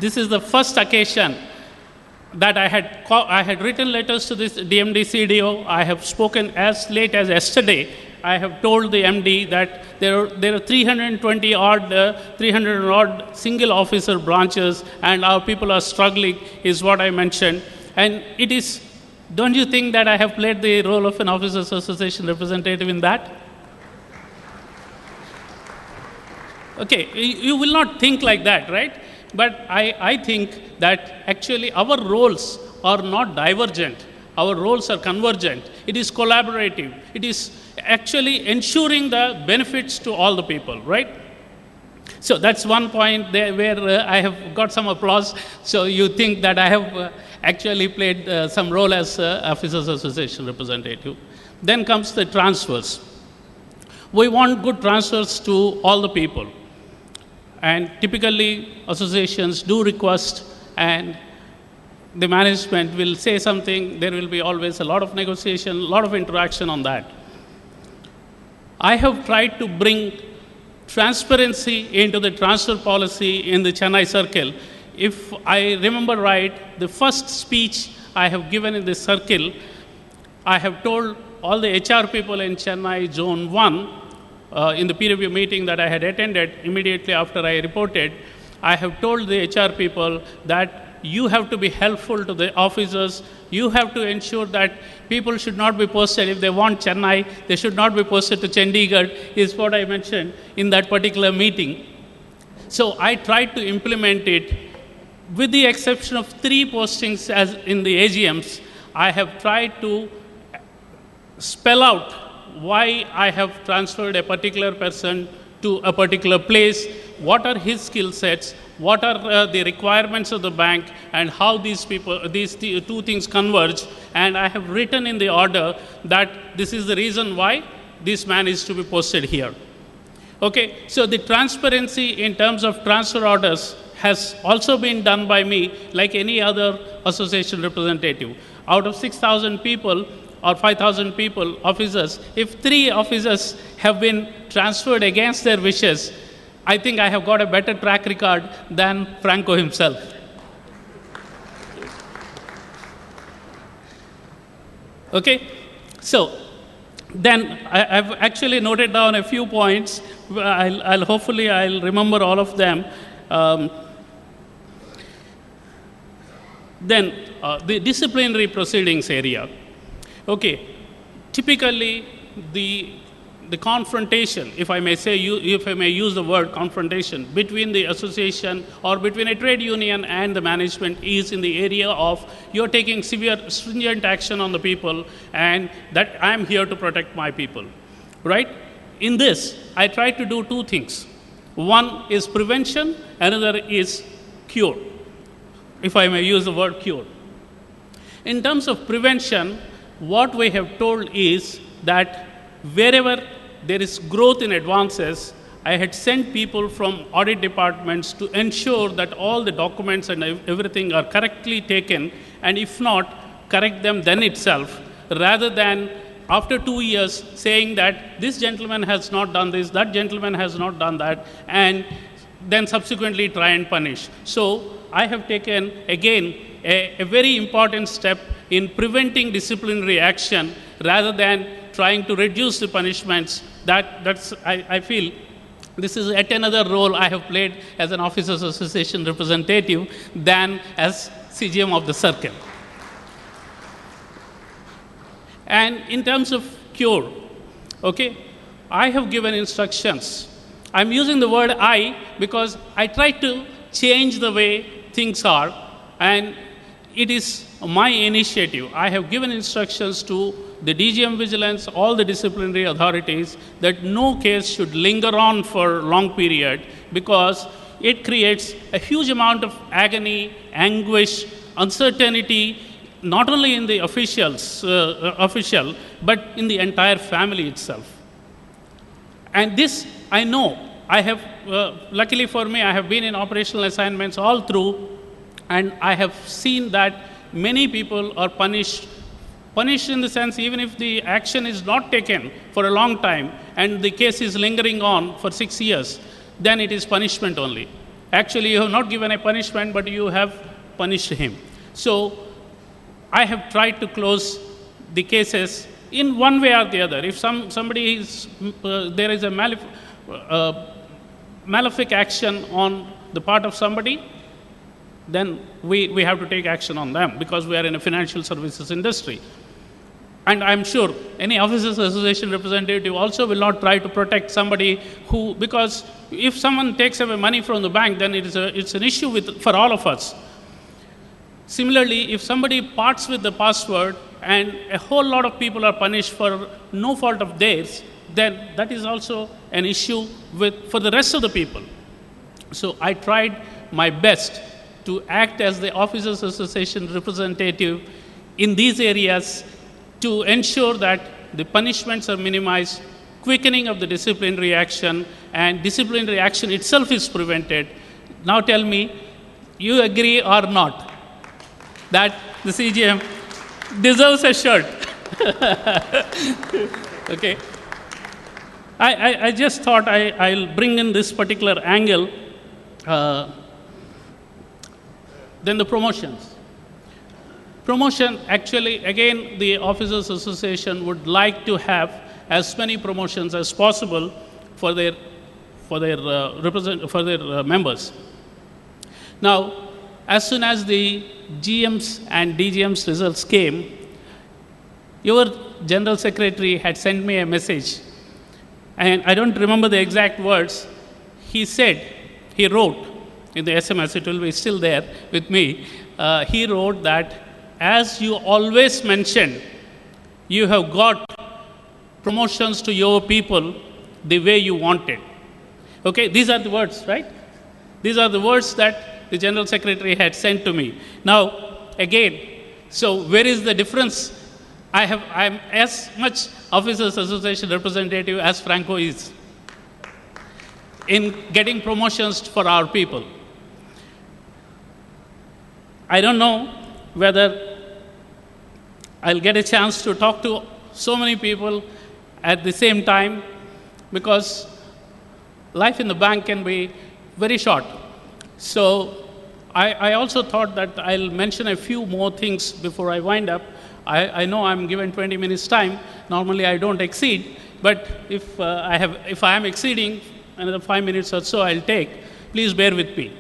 this is the first occasion that I had written letters to this DMD CDO. I have spoken as late as yesterday. I have told the MD that there are 300 odd single officer branches, and our people are struggling, is what I mentioned. And it is, don't you think that I have played the role of an Officers Association representative in that? Okay, you will not think like that, right? But I think that actually our roles are not divergent. Our roles are convergent. It is collaborative. It is actually ensuring the benefits to all the people, right? So that's one point there where I have got some applause. So you think that I have actually played some role as Officers Association representative. Then comes the transfers. We want good transfers to all the people. And typically, associations do request, and the management will say something. There will be always a lot of negotiation, a lot of interaction on that. I have tried to bring transparency into the transfer policy in the Chennai circle. If I remember right, the first speech I have given in this circle, I have told all the HR people in Chennai Zone 1, in the peer review meeting that I had attended immediately after I reported, I have told the HR people that you have to be helpful to the officers. You have to ensure that people should not be posted. If they want Chennai, they should not be posted to Chandigarh, is what I mentioned in that particular meeting. So I tried to implement it. With the exception of 3 postings as in the AGMs, I have tried to spell out why I have transferred a particular person to a particular place, what are his skill sets, what are the requirements of the bank, and how these two things converge. And I have written in the order that this is the reason why this man is to be posted here. Okay, so the transparency in terms of transfer orders has also been done by me like any other association representative. Out of 6,000 people or 5,000 people, officers, if 3 officers have been transferred against their wishes, I think I have got a better track record than Franco himself. Okay, so then I've actually noted down a few points. Hopefully I'll remember all of them. Then the disciplinary proceedings area. Okay, typically the confrontation, if I may use the word confrontation, between the association or between a trade union and the management is in the area of you're taking severe, stringent action on the people, and that I'm here to protect my people, right? In this, I try to do 2 things. One is prevention, another is cure, if I may use the word cure. In terms of prevention, what we have told is that wherever there is growth in advances, I had sent people from audit departments to ensure that all the documents and everything are correctly taken, and if not, correct them then itself, rather than after 2 years saying that this gentleman has not done this, that gentleman has not done that, and then subsequently try and punish. So I have taken, again, a very important step in preventing disciplinary action rather than trying to reduce the punishments. I feel this is yet another role I have played as an officers association representative than as CGM of the circle. And in terms of cure, okay, I have given instructions. I'm using the word I because I try to change the way things are, and it is my initiative. I have given instructions to the DGM Vigilance, all the disciplinary authorities, that no case should linger on for a long period because it creates a huge amount of agony, anguish, uncertainty, not only in the official, but in the entire family itself. And this, I know, I have, luckily for me, I have been in operational assignments all through, and I have seen that many people are punished in the sense, even if the action is not taken for a long time and the case is lingering on for 6 years, then it is punishment only. Actually, you have not given a punishment, but you have punished him. So I have tried to close the cases in one way or the other. If somebody is, there is a malefic action on the part of somebody, then we have to take action on them because we are in a financial services industry. And I'm sure any officers association representative also will not try to protect somebody who, because if someone takes away money from the bank, then it's an issue for all of us. Similarly, if somebody parts with the password and a whole lot of people are punished for no fault of theirs, then that is also an issue for the rest of the people. So I tried my best to act as the officers association representative in these areas to ensure that the punishments are minimized, quickening of the disciplinary action, and disciplinary action itself is prevented. Now tell me, you agree or not that the CGM deserves a shirt? Okay. I just thought I'll bring in this particular angle. Then the promotions. Promotion, actually, again, the Officers Association would like to have as many promotions as possible for their members. Now, as soon as the GMs and DGMs results came, your General Secretary had sent me a message, and I don't remember the exact words. He wrote in the SMS, it will be still there with me. He wrote that, as you always mention, you have got promotions to your people the way you wanted. Okay, these are the words, right? These are the words that the General Secretary had sent to me. Now, again, so where is the difference? I'm as much Officers Association representative as Franco is in getting promotions for our people. I don't know whether I'll get a chance to talk to so many people at the same time, because life in the bank can be very short. So I also thought that I'll mention a few more things before I wind up. I know I'm given 20 minutes time. Normally I don't exceed, but if I am exceeding another 5 minutes or so, I'll take. Please bear with me.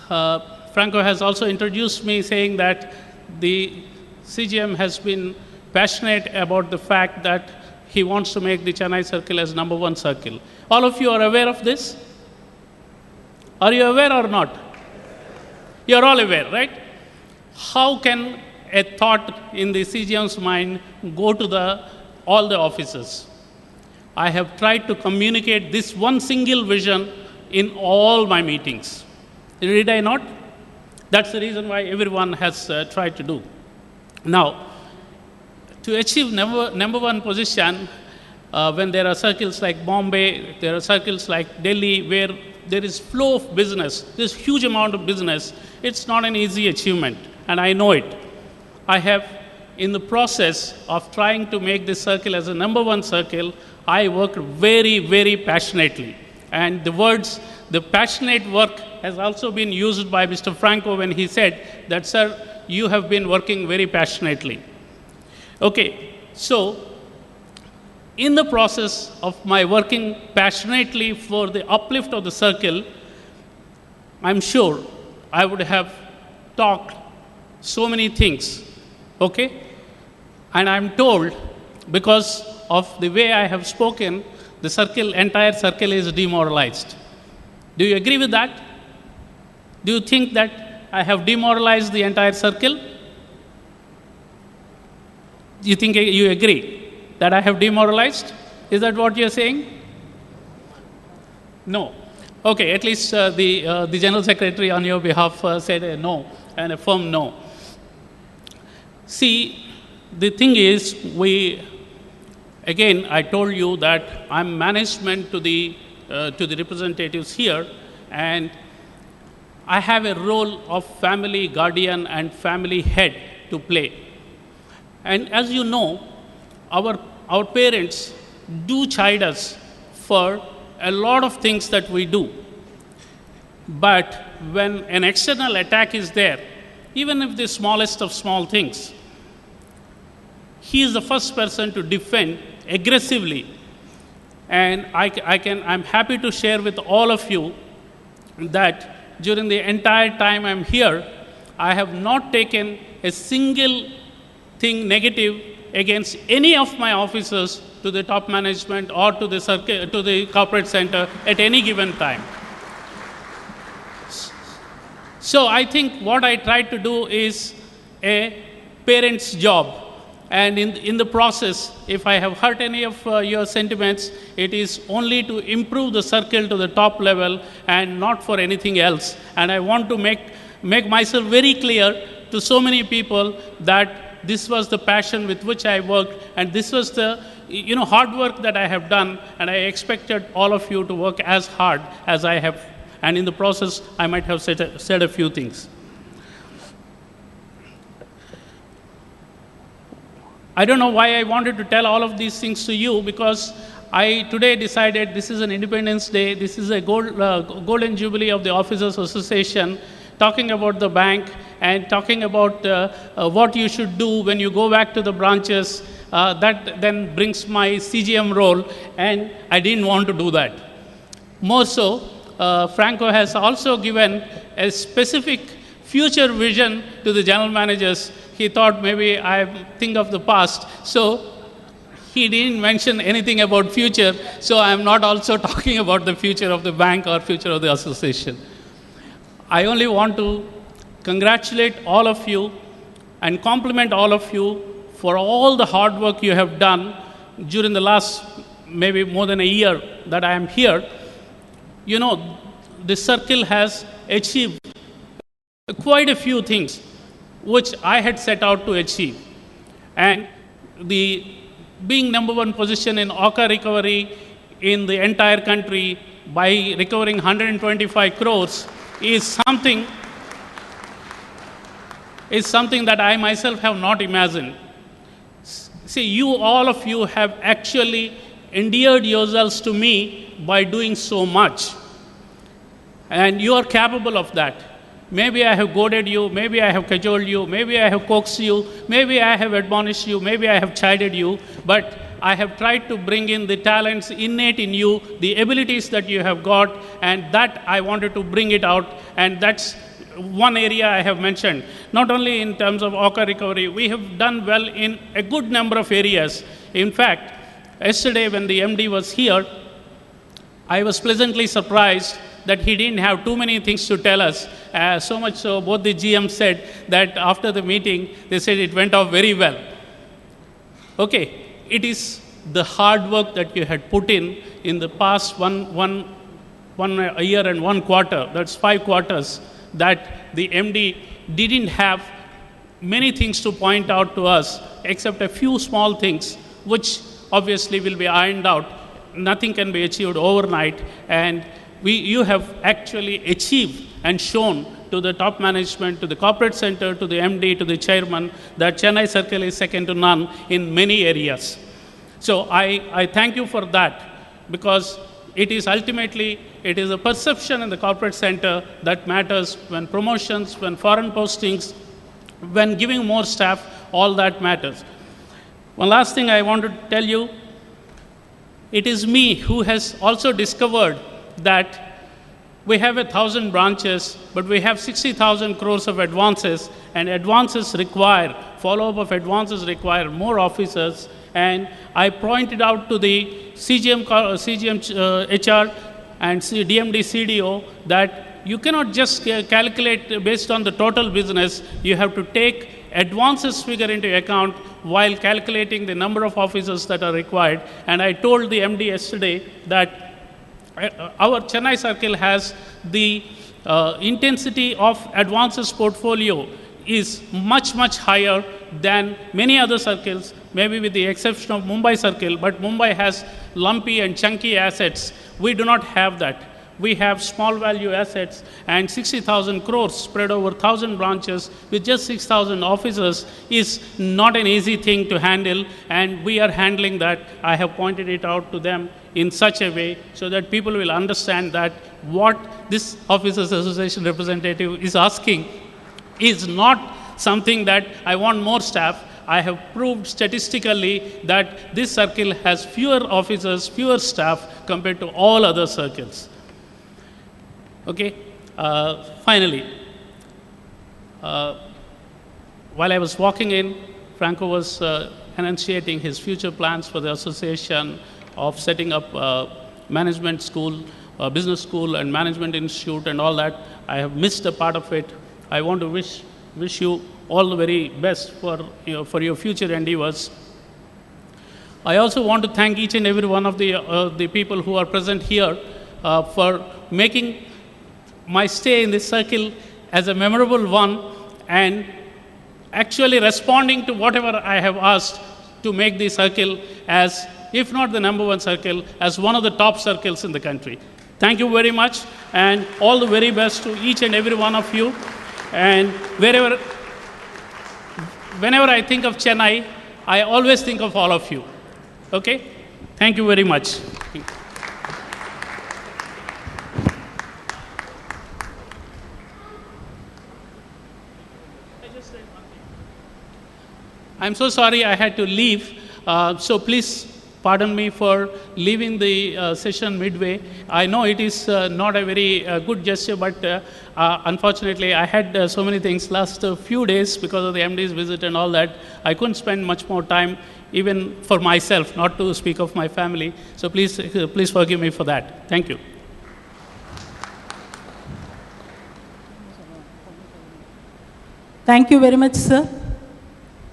Franco has also introduced me saying that the CGM has been passionate about the fact that he wants to make the Chennai circle as #1 circle. All of you are aware of this? Are you aware or not? You're all aware, right? How can a thought in the CGM's mind go to all the officers? I have tried to communicate this one single vision in all my meetings. Did I not? That's the reason why everyone has tried to do. Now, to achieve number one position, when there are circles like Bombay, there are circles like Delhi, where there is flow of business, there's huge amount of business, it's not an easy achievement, and I know it. I have, in the process of trying to make this circle as a #1 circle, I worked very, very passionately. And the passionate work has also been used by Mr. Franco when he said that, sir, you have been working very passionately. Okay, so in the process of my working passionately for the uplift of the circle, I'm sure I would have talked so many things, okay? And I'm told, because of the way I have spoken, the entire circle is demoralized. Do you agree with that? Do you think that I have demoralized the entire circle? Do you think you agree that I have demoralized? Is that what you're saying? No. Okay, at least the General Secretary on your behalf said a no, and a firm no. See, the thing is, again, I told you that I'm management to the representatives here, and I have a role of family guardian and family head to play. And as you know, our parents do chide us for a lot of things that we do. But when an external attack is there, even if the smallest of small things, he is the first person to defend aggressively. And I'm happy to share with all of you that during the entire time I'm here, I have not taken a single thing negative against any of my officers to the top management or to the corporate center at any given time. So I think what I try to do is a parent's job. And in the process, if I have hurt any of your sentiments, it is only to improve the circle to the top level and not for anything else. And I want to make myself very clear to so many people that this was the passion with which I worked, and this was the hard work that I have done, and I expected all of you to work as hard as I have, and in the process, I might have said a few things. I don't know why I wanted to tell all of these things to you, because I today decided this is an Independence Day, this is a golden jubilee of the Officers Association, talking about the bank and talking about what you should do when you go back to the branches. That then brings my CGM role, and I didn't want to do that. More so, Franco has also given a specific future vision to the general managers. He thought maybe I think of the past, so he didn't mention anything about future, so I'm not also talking about the future of the bank or future of the association. I only want to congratulate all of you and compliment all of you for all the hard work you have done during the last maybe more than a year that I am here. The circle has achieved quite a few things which I had set out to achieve. And the being number one position in OCA recovery in the entire country by recovering 125 crores is something that I myself have not imagined. See, all of you have actually endeared yourselves to me by doing so much. And you are capable of that. Maybe I have goaded you, maybe I have cajoled you, maybe I have coaxed you, maybe I have admonished you, maybe I have chided you, but I have tried to bring in the talents innate in you, the abilities that you have got, and that I wanted to bring it out, and that's one area I have mentioned. Not only in terms of OCA recovery, we have done well in a good number of areas. In fact, yesterday when the MD was here, I was pleasantly surprised that he didn't have too many things to tell us. So much so, both the GM said that after the meeting, they said it went off very well. Okay, it is the hard work that you had put in the past one year and 1 quarter, that's 5 quarters, that the MD didn't have many things to point out to us, except a few small things, which obviously will be ironed out. Nothing can be achieved overnight, and you have actually achieved and shown to the top management, to the corporate center, to the MD, to the chairman, that Chennai Circle is second to none in many areas. So I thank you for that, because it is ultimately, it is a perception in the corporate center that matters. When promotions, when foreign postings, when giving more staff, all that matters. One last thing I want to tell you, it is me who has also discovered that we have 1,000 branches, but we have 60,000 crores of advances, and advances require, follow-up of advances require more officers. And I pointed out to the CGM HR and DMD CDO that you cannot just calculate based on the total business. You have to take advances figure into account while calculating the number of officers that are required. And I told the MD yesterday that our Chennai Circle has the intensity of advances portfolio is much, much higher than many other circles, maybe with the exception of Mumbai Circle, but Mumbai has lumpy and chunky assets. We do not have that. We have small value assets, and 60,000 crores spread over 1,000 branches with just 6,000 officers is not an easy thing to handle, and we are handling that. I have pointed it out to them in such a way so that people will understand that what this Officers Association representative is asking is not something that I want more staff. I have proved statistically that this circle has fewer officers, fewer staff compared to all other circles. Okay, finally, while I was walking in, Franco was enunciating his future plans for the association of setting up management school, business school and management institute and all that. I have missed a part of it. I want to wish you all the very best for your future endeavors. I also want to thank each and every one of the people who are present here for making my stay in this circle as a memorable one, and actually responding to whatever I have asked to make the circle as, if not the number one circle, as one of the top circles in the country. Thank you very much, and all the very best to each and every one of you. And whenever I think of Chennai, I always think of all of you. Okay? Thank you very much. I'm so sorry I had to leave, so please pardon me for leaving the session midway. I know it is not a very good gesture, but unfortunately I had so many things last few days because of the MD's visit and all that. I couldn't spend much more time even for myself, not to speak of my family. So please forgive me for that. Thank you. Thank you very much, sir.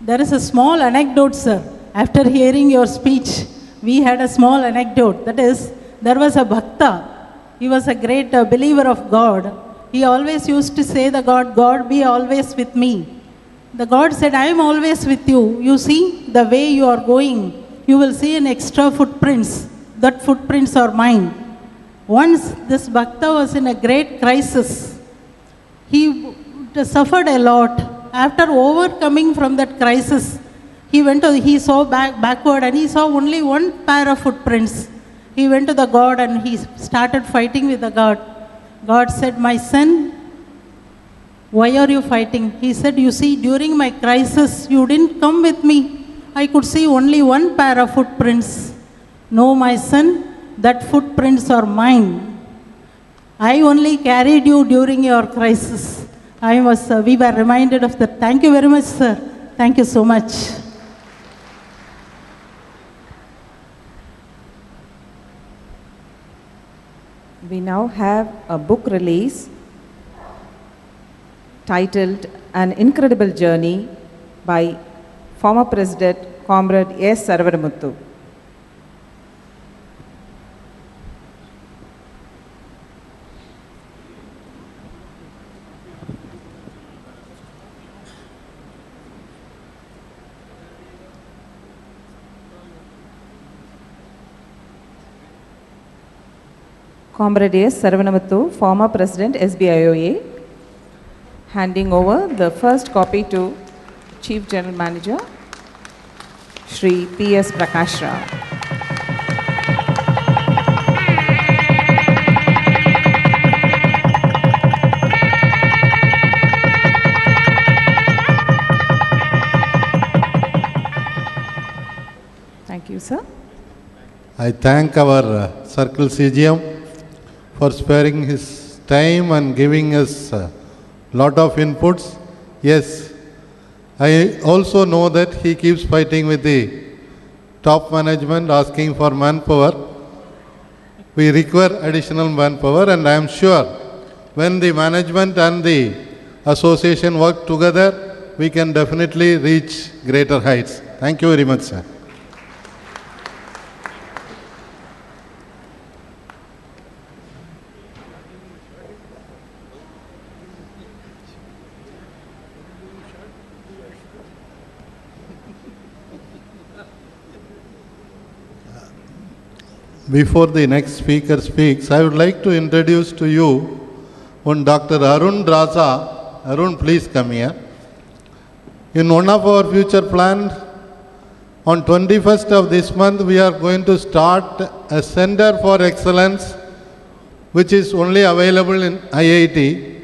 There is a small anecdote, sir. After hearing your speech, we had a small anecdote. That is, there was a bhakta. He was a great believer of God. He always used to say the God, God be always with me. The God said, I am always with you. You see, the way you are going, you will see an extra footprints. That footprints are mine. Once this bhakta was in a great crisis. He suffered a lot. After overcoming from that crisis, he saw backward and he saw only one pair of footprints. He went to the God and he started fighting with the God. God said, my son, why are you fighting? He said, you see, during my crisis, you didn't come with me. I could see only one pair of footprints. No, my son, that footprints are mine. I only carried you during your crisis. We were reminded of that. Thank you very much, sir. Thank you so much. We now have a book release titled An Incredible Journey by former President Comrade S. Saravaramuthu. Comrade S. Saravaramuthu, former President SBIOA, handing over the first copy to Chief General Manager, Shri P.S. Prakash Rao. Thank you, sir. I thank our Circle CGM for sparing his time and giving us a lot of inputs. Yes, I also know that he keeps fighting with the top management, asking for manpower. We require additional manpower, and I am sure when the management and the association work together, we can definitely reach greater heights. Thank you very much, sir. Before the next speaker speaks, I would like to introduce to you one Dr. Arun Raza. Arun, please come here. In one of our future plans, on 21st of this month, we are going to start a Center for Excellence, which is only available in IIT.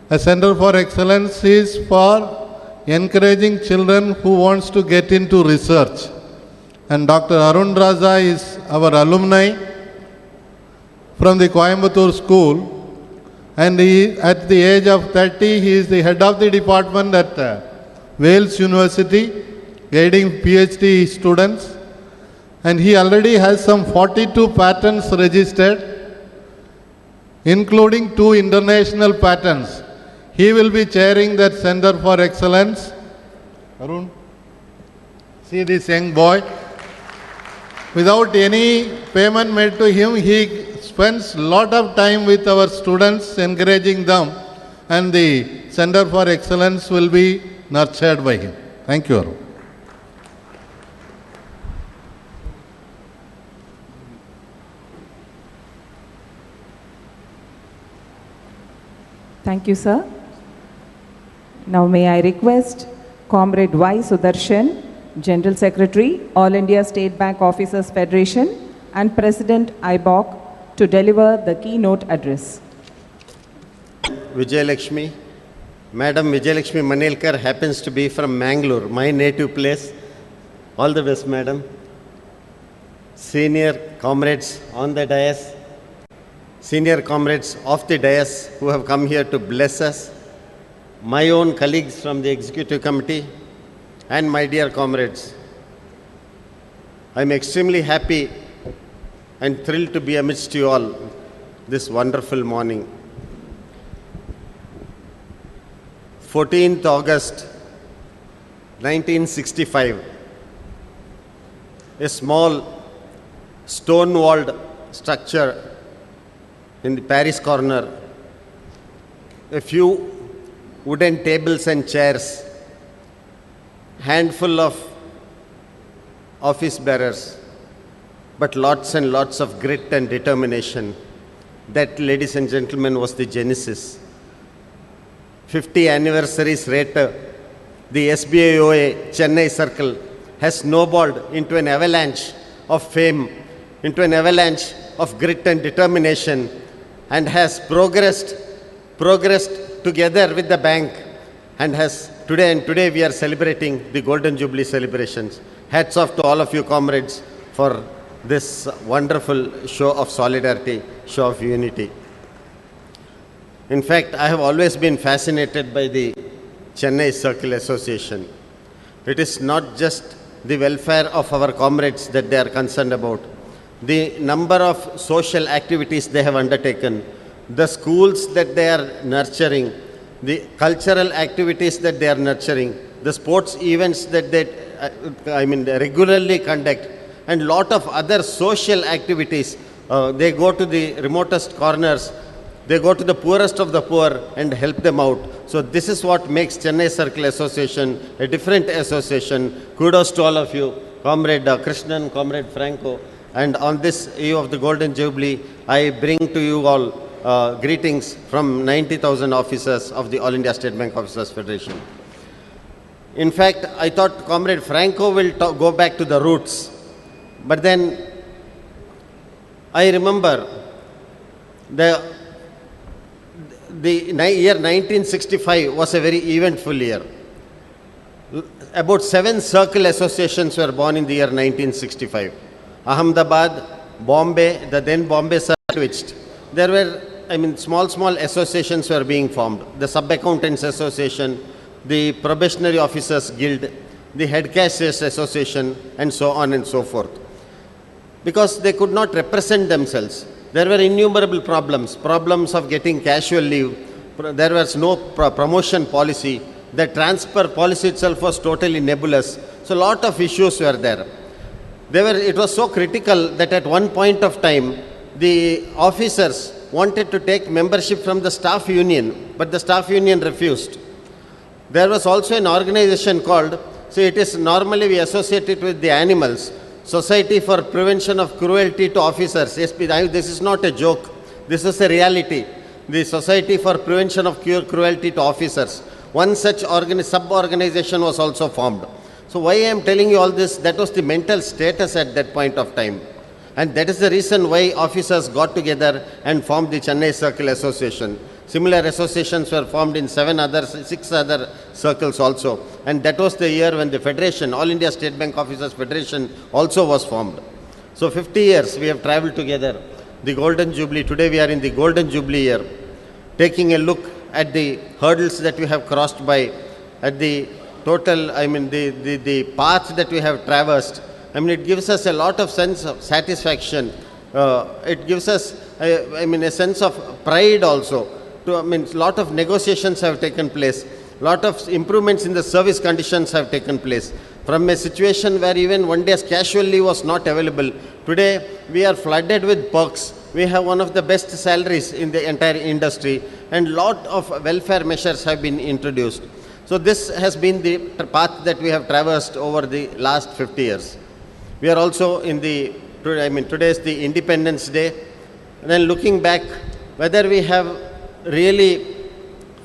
A Center for Excellence is for encouraging children who wants to get into research. And Dr. Arun Raza is our alumni from the Coimbatore school, and he, at the age of 30, he is the head of the department at Wales University, guiding PhD students, and he already has some 42 patents registered, including 2 international patents. He will be chairing that Center for Excellence. Arun, see this young boy. Without any payment made to him, he spends a lot of time with our students, encouraging them, and the Center for Excellence will be nurtured by him. Thank you, Arun. Thank you, sir. Now may I request Comrade Y. Sudarshan, General Secretary, All India State Bank Officers Federation and President IBOC to deliver the keynote address. Vijayalakshmi. Madam Vijayalakshmi Manelkar happens to be from Mangalore, my native place. All the best, madam. Senior comrades on the dais, senior comrades off the dais who have come here to bless us, my own colleagues from the executive committee, and my dear comrades. I am extremely happy and thrilled to be amidst you all this wonderful morning. 14th August 1965, a small stone-walled structure in the Paris corner, a few wooden tables and chairs, handful of office bearers, but lots and lots of grit and determination. That, ladies and gentlemen, was the genesis. 50 anniversaries later, the SBIOA Chennai Circle has snowballed into an avalanche of fame, into an avalanche of grit and determination, and has progressed together with the bank, and today we are celebrating the Golden Jubilee celebrations. Hats off to all of you, comrades, for this wonderful show of solidarity, show of unity. In fact, I have always been fascinated by the Chennai Circle Association. It is not just the welfare of our comrades that they are concerned about. The number of social activities they have undertaken, the schools that they are nurturing, the cultural activities that they are nurturing, the sports events that they regularly conduct, and lot of other social activities. They go to the remotest corners, they go to the poorest of the poor and help them out. So this is what makes Chennai Circle Association a different association. Kudos to all of you, Comrade Krishnan, Comrade Franco. And on this eve of the Golden Jubilee, I bring to you all greetings from 90,000 officers of the All India State Bank Officers Federation. In fact, I thought Comrade Franco will go back to the roots. But then I remember the year 1965 was a very eventful year. About 7 circle associations were born in the year 1965. Ahmedabad, Bombay, the then Bombay Circle switched. There were, small associations were being formed. The Sub-Accountants Association, the Probationary Officers Guild, the Head Cashiers Association, and so on and so forth. Because they could not represent themselves. There were innumerable problems of getting casual leave. There was no promotion policy. The transfer policy itself was totally nebulous. So a lot of issues were there. It was so critical that at one point of time, the officers wanted to take membership from the staff union, but the staff union refused. There was also an organization called, it is normally we associate it with the animals, Society for Prevention of Cruelty to Officers. This is not a joke. This is a reality. The Society for Prevention of Cruelty to Officers. One such sub-organization was also formed. So why I am telling you all this, that was the mental status at that point of time. And that is the reason why officers got together and formed the Chennai Circle Association. Similar associations were formed in 6 other circles also. And that was the year when the Federation, All India State Bank Officers Federation, also was formed. So 50 years we have traveled together. The Golden Jubilee, today we are in the Golden Jubilee year. Taking a look at the hurdles that we have crossed by, at the total, the path that we have traversed. It gives us a lot of sense of satisfaction. It gives us, a sense of pride also. A lot of negotiations have taken place. A lot of improvements in the service conditions have taken place. From a situation where even one day's casual leave was not available, today we are flooded with perks. We have one of the best salaries in the entire industry, and lot of welfare measures have been introduced. So So this has been the path that we have traversed over the last 50 years. We are also in the, today is the Independence Day. And then looking back, whether we have really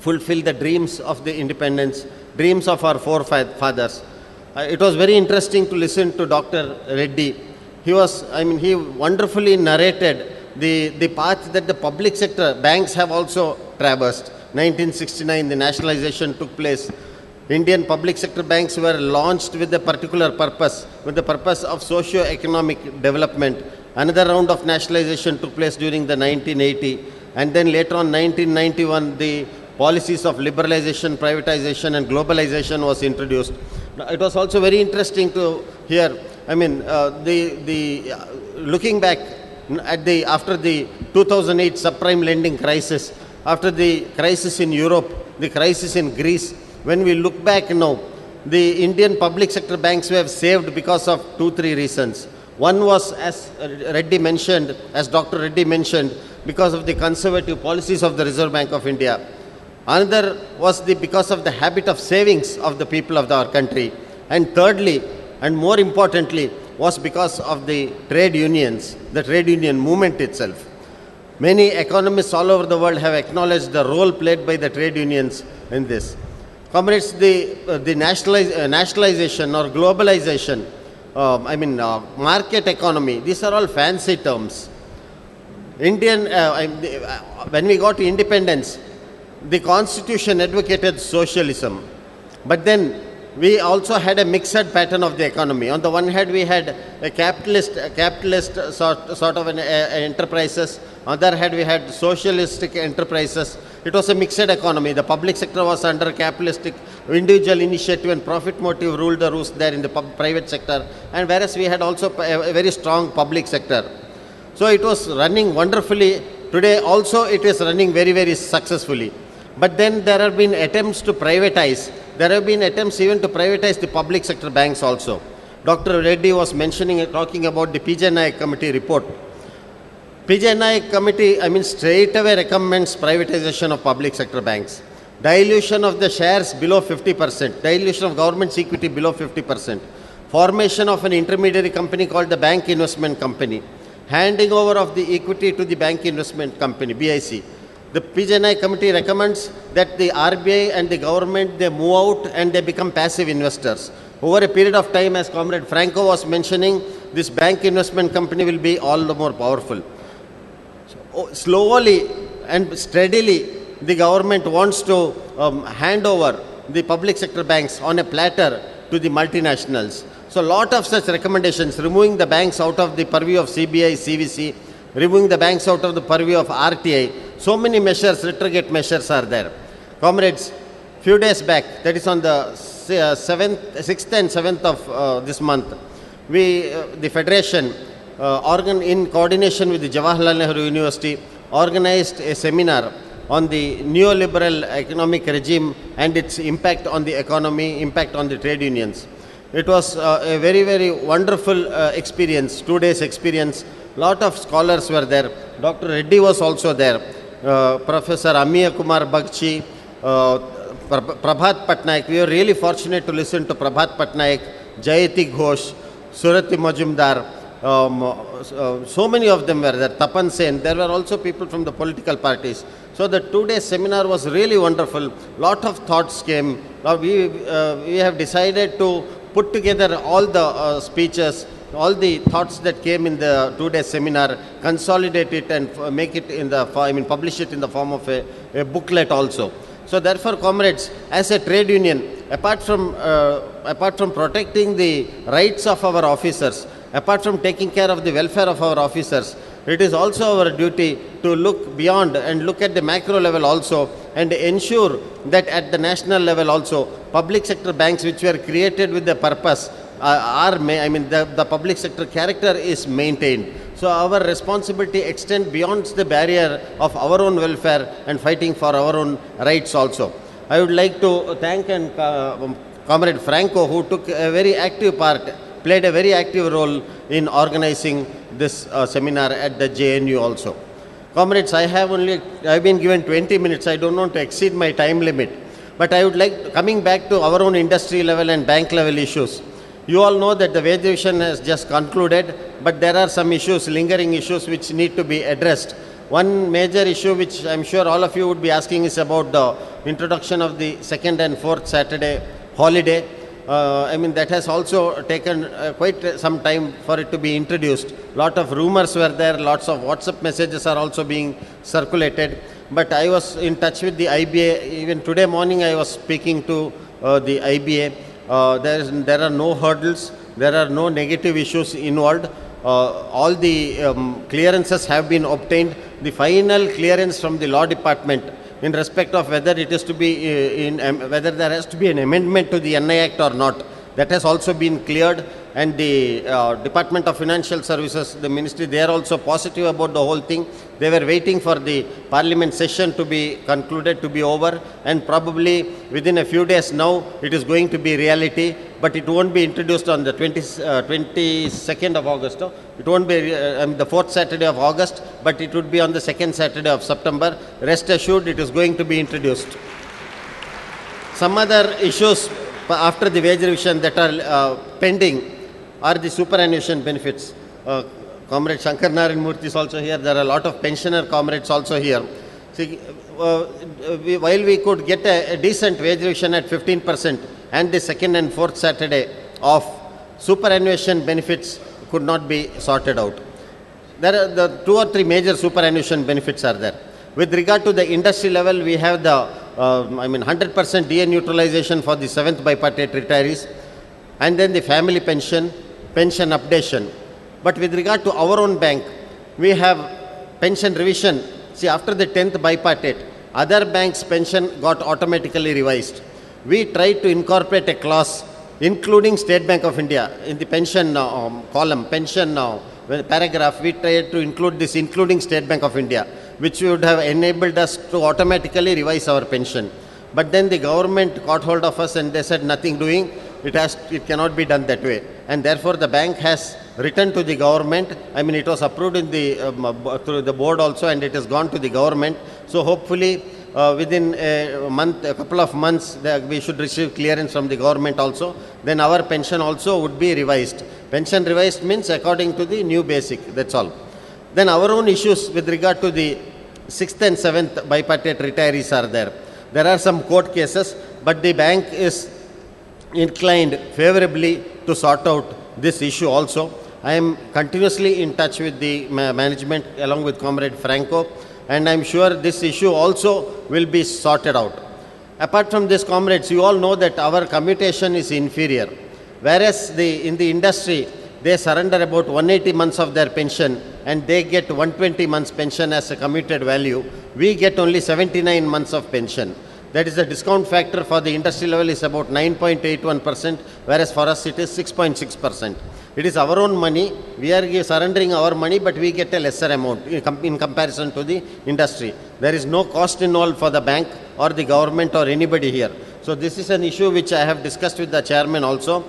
fulfilled the dreams of the independence, dreams of our forefathers. It was very interesting to listen to Dr. Reddy. He wonderfully narrated the path that the public sector banks have also traversed. 1969, the nationalization took place. Indian public sector banks were launched with a particular purpose, with the purpose of socio-economic development. Another round of nationalization took place during the 1980, and then later on 1991, the policies of liberalization, privatization and globalization was introduced. It was also very interesting to hear, looking back at after the 2008 subprime lending crisis, after the crisis in Europe, the crisis in Greece, when we look back now, the Indian public sector banks were saved because of 2-3 reasons. One was, as Dr. Reddy mentioned, because of the conservative policies of the Reserve Bank of India. Another was because of the habit of savings of the people of our country. And thirdly, and more importantly, was because of the trade unions, the trade union movement itself. Many economists all over the world have acknowledged the role played by the trade unions in this. Comrades, the nationalization or globalization, market economy, these are all fancy terms. When we got independence, the constitution advocated socialism, but then we also had a mixed pattern of the economy. On the one hand, we had a capitalist sort of an enterprises. On the other hand, we had socialistic enterprises. It was a mixed economy. The public sector was under capitalistic, individual initiative and profit motive ruled the roost there in the private sector, and whereas we had also a very strong public sector. So it was running wonderfully. Today also it is running very, very successfully. But then there have been attempts to privatize. There have been attempts even to privatize the public sector banks also. Dr. Reddy was talking about the PJ Nayak committee report. PJ Nayak committee, straight away recommends privatization of public sector banks. Dilution of the shares below 50%. Dilution of government's equity below 50%. Formation of an intermediary company called the Bank Investment Company. Handing over of the equity to the Bank Investment Company, BIC. The PJ Nayak committee recommends that the RBI and the government, they move out and they become passive investors. Over a period of time, as Comrade Franco was mentioning, this Bank Investment Company will be all the more powerful. So, slowly and steadily, the government wants to hand over the public sector banks on a platter to the multinationals. So, lot of such recommendations, removing the banks out of the purview of CBI, CVC, removing the banks out of the purview of RTI. So many measures, retrograde measures are there. Comrades, few days back, that is on the 6th and 7th of this month, the Federation, in coordination with the Jawaharlal Nehru University, organized a seminar on the neoliberal economic regime and its impact on the economy, impact on the trade unions. It was a very, very wonderful experience, 2 days experience. Lot of scholars were there. Dr. Reddy was also there. Professor Amiya Kumar Bagchi, Prabhat Patnaik. We were really fortunate to listen to Prabhat Patnaik, Jayati Ghosh, Surati Majumdar. So many of them were there. Tapan Sen. There were also people from the political parties. So the 2-day seminar was really wonderful. Lot of thoughts came. We have decided to put together all the speeches, all the thoughts that came in the 2-day seminar, consolidate it and make it in the, publish it in the form of a booklet also. So therefore, comrades, as a trade union, apart from protecting the rights of our officers, apart from taking care of the welfare of our officers, it is also our duty to look beyond and look at the macro level also and ensure that at the national level also, public sector banks which were created with the purpose the public sector character is maintained. So our responsibility extends beyond the barrier of our own welfare and fighting for our own rights also. I would like to thank Comrade Franco, who took a very active part, played a very active role in organizing this seminar at the JNU also. Comrades, I have been given 20 minutes. I don't want to exceed my time limit. But I would like, coming back to our own industry level and bank level issues, you all know that the wage revision has just concluded, but there are some issues, lingering issues, which need to be addressed. One major issue which I'm sure all of you would be asking is about the introduction of the second and fourth Saturday holiday. That has also taken quite some time for it to be introduced. Lot of rumors were there, lots of WhatsApp messages are also being circulated. But I was in touch with the IBA. Even today morning I was speaking to the IBA. There are no hurdles, there are no negative issues involved. All the clearances have been obtained. The final clearance from the law department in respect of whether it is to be whether there has to be an amendment to the NI Act or not, that has also been cleared. And the Department of Financial Services, the ministry, they are also positive about the whole thing. They were waiting for the parliament session to be concluded, to be over, and probably within a few days now it is going to be reality, but it won't be introduced on the 22nd of August. It won't be the fourth Saturday of August, but it would be on the second Saturday of September. Rest assured, it is going to be introduced. Some other issues after the wage revision that are pending are the superannuation benefits. Comrade Shankar Narayan Murthy is also here. There are a lot of pensioner comrades also here. See, while we could get a decent wage revision at 15% and the second and fourth Saturday of superannuation benefits could not be sorted out. There are the 2 or 3 major superannuation benefits are there. With regard to the industry level, we have the 100% DA neutralization for the 7th bipartite retirees, and then the family pension updation. But with regard to our own bank, we have pension revision. See, after the 10th bipartite, other banks' pension got automatically revised. We tried to incorporate a clause, including State Bank of India, in the pension column, pension paragraph. We tried to include this, including State Bank of India, which would have enabled us to automatically revise our pension. But then the government caught hold of us and they said nothing doing. It cannot be done that way. And therefore the bank has written to the government. It was approved in the through the board also, and it has gone to the government. So hopefully within a couple of months, we should receive clearance from the government also. Then our pension also would be revised. Pension revised means according to the new basic, that's all. Then our own issues with regard to the 6th and 7th bipartite retirees are there. There are some court cases, but the bank is inclined favorably to sort out this issue also. I am continuously in touch with the management along with Comrade Franco, and I am sure this issue also will be sorted out. Apart from this, comrades, you all know that our commutation is inferior. Whereas in the industry, they surrender about 180 months of their pension and they get 120 months pension as a commuted value. We get only 79 months of pension. That is the discount factor for the industry level is about 9.81%, whereas for us it is 6.6%. It is our own money. We are surrendering our money, but we get a lesser amount in comparison to the industry. There is no cost involved for the bank or the government or anybody here. So this is an issue which I have discussed with the chairman also.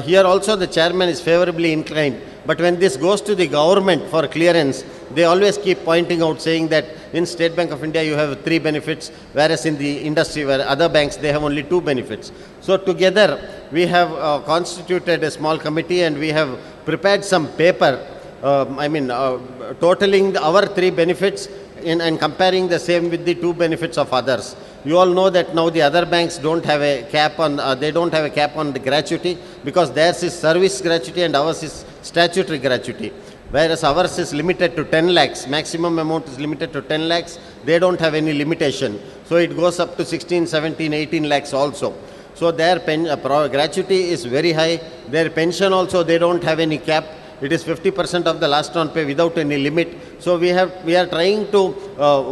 Here also the chairman is favorably inclined, but when this goes to the government for clearance, they always keep pointing out saying that in State Bank of India you have 3 benefits, whereas in the industry where other banks they have only 2 benefits. So together we have constituted a small committee and we have prepared some paper, totaling our 3 benefits and comparing the same with the 2 benefits of others. You all know that now the other banks don't have a cap on, they don't have a cap on the gratuity because theirs is service gratuity and ours is statutory gratuity. Whereas ours is limited to 10 lakhs, maximum amount is limited to 10 lakhs, they don't have any limitation. So it goes up to 16, 17, 18 lakhs also. So their gratuity is very high, their pension also they don't have any cap. It is 50% of the last on pay without any limit. So we are trying to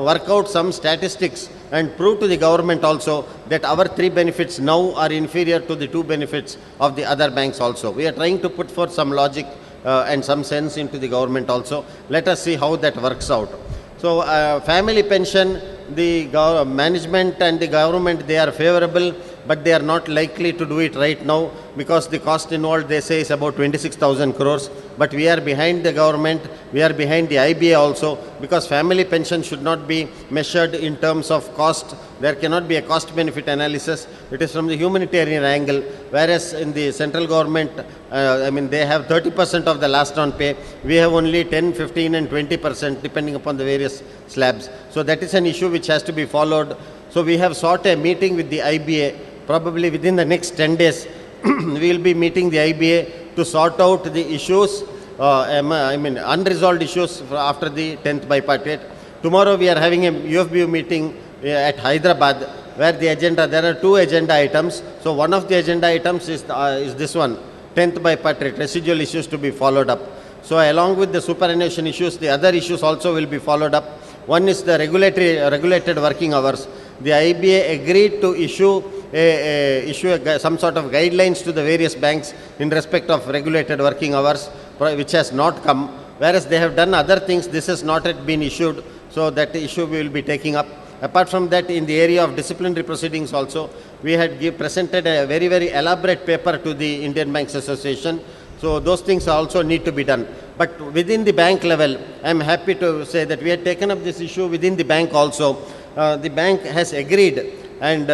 work out some statistics and prove to the government also that our 3 benefits now are inferior to the 2 benefits of the other banks also. We are trying to put forth some logic and some sense into the government also. Let us see how that works out. So family pension, the management and the government, they are favorable. but they are not likely to do it right now because the cost involved, they say, is about 26,000 crores. But we are behind the government, we are behind the IBA also, because family pension should not be measured in terms of cost. There cannot be a cost-benefit analysis. It is from the humanitarian angle, whereas in the central government, they have 30% of the last on pay. We have only 10, 15 and 20% depending upon the various slabs. So that is an issue which has to be followed. So we have sought a meeting with the IBA. Probably within the next 10 days, we will be meeting the IBA to sort out the issues, unresolved issues after the 10th bipartite. Tomorrow we are having a UFBU meeting at Hyderabad, where the agenda, there are 2 agenda items. So one of the agenda items is this one, 10th bipartite, residual issues to be followed up. So along with the superannuation issues, the other issues also will be followed up. One is the regulated working hours. The IBA agreed to issue some sort of guidelines to the various banks in respect of regulated working hours, which has not come. Whereas they have done other things, this has not yet been issued. So that issue we will be taking up. Apart from that, in the area of disciplinary proceedings also, we had presented a very, very elaborate paper to the Indian Banks Association. So those things also need to be done. But within the bank level, I am happy to say that we had taken up this issue within the bank also. The bank has agreed, and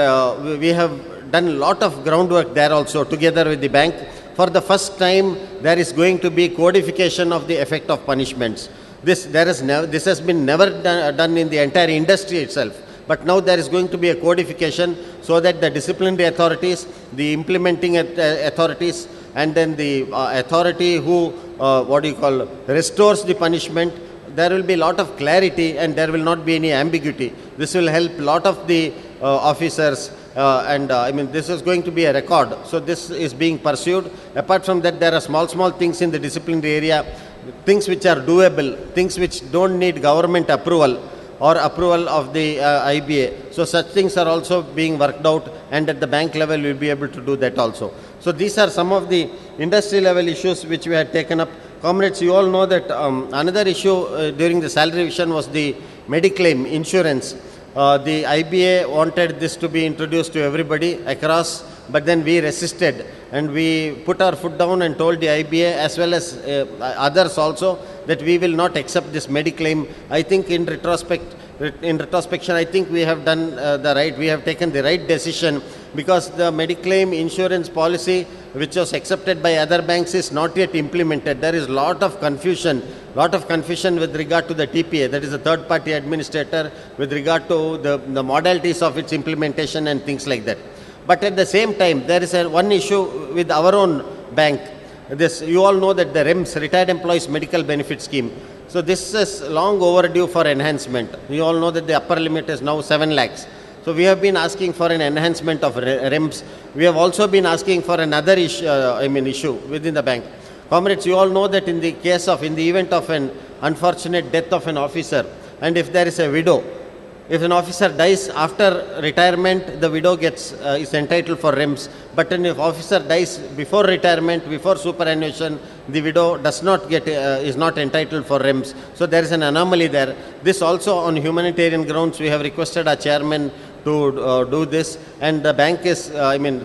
we have done a lot of groundwork there also together with the bank. For the first time, there is going to be codification of the effect of punishments. This has been never done in the entire industry itself. But now there is going to be a codification so that the disciplinary authorities, the implementing authorities, and then the authority who, restores the punishment, there will be a lot of clarity and there will not be any ambiguity. This will help a lot of the officers this is going to be a record. So this is being pursued. Apart from that, there are small things in the disciplinary area, things which are doable, things which don't need government approval or approval of the IBA. So such things are also being worked out, and at the bank level we will be able to do that also. So these are some of the industry level issues which we had taken up. Comrades, you all know that another issue during the salary revision was the Mediclaim insurance. The IBA wanted this to be introduced to everybody across, but then we resisted and we put our foot down and told the IBA as well as others also that we will not accept this Mediclaim. I think in retrospection, I think we have done we have taken the right decision, because the Mediclaim insurance policy which was accepted by other banks is not yet implemented. There is lot of confusion with regard to the TPA, that is the third party administrator, with regard to the modalities of its implementation and things like that. But at the same time, there is one issue with our own bank. You all know that the REMS, Retired Employees Medical Benefit Scheme. So this is long overdue for enhancement. You all know that the upper limit is now 7 lakhs. So we have been asking for an enhancement of REMS. We have also been asking for another issue within the bank. Comrades, you all know that in the event of an unfortunate death of an officer, and if there is a widow, if an officer dies after retirement, the widow is entitled for REMS. But if officer dies before retirement, before superannuation, the widow is not entitled for REMS. So there is an anomaly there. This also, on humanitarian grounds, we have requested our chairman to do this, and the bank is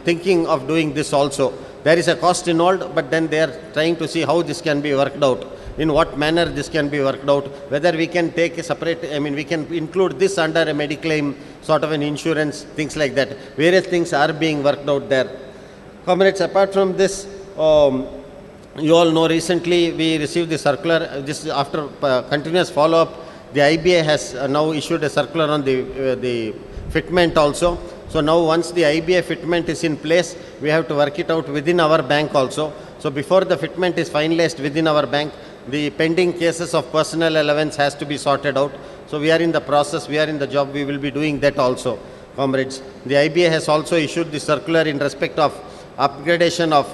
thinking of doing this also. There is a cost involved, but then they are trying to see how this can be worked out, in what manner this can be worked out, whether we can take a separate, we can include this under a Mediclaim sort of an insurance, things like that. Various things are being worked out there. Comrades, apart from this, you all know recently we received the circular. This after continuous follow-up, the IBA has now issued a circular on the fitment also. So now once the IBA fitment is in place, we have to work it out within our bank also. So before the fitment is finalized within our bank, the pending cases of personal allowance has to be sorted out. So we are in the process, we are in the job, we will be doing that also, comrades. The IBA has also issued the circular in respect of upgradation of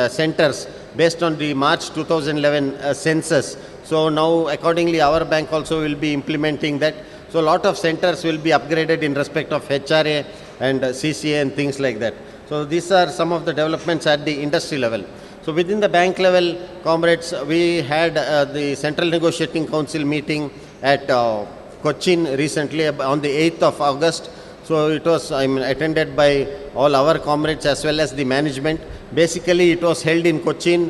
centers based on the March 2011 census. So now accordingly our bank also will be implementing that. So a lot of centers will be upgraded in respect of HRA and CCA and things like that. So these are some of the developments at the industry level. So within the bank level, comrades, we had the Central Negotiating Council meeting at Cochin recently on the 8th of August. So it was attended by all our comrades as well as the management. Basically, it was held in Cochin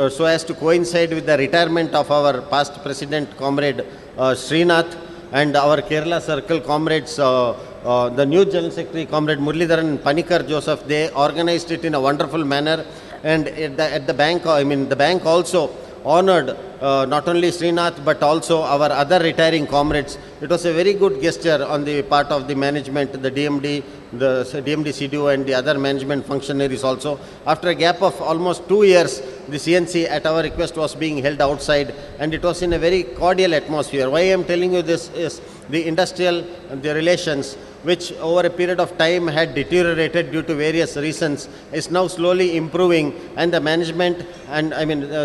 so as to coincide with the retirement of our past president, comrade Srinath, and our Kerala Circle comrades, the new General Secretary, comrade Muralidharan and Panikar Joseph. They organized it in a wonderful manner, and at the bank, the bank also honored not only Srinath but also our other retiring comrades. It was a very good gesture on the part of the management, the DMD, the DMD CDO and the other management functionaries also. After a gap of almost 2 years, the CNC at our request was being held outside, and it was in a very cordial atmosphere. Why I am telling you this is the industrial the relations, which over a period of time had deteriorated due to various reasons, is now slowly improving, and the management and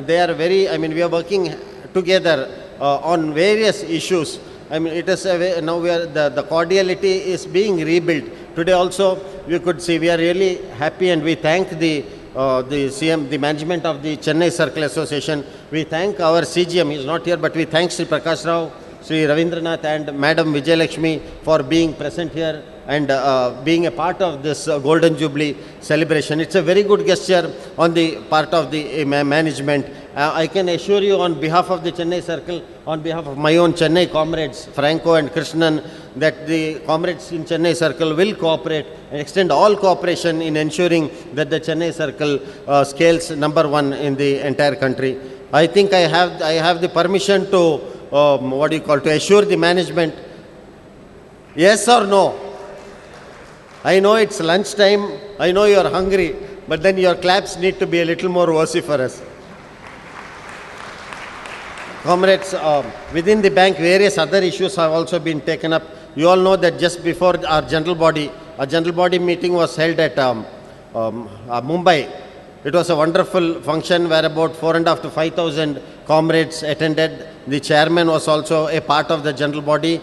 they are very, we are working together on various issues. It is now we are the cordiality is being rebuilt. Today also we could see we are really happy, and we thank the CM, the management of the Chennai Circle Association. We thank our CGM, he is not here, but we thank Sri Prakash Rao, Sri Ravindranath and Madam Vijayalakshmi for being present here and being a part of this Golden Jubilee celebration. It's a very good gesture on the part of the management. I can assure you on behalf of the Chennai Circle, on behalf of my own Chennai comrades, Franco and Krishnan, that the comrades in Chennai Circle will cooperate and extend all cooperation in ensuring that the Chennai Circle scales #1 in the entire country. I think I have the permission to to assure the management. Yes or no? I know it's lunchtime, I know you are hungry, but then your claps need to be a little more vociferous. Comrades, within the bank, various other issues have also been taken up. You all know that just before our general body meeting was held at Mumbai. It was a wonderful function where about 4,500 to 5,000 comrades attended. The chairman was also a part of the general body.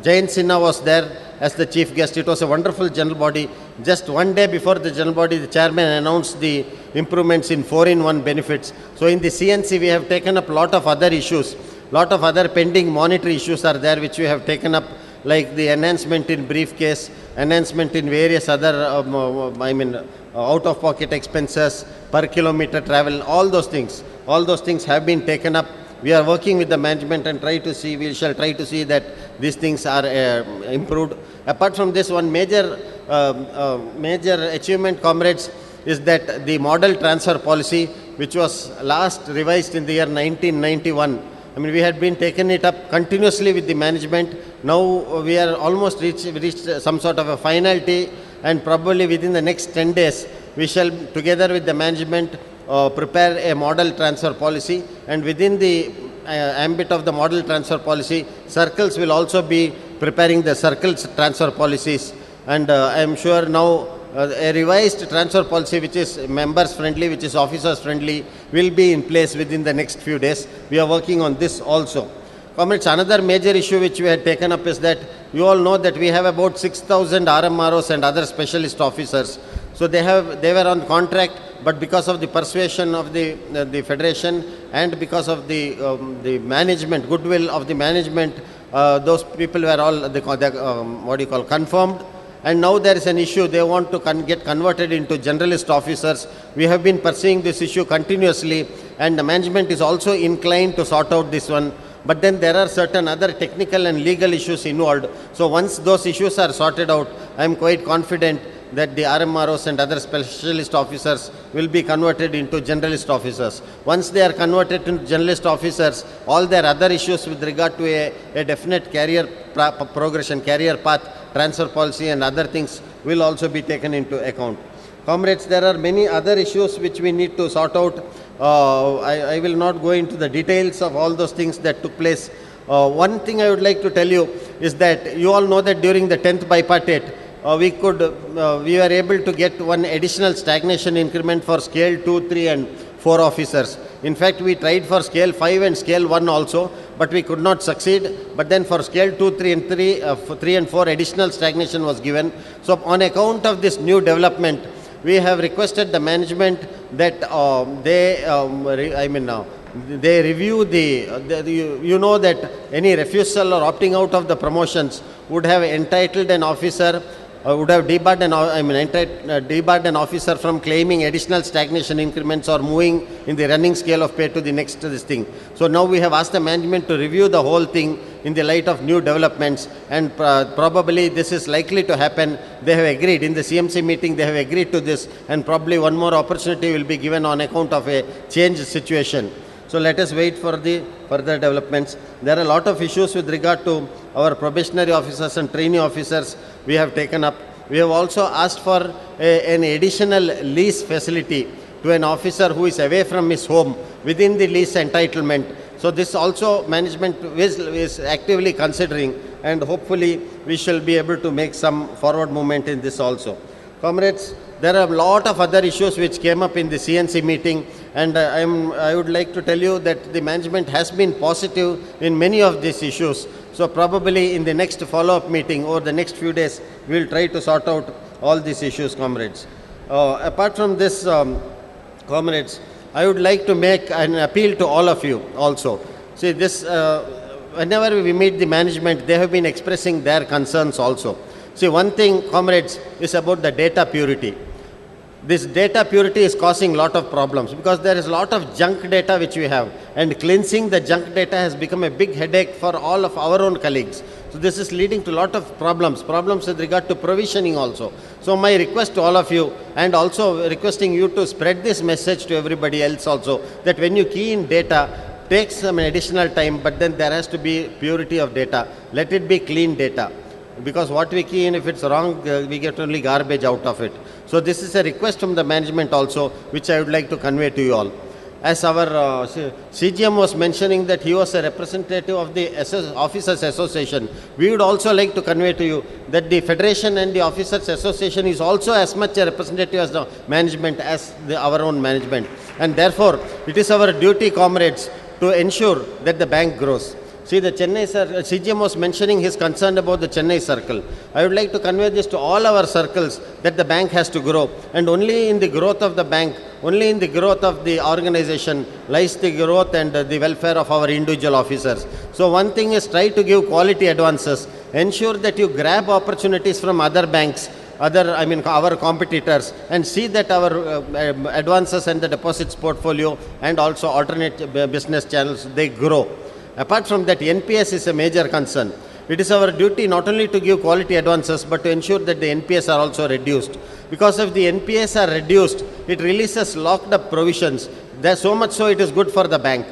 Jain Sinha was there as the chief guest. It was a wonderful general body. Just one day before the general body, the chairman announced the improvements in 4-in-1 benefits. So in the CNC, we have taken up a lot of other issues. Lot of other pending monetary issues are there which we have taken up, like the enhancement in briefcase, enhancement in various other, out-of-pocket expenses, per kilometer travel, all those things have been taken up. We are working with the management and we shall try to see that these things are improved. Apart from this, one major achievement, comrades, is that the model transfer policy, which was last revised in the year 1991, we had been taking it up continuously with the management. Now we are almost reached some sort of a finality, and probably within the next 10 days, we shall, together with the management, prepare a model transfer policy, and within the ambit of the model transfer policy, circles will also be preparing the circles transfer policies, and I am sure now a revised transfer policy which is members friendly, which is officers friendly, will be in place within the next few days. We are working on this also. Comrades, another major issue which we had taken up is that you all know that we have about 6,000 RMROs and other specialist officers. So they were on contract, but because of the persuasion of the federation and because of the management, goodwill of the management, those people were all confirmed. And now there is an issue, they want to get converted into generalist officers. We have been pursuing this issue continuously, and the management is also inclined to sort out this one. But then there are certain other technical and legal issues involved. So once those issues are sorted out, I am quite confident that the RMROs and other specialist officers will be converted into generalist officers. Once they are converted into generalist officers, all their other issues with regard to a definite career progression, career path, transfer policy and other things will also be taken into account. Comrades, there are many other issues which we need to sort out. I will not go into the details of all those things that took place. One thing I would like to tell you is that you all know that during the 10th bipartite, we were able to get one additional stagnation increment for scale 2, 3 and 4 officers. In fact, we tried for scale 5 and scale 1 also, but we could not succeed. But then for scale 2, 3 and 4 additional stagnation was given. So on account of this new development, we have requested the management that They review you know that any refusal or opting out of the promotions would have entitled an officer, would have debarred an officer from claiming additional stagnation increments or moving in the running scale of pay to the next this thing. So now we have asked the management to review the whole thing in the light of new developments, and probably this is likely to happen. They have agreed in the CMC meeting, they have agreed to this, and probably one more opportunity will be given on account of a changed situation. So let us wait for the further developments. There are a lot of issues with regard to our probationary officers and trainee officers we have taken up. We have also asked for an additional lease facility to an officer who is away from his home within the lease entitlement. So this also management is actively considering, and hopefully we shall be able to make some forward movement in this also. Comrades, there are a lot of other issues which came up in the CNC meeting, and I would like to tell you that the management has been positive in many of these issues. So probably in the next follow-up meeting or the next few days, we will try to sort out all these issues, comrades. Apart from this, comrades, I would like to make an appeal to all of you also. See, this, whenever we meet the management, they have been expressing their concerns also. See, one thing, comrades, is about the data purity. This data purity is causing a lot of problems because there is a lot of junk data which we have, and cleansing the junk data has become a big headache for all of our own colleagues. So this is leading to a lot of problems with regard to provisioning also. So my request to all of you, and also requesting you to spread this message to everybody else also, that when you key in data, takes some additional time, but then there has to be purity of data. Let it be clean data. Because what we key in, if it's wrong, we get only garbage out of it. So this is a request from the management also, which I would like to convey to you all. As our CGM was mentioning that he was a representative of the Officers Association, we would also like to convey to you that the Federation and the Officers Association is also as much a representative as the management as our own management. And therefore, it is our duty, comrades, to ensure that the bank grows. See, the Chennai CGM was mentioning his concern about the Chennai circle. I would like to convey this to all our circles, that the bank has to grow. And only in the growth of the bank, only in the growth of the organization lies the growth and the welfare of our individual officers. So one thing is try to give quality advances. Ensure that you grab opportunities from other banks, our competitors, and see that our advances and the deposits portfolio and also alternate business channels, they grow. Apart from that, NPS is a major concern. It is our duty not only to give quality advances, but to ensure that the NPS are also reduced. Because if the NPS are reduced, it releases locked up provisions. There's so much so it is good for the bank.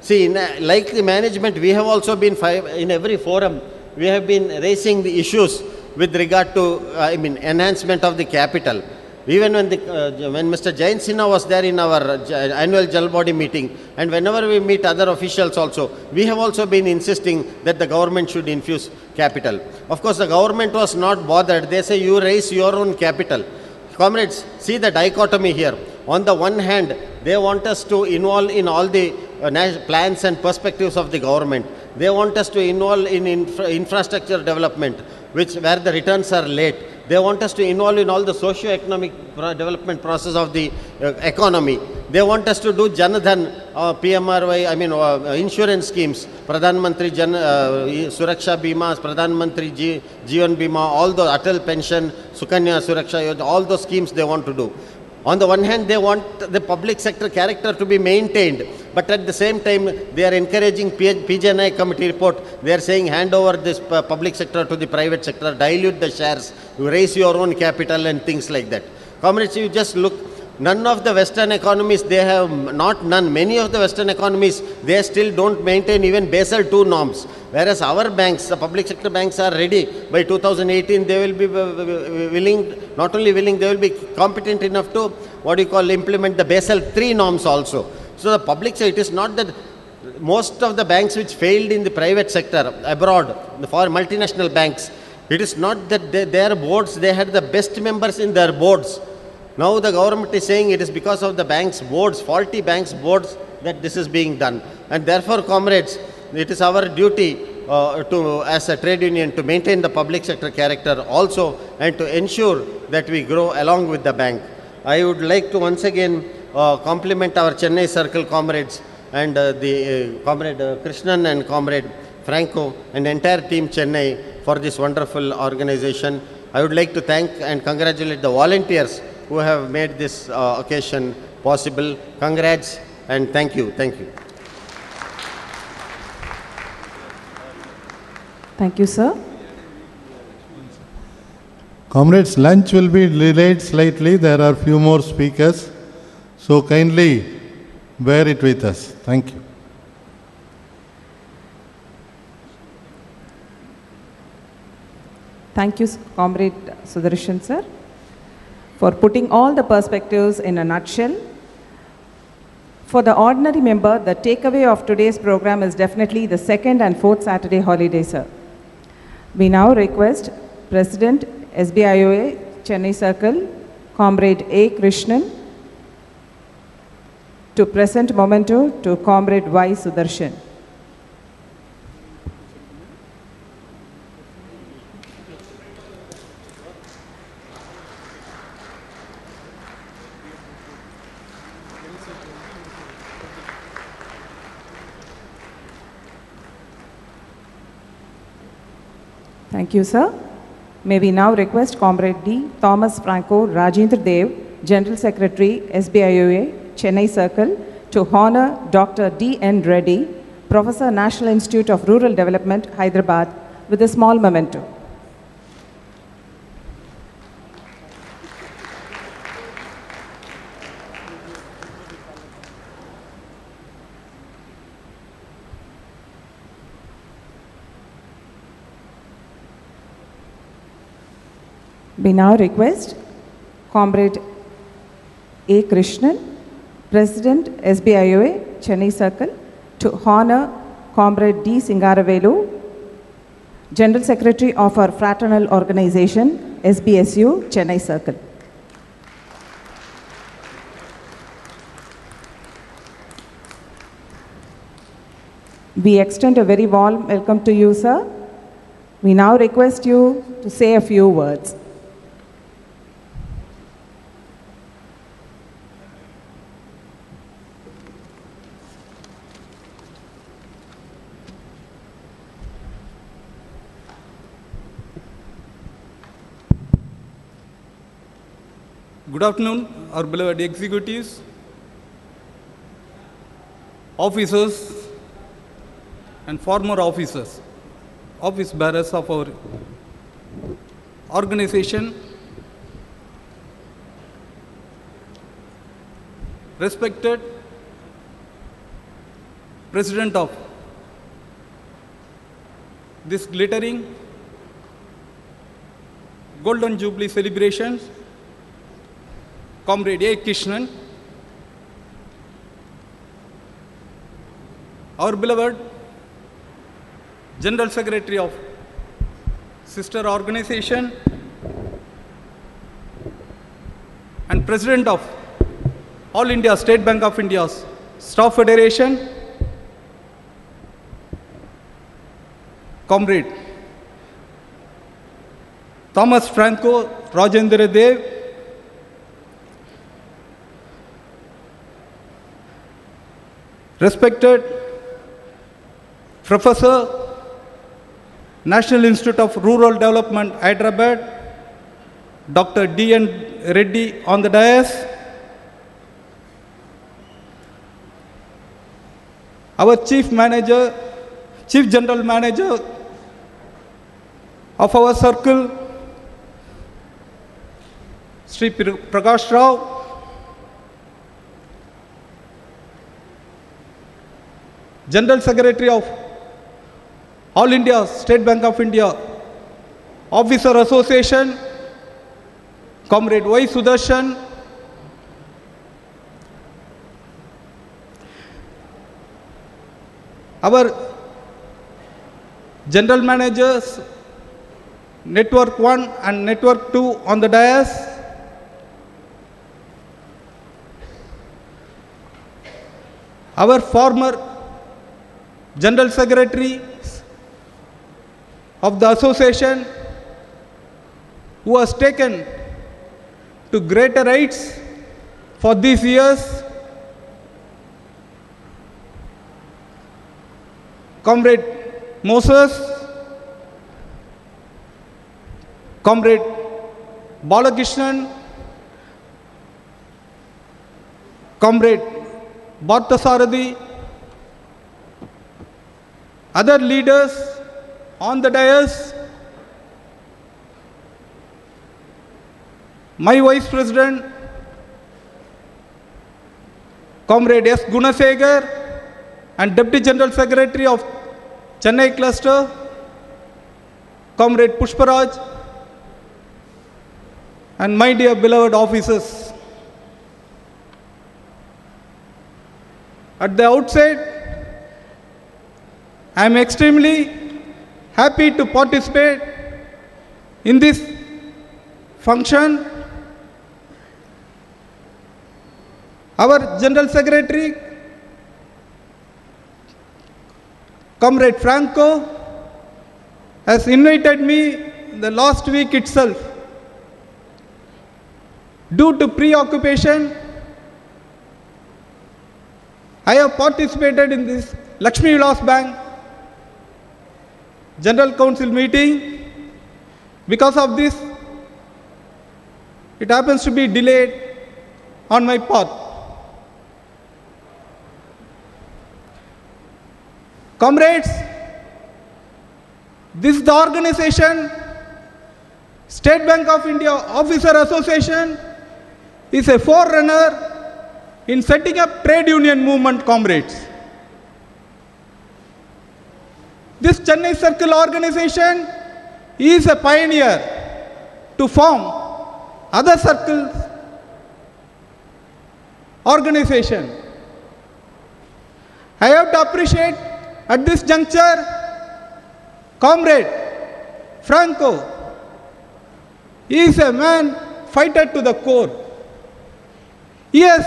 See, like the management, we have also been, in every forum, we have been raising the issues with regard to, enhancement of the capital. Even when Mr. Jain Sinha was there in our annual Jal Body meeting, and whenever we meet other officials also, we have also been insisting that the government should infuse capital. Of course, the government was not bothered. They say, you raise your own capital. Comrades, see the dichotomy here. On the one hand, they want us to involve in all the plans and perspectives of the government. They want us to involve in infrastructure development, where the returns are late. They want us to involve in all the socio-economic development process of the economy. They want us to do Janadhan, PMRY, insurance schemes, Pradhan Mantri Suraksha Bima, Pradhan Mantri Jeevan Bima, all the Atal Pension, Sukanya Suraksha, all those schemes they want to do. On the one hand, they want the public sector character to be maintained, but at the same time, they are encouraging PJNI committee report. They are saying hand over this public sector to the private sector, dilute the shares, raise your own capital and things like that. Comrades, you just look, none of the Western economies, many of the Western economies, they still don't maintain even Basel II norms. Whereas our banks, the public sector banks are ready. By 2018, they will be not only willing, they will be competent enough to, implement the Basel III norms also. So the public sector, it is not that most of the banks which failed in the private sector abroad, for multinational banks, it is not that their boards, they had the best members in their boards. Now the government is saying it is because of the banks' boards, faulty banks' boards, that this is being done. And therefore, comrades, it is our duty as a trade union to maintain the public sector character also, and to ensure that we grow along with the bank. I would like to once again compliment our Chennai Circle comrades. and the Comrade Krishnan and Comrade Franco and entire team Chennai for this wonderful organization. I would like to thank and congratulate the volunteers who have made this occasion possible. Congrats and thank you. Thank you. Thank you, sir. Comrades, lunch will be delayed slightly. There are few more speakers. So kindly bear it with us. Thank you. Thank you, Comrade Sudarshan, sir, for putting all the perspectives in a nutshell. For the ordinary member, the takeaway of today's program is definitely the second and fourth Saturday holiday, sir. We now request President SBIOA Chennai Circle, Comrade A. Krishnan, to present memento to Comrade Y. Sudarshan. Thank you, sir. May we now request Comrade D. Thomas Franco Rajendra Dev, General Secretary, SBIOA, Chennai Circle, to honor Dr. D. N. Reddy, Professor, National Institute of Rural Development, Hyderabad, with a small memento. We now request Comrade A. Krishnan, President SBIOA, Chennai Circle, to honor Comrade D. Singaravelu, General Secretary of our fraternal organization, SBSU, Chennai Circle. We extend a very warm welcome to you, sir. We now request you to say a few words. Good afternoon, our beloved executives, officers, and former officers, office bearers of our organization, respected President of this glittering Golden Jubilee celebrations, Comrade A. Krishnan, our beloved General Secretary of sister organization and President of All India State Bank of India's Staff Federation, Comrade Thomas Franco Rajendra Dev, respected Professor, National Institute of Rural Development, Hyderabad, Dr. D. N. Reddy on the dais, our Chief General Manager of our circle, Sri Prakash Rao, General Secretary of All India State Bank of India Officer Association, Comrade Y. Sudarshan, our General Managers, Network 1 and Network 2 on the dais, our former General Secretary of the association who has taken to greater heights for these years, Comrade Moses, Comrade Balakrishnan, Comrade Bhartasarathi, other leaders on the dais, my Vice President, Comrade S. Gunasegar, and Deputy General Secretary of Chennai Cluster, Comrade Pushparaj, and my dear beloved officers. At the outset, I am extremely happy to participate in this function. Our General Secretary, Comrade Franco, has invited me the last week itself. Due to preoccupation, I have participated in this Lakshmi Vilas Bank General Council meeting. Because of this, it happens to be delayed on my part. Comrades, this is the organization, State Bank of India Officer Association, is a forerunner in setting up trade union movement, comrades. This Chennai Circle organization is a pioneer to form other circles organization. I have to appreciate at this juncture Comrade Franco. He is a man fighter to the core. Yes,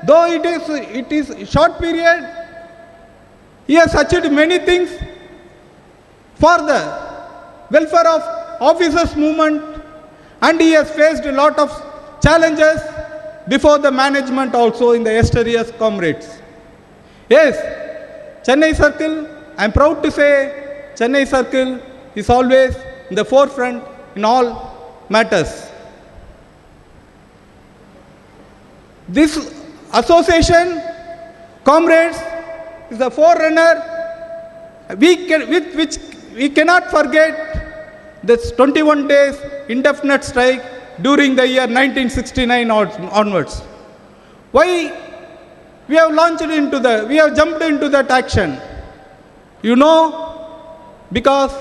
though it is a short period, he has achieved many things for the welfare of officers movement, and he has faced a lot of challenges before the management also in the yesterday's, comrades. Yes, Chennai Circle, I am proud to say Chennai Circle is always in the forefront in all matters. This association, comrades, is the forerunner with which we cannot forget this 21 days indefinite strike during the year 1969 onwards. Why we have jumped into that action? You know, because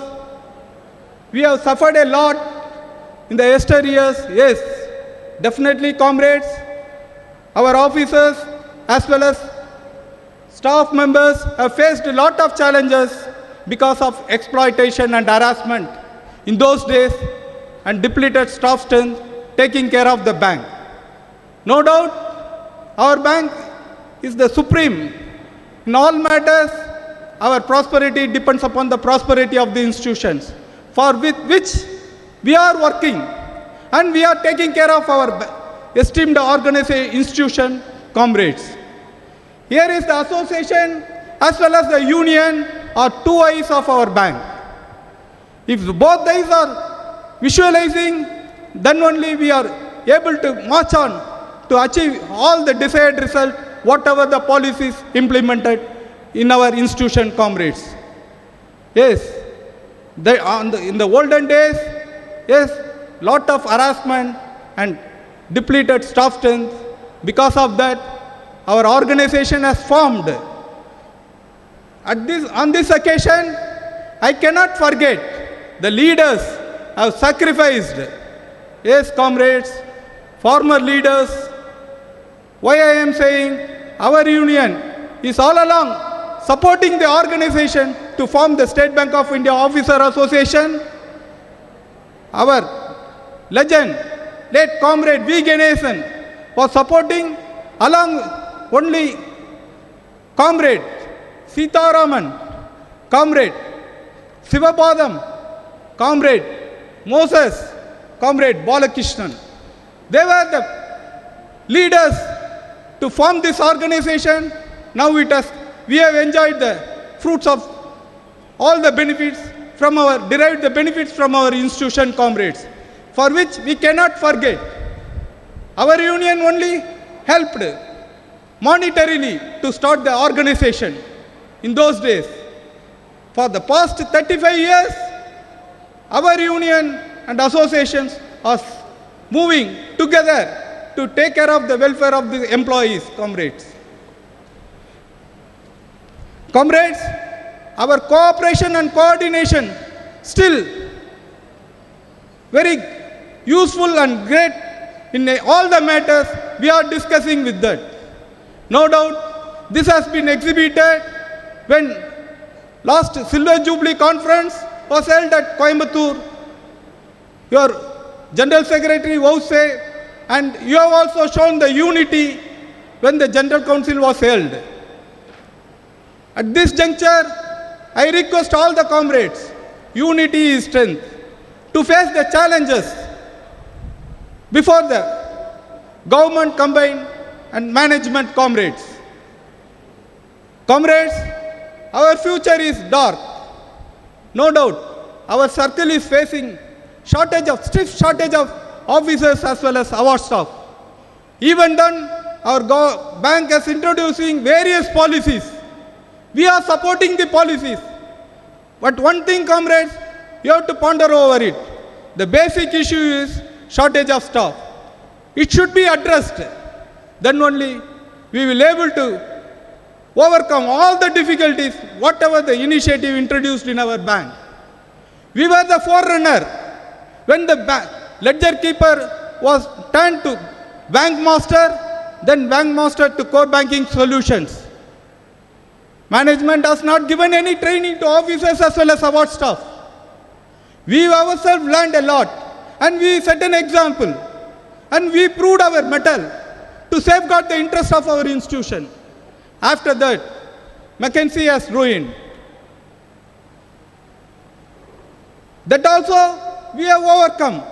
we have suffered a lot in the yesteryears. Yes, definitely, comrades, our officers as well as staff members have faced a lot of challenges because of exploitation and harassment in those days and depleted staff strength taking care of the bank. No doubt, our bank is the supreme in all matters. Our prosperity depends upon the prosperity of the institutions for which we are working, and we are taking care of our esteemed organization, institution, comrades. Here is the association as well as the union are two eyes of our bank. If both eyes are visualizing, then only we are able to march on to achieve all the desired result, whatever the policies implemented in our institution, comrades. Yes, in the olden days, yes, lot of harassment and depleted staff strength. Because of that, our organization has formed. On this occasion, I cannot forget the leaders have sacrificed. Yes, comrades, former leaders. Why I am saying our union is all along supporting the organization to form the State Bank of India Officer Association. Our legend, late comrade V. Ganesan, was supporting along only comrade Sitaram, comrade Sivapadam, comrade Moses, comrade Balakrishnan. They were the leaders to form this organization. Now we have enjoyed the fruits of all the benefits derived the benefits from our institution, comrades, for which we cannot forget. Our union only helped monetarily to start the organization in those days. For the past 35 years, our union and associations are moving together to take care of the welfare of the employees, comrades. Comrades, our cooperation and coordination still very useful and great in all the matters we are discussing with that. No doubt this has been exhibited when last Silver Jubilee conference was held at Coimbatore. Your General Secretary Wause and you have also shown the unity when the General Council was held. At this juncture, I request all the comrades, unity is strength, to face the challenges before the government combined and management, comrades. Comrades, our future is dark. No doubt, our circle is facing stiff shortage of officers as well as our staff. Even then, our bank is introducing various policies. We are supporting the policies. But one thing, comrades, you have to ponder over it. The basic issue is shortage of staff. It should be addressed. Then only we will be able to overcome all the difficulties, whatever the initiative introduced in our bank. We were the forerunner when the ledger keeper was turned to bank master, then bank master to core banking solutions. Management has not given any training to officers as well as our staff. We ourselves learned a lot and we set an example and we proved our mettle to safeguard the interest of our institution. After that, McKinsey has ruined. That also we have overcome.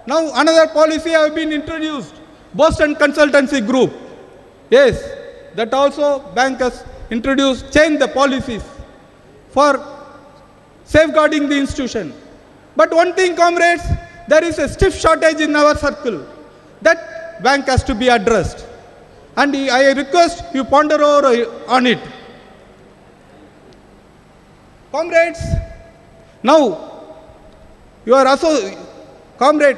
Now another policy has been introduced, Boston Consultancy Group. Yes, that also bank has introduced, changed the policies for safeguarding the institution. But one thing, comrades, there is a stiff shortage in our circle. That bank has to be addressed. And I request you ponder over on it. Comrades, now you are also, comrade,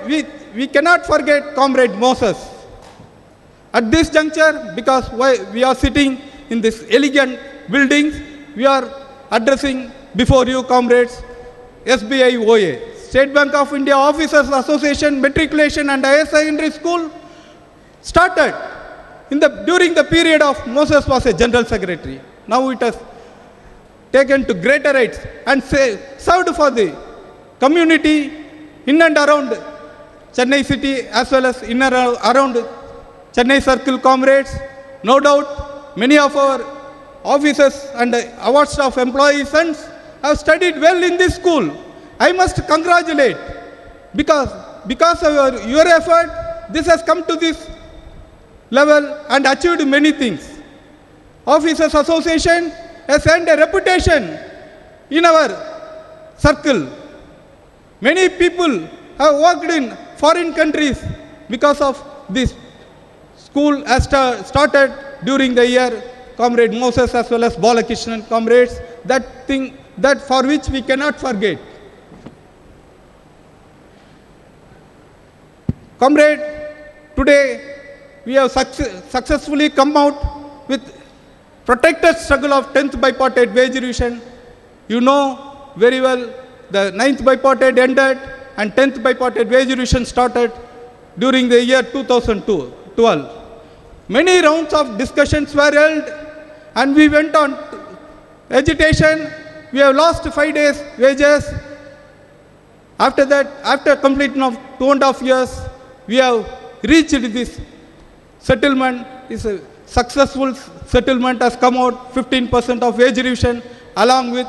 we cannot forget Comrade Moses. At this juncture, because we are sitting in this elegant building, we are addressing before you, comrades, SBIOA, State Bank of India Officers Association Matriculation and Higher Secondary School, started during the period of Moses was a General Secretary. Now it has taken to greater heights and served for the community in and around Chennai city as well as in and around Chennai circle, comrades. No doubt, many of our officers and our staff employees sons have studied well in this school. I must congratulate because of your effort, this has come to this level and achieved many things. Officers Association has earned a reputation in our circle. Many people have worked in foreign countries because of this school has started during the year, Comrade Moses as well as Balakrishnan, comrades, that thing that for which we cannot forget. Comrade, today we have successfully come out with protracted struggle of 10th bipartite wage revision. You know very well the 9th bipartite ended and 10th bipartite wage revision started during the year 2012. Many rounds of discussions were held and we went on agitation. We have lost 5 days wages. After that, after completion of 2.5 years, we have reached this settlement. It's a successful settlement has come out, 15% of wage revision along with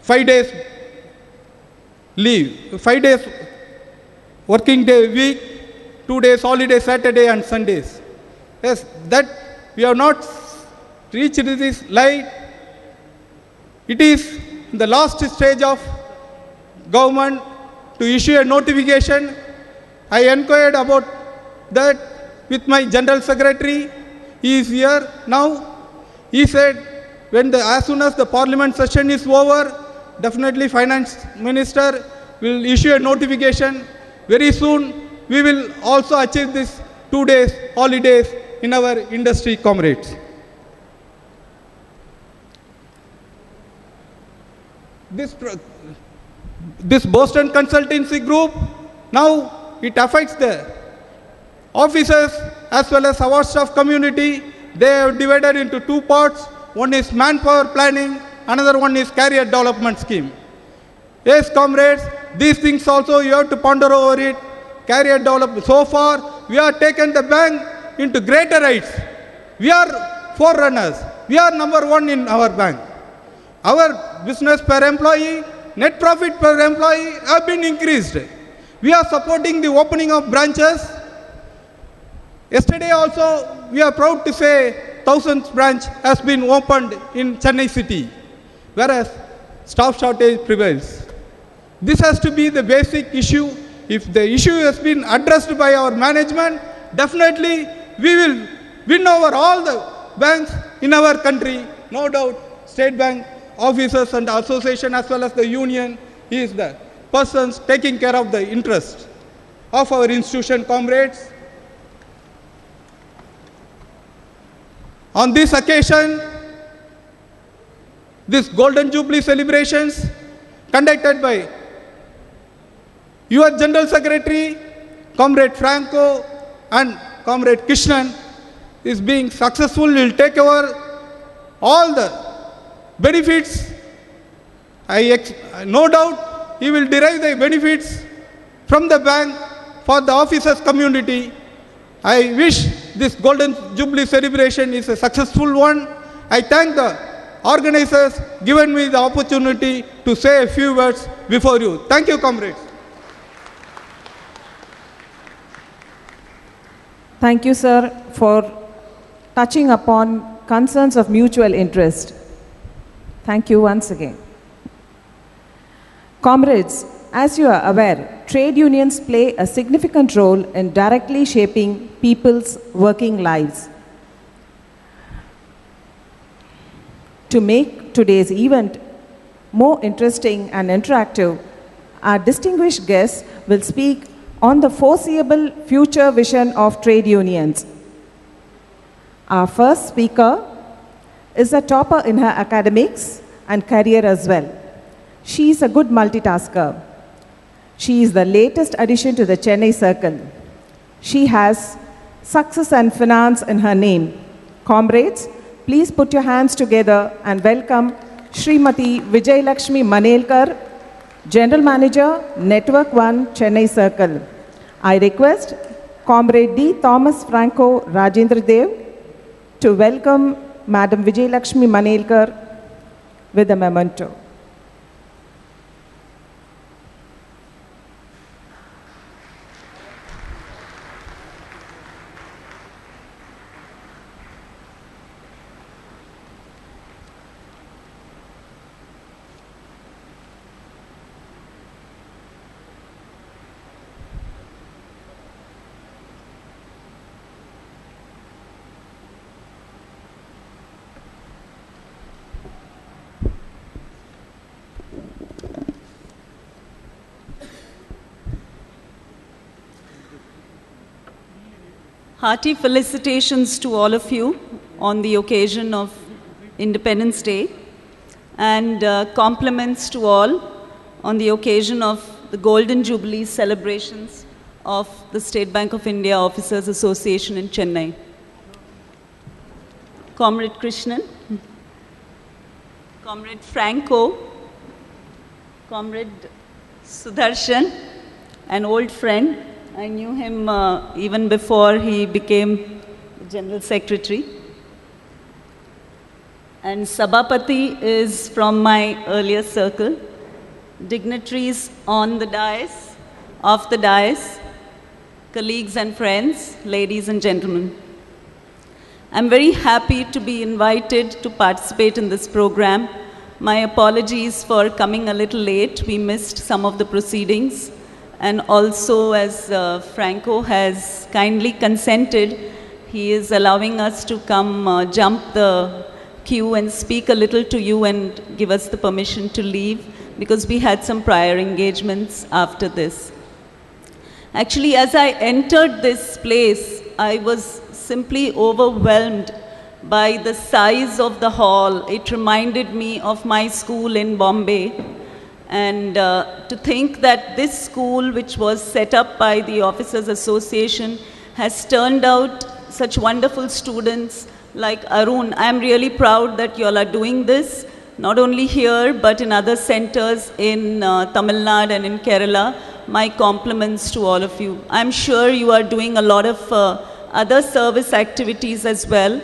5 days leave, 5 days working day week, 2 days holiday, Saturday and Sundays. Yes, that we have not reached this light it is the last stage of government to issue a notification. I inquired about that with my General Secretary. He is here now. He said as soon as the Parliament session is over, definitely Finance Minister will issue a notification. Very soon we will also achieve this 2 days holidays in our industry, comrades. This Boston Consultancy Group, now it affects the officers as well as our staff community. They have divided into 2 parts. One is manpower planning, another one is career development scheme. Yes, comrades, these things also you have to ponder over it. Career development. So far, we have taken the bank into greater heights. We are forerunners. We are number 1 in our bank. Our business per employee, net profit per employee have been increased. We are supporting the opening of branches. Yesterday also, we are proud to say 1000th branch has been opened in Chennai city, whereas staff shortage prevails. This has to be the basic issue. If the issue has been addressed by our management, definitely we will win over all the banks in our country. No doubt, State Bank officers and association as well as the union, he is the persons taking care of the interest of our institution, comrades. On this occasion, this Golden Jubilee celebrations conducted by your General Secretary, Comrade Franco and Comrade Krishnan is being successful. Will take over all the benefits. No doubt he will derive the benefits from the bank for the officers community. I wish this Golden Jubilee celebration is a successful one. I thank the organizers given me the opportunity to say a few words before you. Thank you, comrades. Thank you, sir, for touching upon concerns of mutual interest. Thank you once again. Comrades, as you are aware, trade unions play a significant role in directly shaping people's working lives. To make today's event more interesting and interactive, our distinguished guests will speak on the foreseeable future vision of trade unions. Our first speaker is a topper in her academics and career as well. She is a good multitasker. She is the latest addition to the Chennai circle. She has success and finance in her name. Comrades, please put your hands together and welcome Srimati Vijay Lakshmi Manelkar, General Manager, Network 1, Chennai Circle. I request Comrade D. Thomas Franco Rajendra Dev to welcome Madam Vijay Lakshmi Manelkar with a memento. Hearty felicitations to all of you on the occasion of Independence Day, and compliments to all on the occasion of the Golden Jubilee celebrations of the State Bank of India Officers Association in Chennai. Comrade Krishnan, Comrade Franco, Comrade Sudarshan, an old friend. I knew him even before he became General Secretary. And Sabapati is from my earlier circle. Dignitaries on the dais, off the dais, colleagues and friends, ladies and gentlemen. I'm very happy to be invited to participate in this program My apologies for coming a little late. We missed some of the proceedings. And also, as Franco has kindly consented, he is allowing us to come jump the queue and speak a little to you and give us the permission to leave, because we had some prior engagements after this. Actually, as I entered this place, I was simply overwhelmed by the size of the hall. It reminded me of my school in Bombay. And to think that this school, which was set up by the Officers Association, has turned out such wonderful students like Arun. I'm really proud that you all are doing this, not only here, but in other centers in Tamil Nadu and in Kerala. My compliments to all of you. I'm sure you are doing a lot of other service activities as well.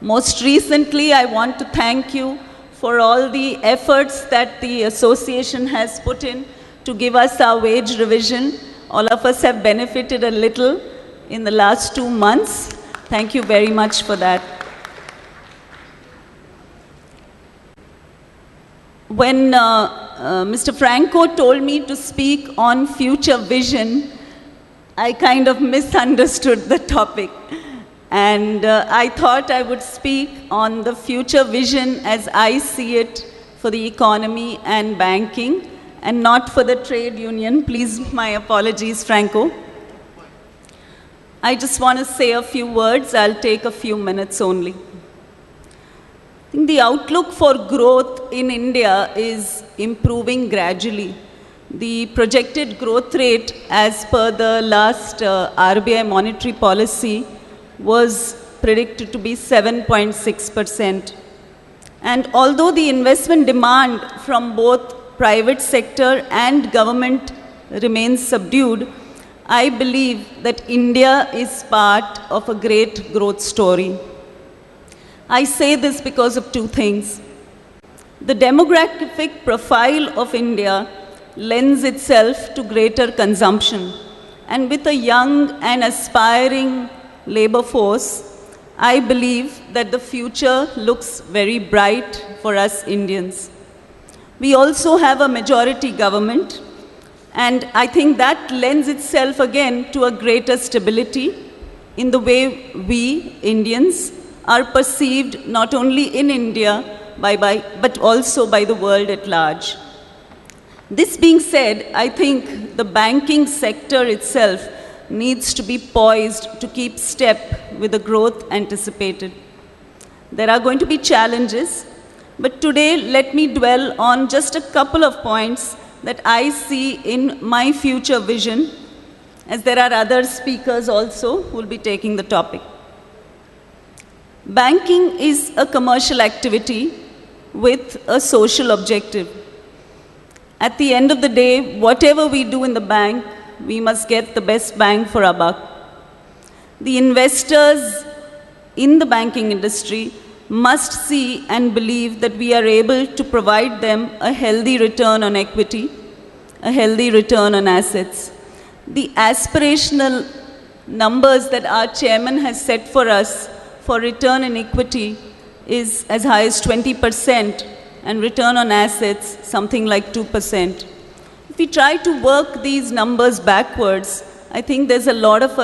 Most recently, I want to thank you for all the efforts that the association has put in to give us our wage revision. All of us have benefited a little in the last 2 months. Thank you very much for that. When Mr. Franco told me to speak on future vision, I kind of misunderstood the topic. And I thought I would speak on the future vision as I see it for the economy and banking, and not for the trade union. Please, my apologies, Franco. I just want to say a few words. I'll take a few minutes only. I think the outlook for growth in India is improving gradually. The projected growth rate as per the last RBI monetary policy was predicted to be 7.6%. And although the investment demand from both private sector and government remains subdued, I believe that India is part of a great growth story. I say this because of two things. The demographic profile of India lends itself to greater consumption. And with a young and aspiring labor force, I believe that the future looks very bright for us Indians. We also have a majority government, and I think that lends itself again to a greater stability in the way we Indians are perceived not only in India but also by the world at large. This being said, I think the banking sector itself needs to be poised to keep step with the growth anticipated. There are going to be challenges, but today let me dwell on just a couple of points that I see in my future vision, as there are other speakers also who will be taking the topic. Banking is a commercial activity with a social objective. At the end of the day, whatever we do in the bank, we must get the best bang for our buck. The investors in the banking industry must see and believe that we are able to provide them a healthy return on equity, a healthy return on assets. The aspirational numbers that our chairman has set for us for return on equity is as high as 20%, and return on assets something like 2%. If we try to work these numbers backwards, I think there's a lot of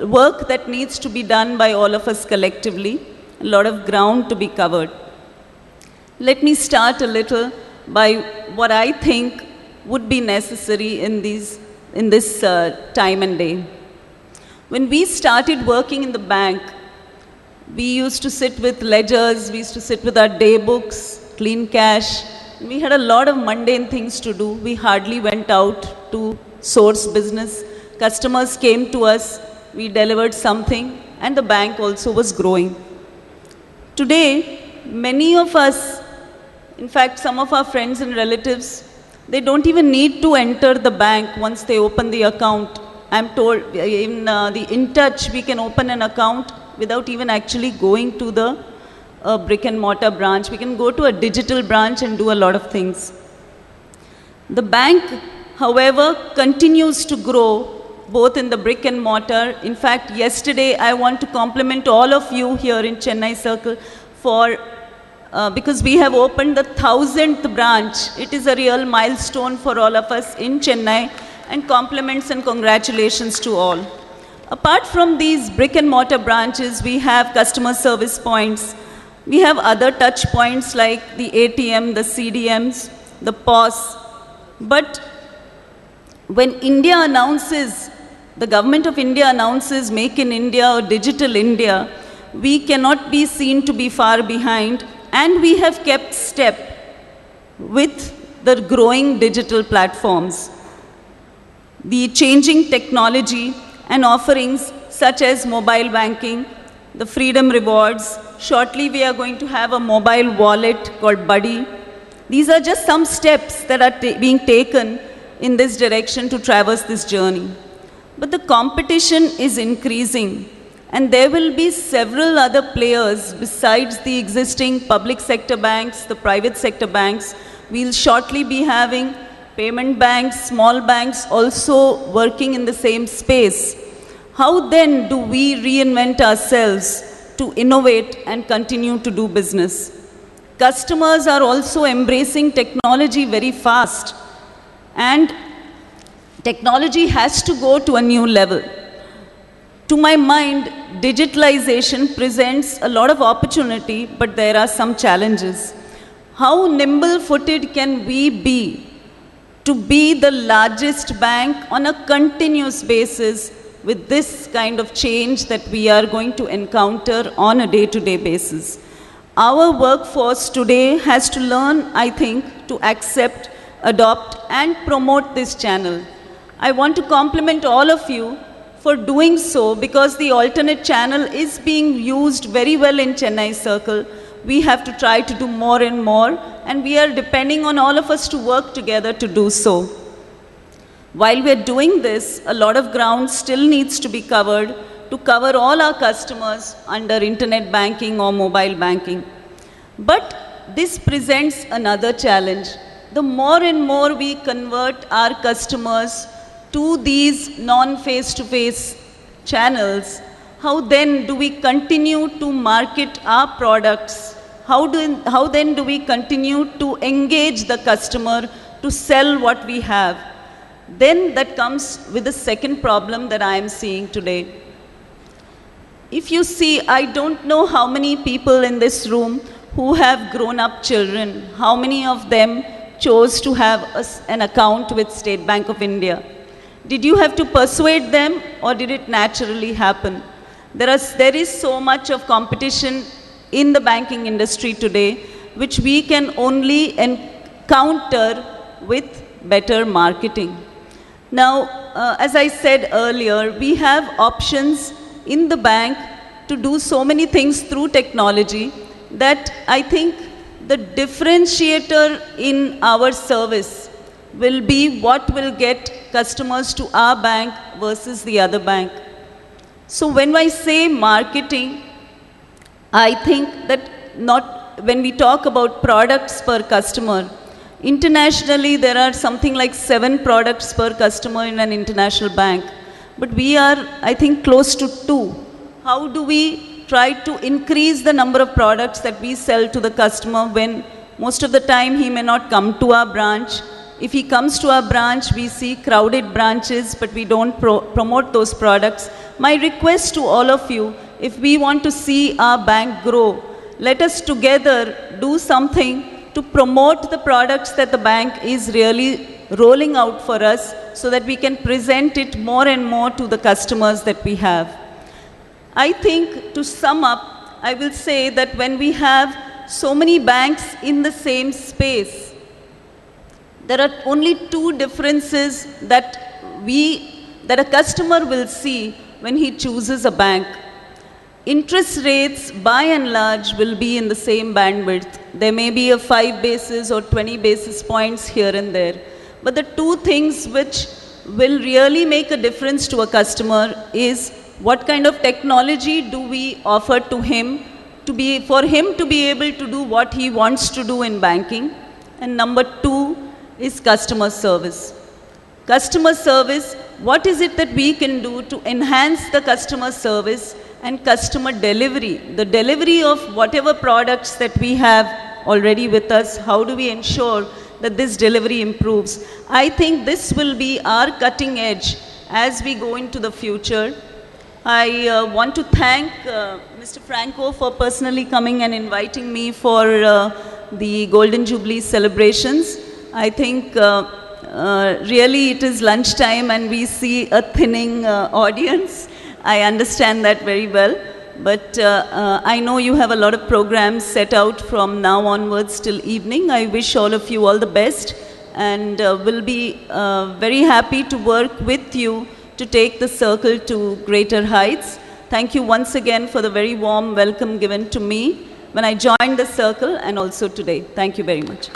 work that needs to be done by all of us collectively, a lot of ground to be covered. Let me start a little by what I think would be necessary in this time and day. When we started working in the bank, we used to sit with ledgers, we used to sit with our day books, clean cash. We had a lot of mundane things to do. We hardly went out to source business. Customers came to us, we delivered something, and the bank also was growing. Today, many of us, in fact, some of our friends and relatives, they don't even need to enter the bank once they open the account. I'm told in the InTouch, we can open an account without even actually going to the brick and mortar branch. We can go to a digital branch and do a lot of things. The bank, however, continues to grow both in the brick and mortar. In fact, yesterday I want to compliment all of you here in Chennai Circle for because we have opened the 1,000th branch. It is a real milestone for all of us in Chennai, and compliments and congratulations to all. Apart from these brick and mortar branches, we have customer service points. We have other touch points like the ATM, the CDMs, the POS. But when India announces, the government of India announces Make in India or Digital India, we cannot be seen to be far behind, and we have kept step with the growing digital platforms. The changing technology and offerings such as mobile banking, the Freedom Rewards. Shortly we are going to have a mobile wallet called Buddy. These are just some steps that are being taken in this direction to traverse this journey. But the competition is increasing, and there will be several other players besides the existing public sector banks, the private sector banks. We'll shortly be having payment banks, small banks also working in the same space. How then do we reinvent ourselves to innovate and continue to do business? Customers are also embracing technology very fast, and technology has to go to a new level. To my mind, digitalization presents a lot of opportunity, but there are some challenges. How nimble-footed can we be to be the largest bank on a continuous basis with this kind of change that we are going to encounter on a day-to-day basis? Our workforce today has to learn, I think, to accept, adopt, and promote this channel. I want to compliment all of you for doing so, because the alternate channel is being used very well in Chennai Circle. We have to try to do more and more, and we are depending on all of us to work together to do so. While we are doing this, a lot of ground still needs to be covered to cover all our customers under internet banking or mobile banking. But this presents another challenge. The more and more we convert our customers to these non-face-to-face channels, how then do we continue to market our products? How then do we continue to engage the customer to sell what we have? Then that comes with the second problem that I am seeing today. If you see, I don't know how many people in this room who have grown-up children, how many of them chose to have an account with State Bank of India. Did you have to persuade them, or did it naturally happen? There is so much of competition in the banking industry today, which we can only encounter with better marketing. Now, as I said earlier, we have options in the bank to do so many things through technology that I think the differentiator in our service will be what will get customers to our bank versus the other bank. So when I say marketing, I think that when we talk about products per customer, internationally there are something like 7 products per customer in an international bank. But we are, I think, close to 2. How do we try to increase the number of products that we sell to the customer when most of the time he may not come to our branch? If he comes to our branch, we see crowded branches, but we don't promote those products. My request to all of you, if we want to see our bank grow, let us together do something to promote the products that the bank is really rolling out for us, so that we can present it more and more to the customers that we have. I think, to sum up, I will say that when we have so many banks in the same space, there are only 2 differences that a customer will see when he chooses a bank. Interest rates, by and large, will be in the same bandwidth. There may be a 5 basis or 20 basis points here and there. But the 2 things which will really make a difference to a customer is what kind of technology do we offer to him for him to be able to do what he wants to do in banking. And number 2 is customer service. Customer service, what is it that we can do to enhance the customer service and customer delivery. The delivery of whatever products that we have already with us, how do we ensure that this delivery improves? I think this will be our cutting edge as we go into the future. I want to thank Mr. Franco for personally coming and inviting me for the Golden Jubilee celebrations. I think really it is lunchtime and we see a thinning audience. I understand that very well. But I know you have a lot of programs set out from now onwards till evening. I wish all of you all the best and will be very happy to work with you to take the circle to greater heights. Thank you once again for the very warm welcome given to me when I joined the circle and also today. Thank you very much.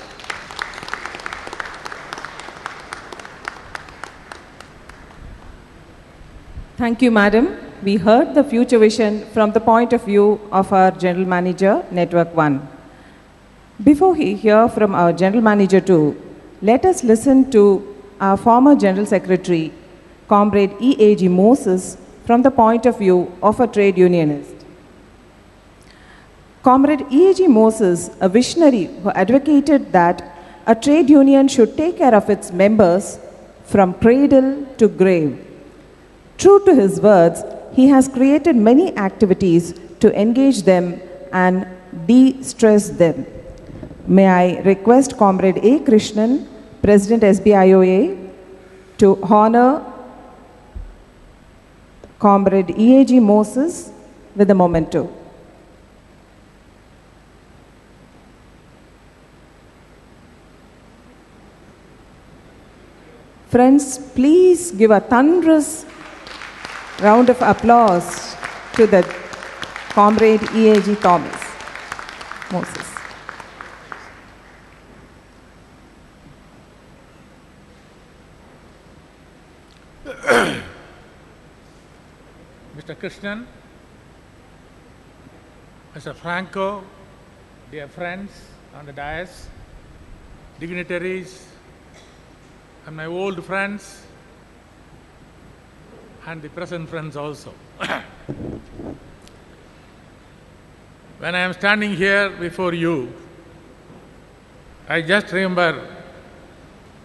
Thank you, Madam. We heard the future vision from the point of view of our General Manager, Network 1. Before we hear from our General Manager 2, let us listen to our former General Secretary, Comrade E.A.G. Moses, from the point of view of a trade unionist. Comrade E.A.G. Moses, a visionary who advocated that a trade union should take care of its members from cradle to grave. True to his words, he has created many activities to engage them and de-stress them. May I request Comrade A. Krishnan, President SBIOA, to honor Comrade E.A.G. Moses with a memento. Friends, please give a thunderous round of applause to the Comrade E.A.G. Moses. Mr. Krishnan, Mr. Franco, dear friends on the dais, dignitaries, and my old friends, and the present friends also. When I am standing here before you, I just remember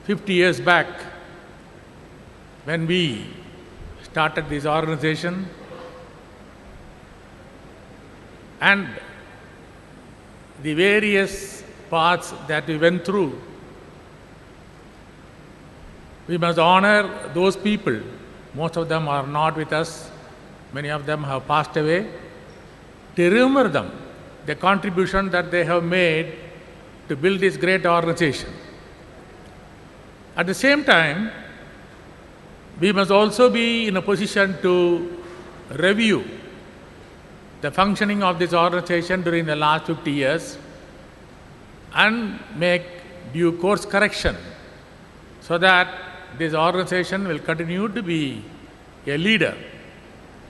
50 years back when we started this organization, and the various paths that we went through. We must honor those people. Most of them are not with us. Many of them have passed away. To remember them, the contribution that they have made to build this great organization. At the same time, we must also be in a position to review the functioning of this organization during the last 50 years and make due course correction so that this organization will continue to be a leader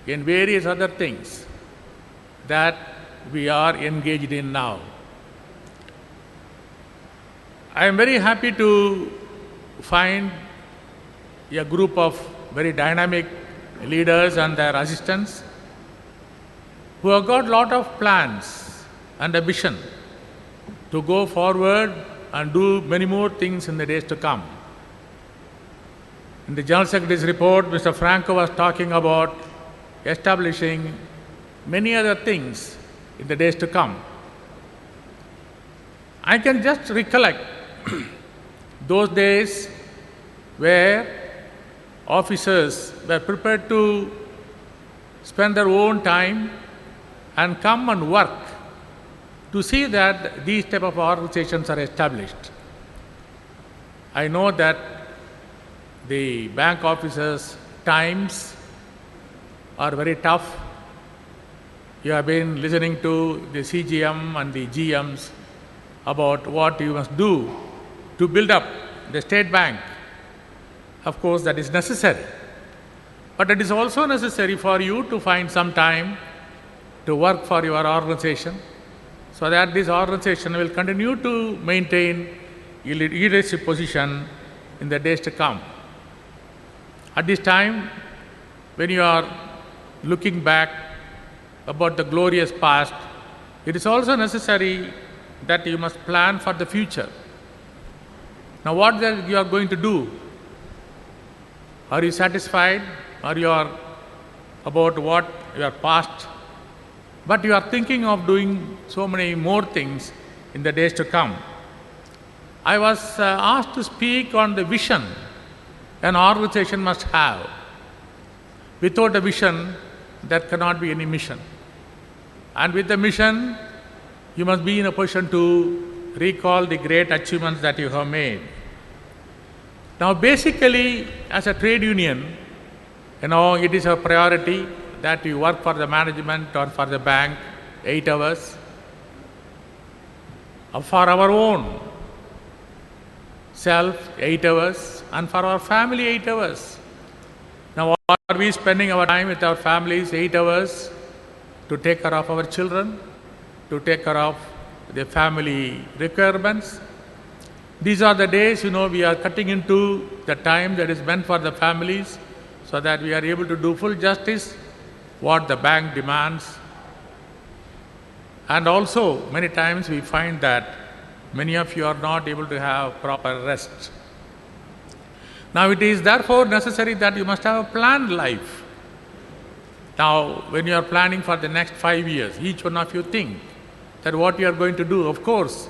in various other things that we are engaged in now. I am very happy to find a group of very dynamic leaders and their assistants who have got a lot of plans and a vision to go forward and do many more things in the days to come. In the General Secretary's report, Mr. Franco was talking about establishing many other things in the days to come. I can just recollect those days where officers were prepared to spend their own time and come and work to see that these type of organizations are established. I know that the bank officers' times are very tough. You have been listening to the CGM and the GMs about what you must do to build up the state bank. Of course, that is necessary. But it is also necessary for you to find some time to work for your organization so that this organization will continue to maintain a leadership position in the days to come. At this time, when you are looking back about the glorious past, it is also necessary that you must plan for the future. Now, what you are going to do? Are you satisfied? Or you are about what your past? But you are thinking of doing so many more things in the days to come. I was asked to speak on the vision an organization must have. Without a vision, there cannot be any mission. And with the mission, you must be in a position to recall the great achievements that you have made. Now, basically, as a trade union, it is a priority that you work for the management or for the bank 8 hours, for our own self 8 hours, and for our family 8 hours. Now, are we spending our time with our families 8 hours to take care of our children, to take care of the family requirements? These are the days, we are cutting into the time that is meant for the families so that we are able to do full justice what the bank demands. And also, many times we find that many of you are not able to have proper rest. Now, it is therefore necessary that you must have a planned life. Now, when you are planning for the next 5 years, each one of you think that what you are going to do. Of course,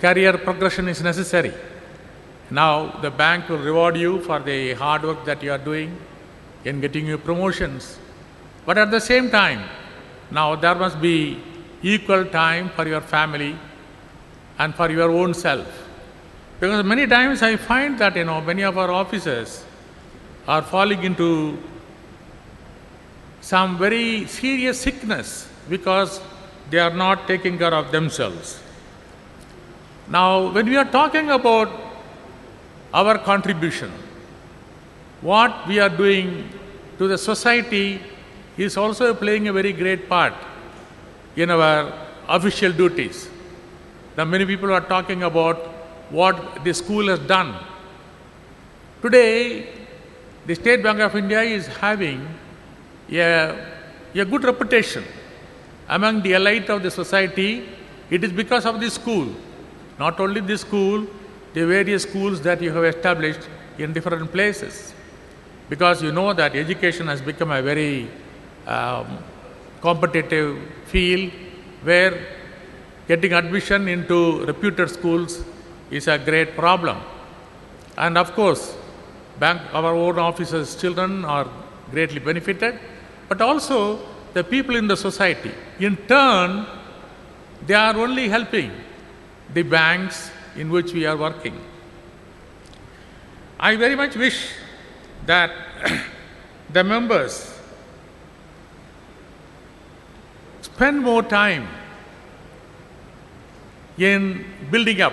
career progression is necessary. Now, the bank will reward you for the hard work that you are doing in getting you promotions. But at the same time, now there must be equal time for your family and for your own self. Because many times I find that, many of our officers are falling into some very serious sickness because they are not taking care of themselves. Now, when we are talking about our contribution, what we are doing to the society is also playing a very great part in our official duties. Now, many people are talking about what the school has done. Today, the State Bank of India is having a good reputation among the elite of the society. It is because of this school. Not only this school, the various schools that you have established in different places. Because you know that education has become a very competitive field where getting admission into reputed schools is a great problem. And of course, our own officers' children are greatly benefited, but also the people in the society. In turn, they are only helping the banks in which we are working. I very much wish that the members spend more time in building up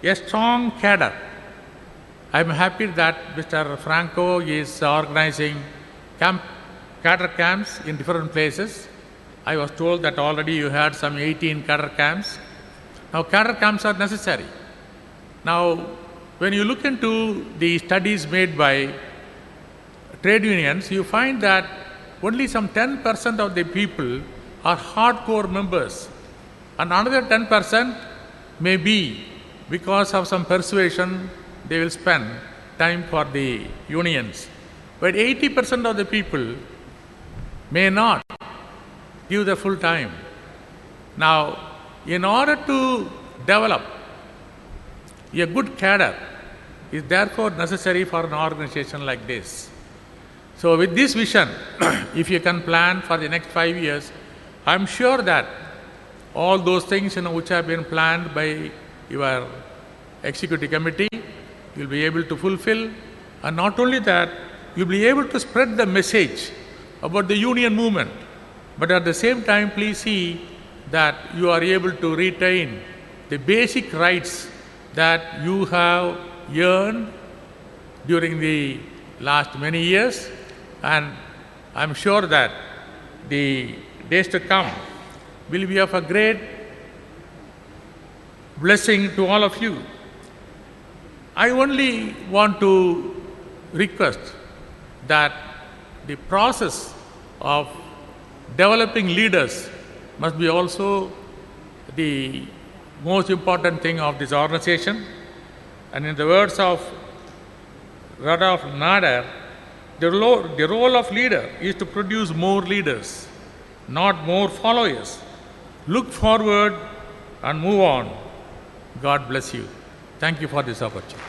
a strong cadre. I am happy that Mr. Franco is organizing cadre camps in different places. I was told that already you had some 18 cadre camps. Now, cadre camps are necessary. Now, when you look into the studies made by trade unions, you find that only some 10% of the people are hardcore members, and another 10% may be because of some persuasion they will spend time for the unions. But 80% of the people may not give the full time. Now, in order to develop a good cadre is therefore necessary for an organization like this. So with this vision, if you can plan for the next 5 years, I am sure that all those things which have been planned by your executive committee, you will be able to fulfill. And not only that, you will be able to spread the message about the union movement. But at the same time, please see that you are able to retain the basic rights that you have earned during the last many years. And I am sure that the days to come will be of a great blessing to all of you. I only want to request that the process of developing leaders must be also the most important thing of this organization. And in the words of Radolf Nader, the role of leader is to produce more leaders, not more followers. Look forward and move on. God bless you. Thank you for this opportunity.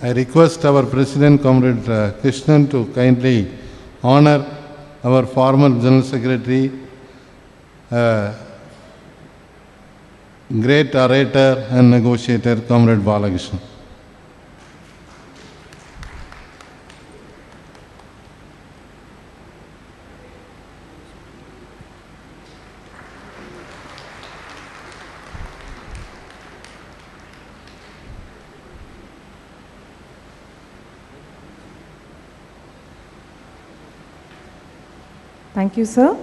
I request our President, Comrade Krishnan, to kindly honor our former General Secretary, great orator and negotiator, Comrade Balakrishnan. Thank you, sir.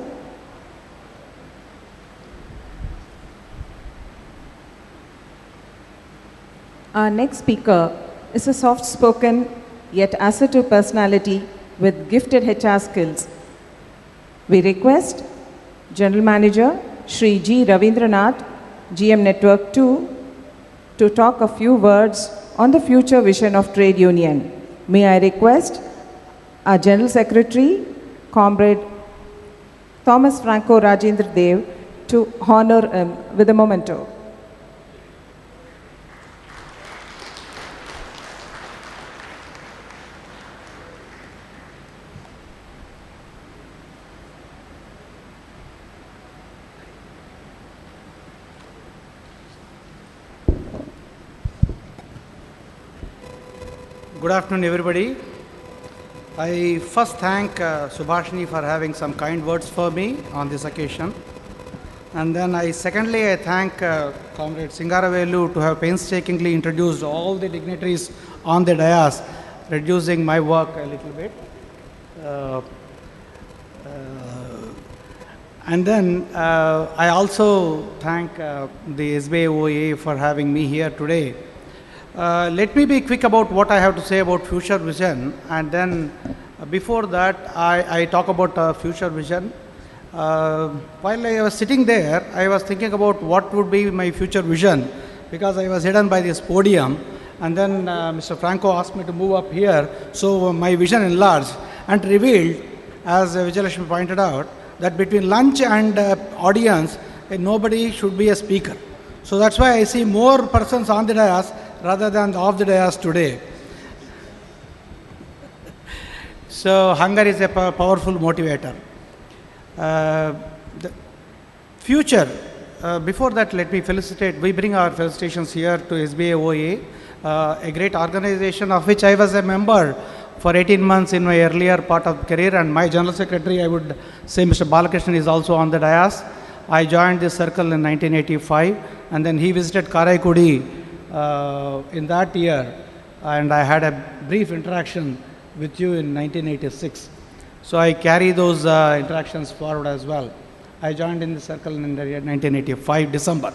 Our next speaker is a soft-spoken yet assertive personality with gifted HR skills. We request General Manager Shri G. Ravindranath, GM Network 2, to talk a few words on the future vision of trade union. May I request our General Secretary, Comrade Thomas Franco Rajendra Dev, to honor him with a memento. Good afternoon, everybody. I first thank Subhashini for having some kind words for me on this occasion. And then secondly, I thank Comrade Singaravelu to have painstakingly introduced all the dignitaries on the dais, reducing my work a little bit. And then I also thank the SBIOA for having me here today. Let me be quick about what I have to say about future vision, and then before that I talk about future vision. While I was sitting there, I was thinking about what would be my future vision, because I was hidden by this podium, and then Mr. Franco asked me to move up here, so my vision enlarged and revealed, as Vijayalakshmi pointed out, that between lunch and audience, nobody should be a speaker. So that's why I see more persons on the dais rather than off the dais today. So hunger is a powerful motivator. The future, before that let me felicitate, we bring our felicitations here to SBIOA, a great organization of which I was a member for 18 months in my earlier part of career, and my General Secretary, I would say Mr. Balakrishnan, is also on the dais. I joined this circle in 1985, and then he visited Karaikudi in that year, and I had a brief interaction with you in 1986. So I carry those interactions forward as well. I joined in the circle in the year 1985, December.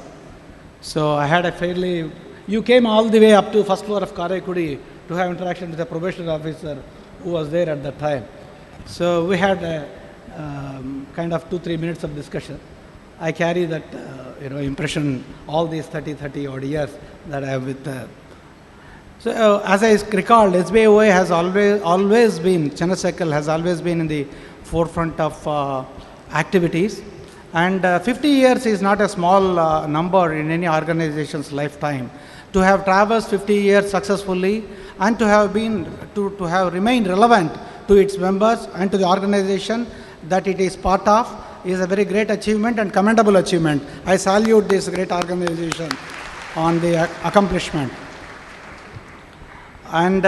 So I had a fairly, you came all the way up to first floor of Karaikudi to have interaction with the probation officer who was there at that time. So we had a kind of 2-3 minutes of discussion. I carry that impression all these 30 odd years that I have with. So as I recall, SBOA has always been, Chennai Circle has always been in the forefront of activities, and 50 years is not a small number in any organization's lifetime. To have traversed 50 years successfully and to have remained relevant to its members and to the organization that it is part of is a very great achievement and commendable achievement. I salute this great organization on the accomplishment. And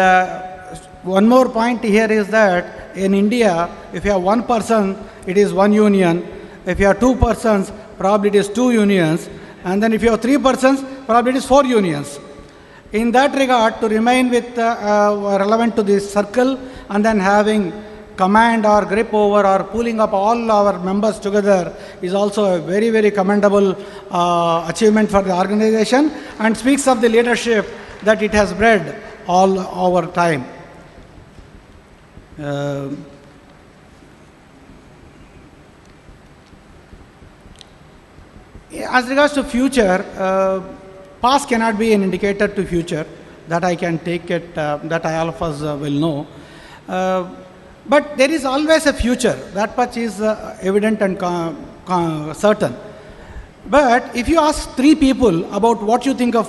one more point here is that in India, if you have one person, it is one union. If you have two persons, probably it is two unions. And then if you have three persons, probably it is four unions. In that regard, to remain with relevant to this circle and then having command or grip over or pulling up all our members together is also a very, very commendable achievement for the organization, and speaks of the leadership that it has bred all over time. As regards to future, past cannot be an indicator to future. That I can take it, that all of us will know. But there is always a future. That much is evident and certain. But if you ask 3 people about what you think of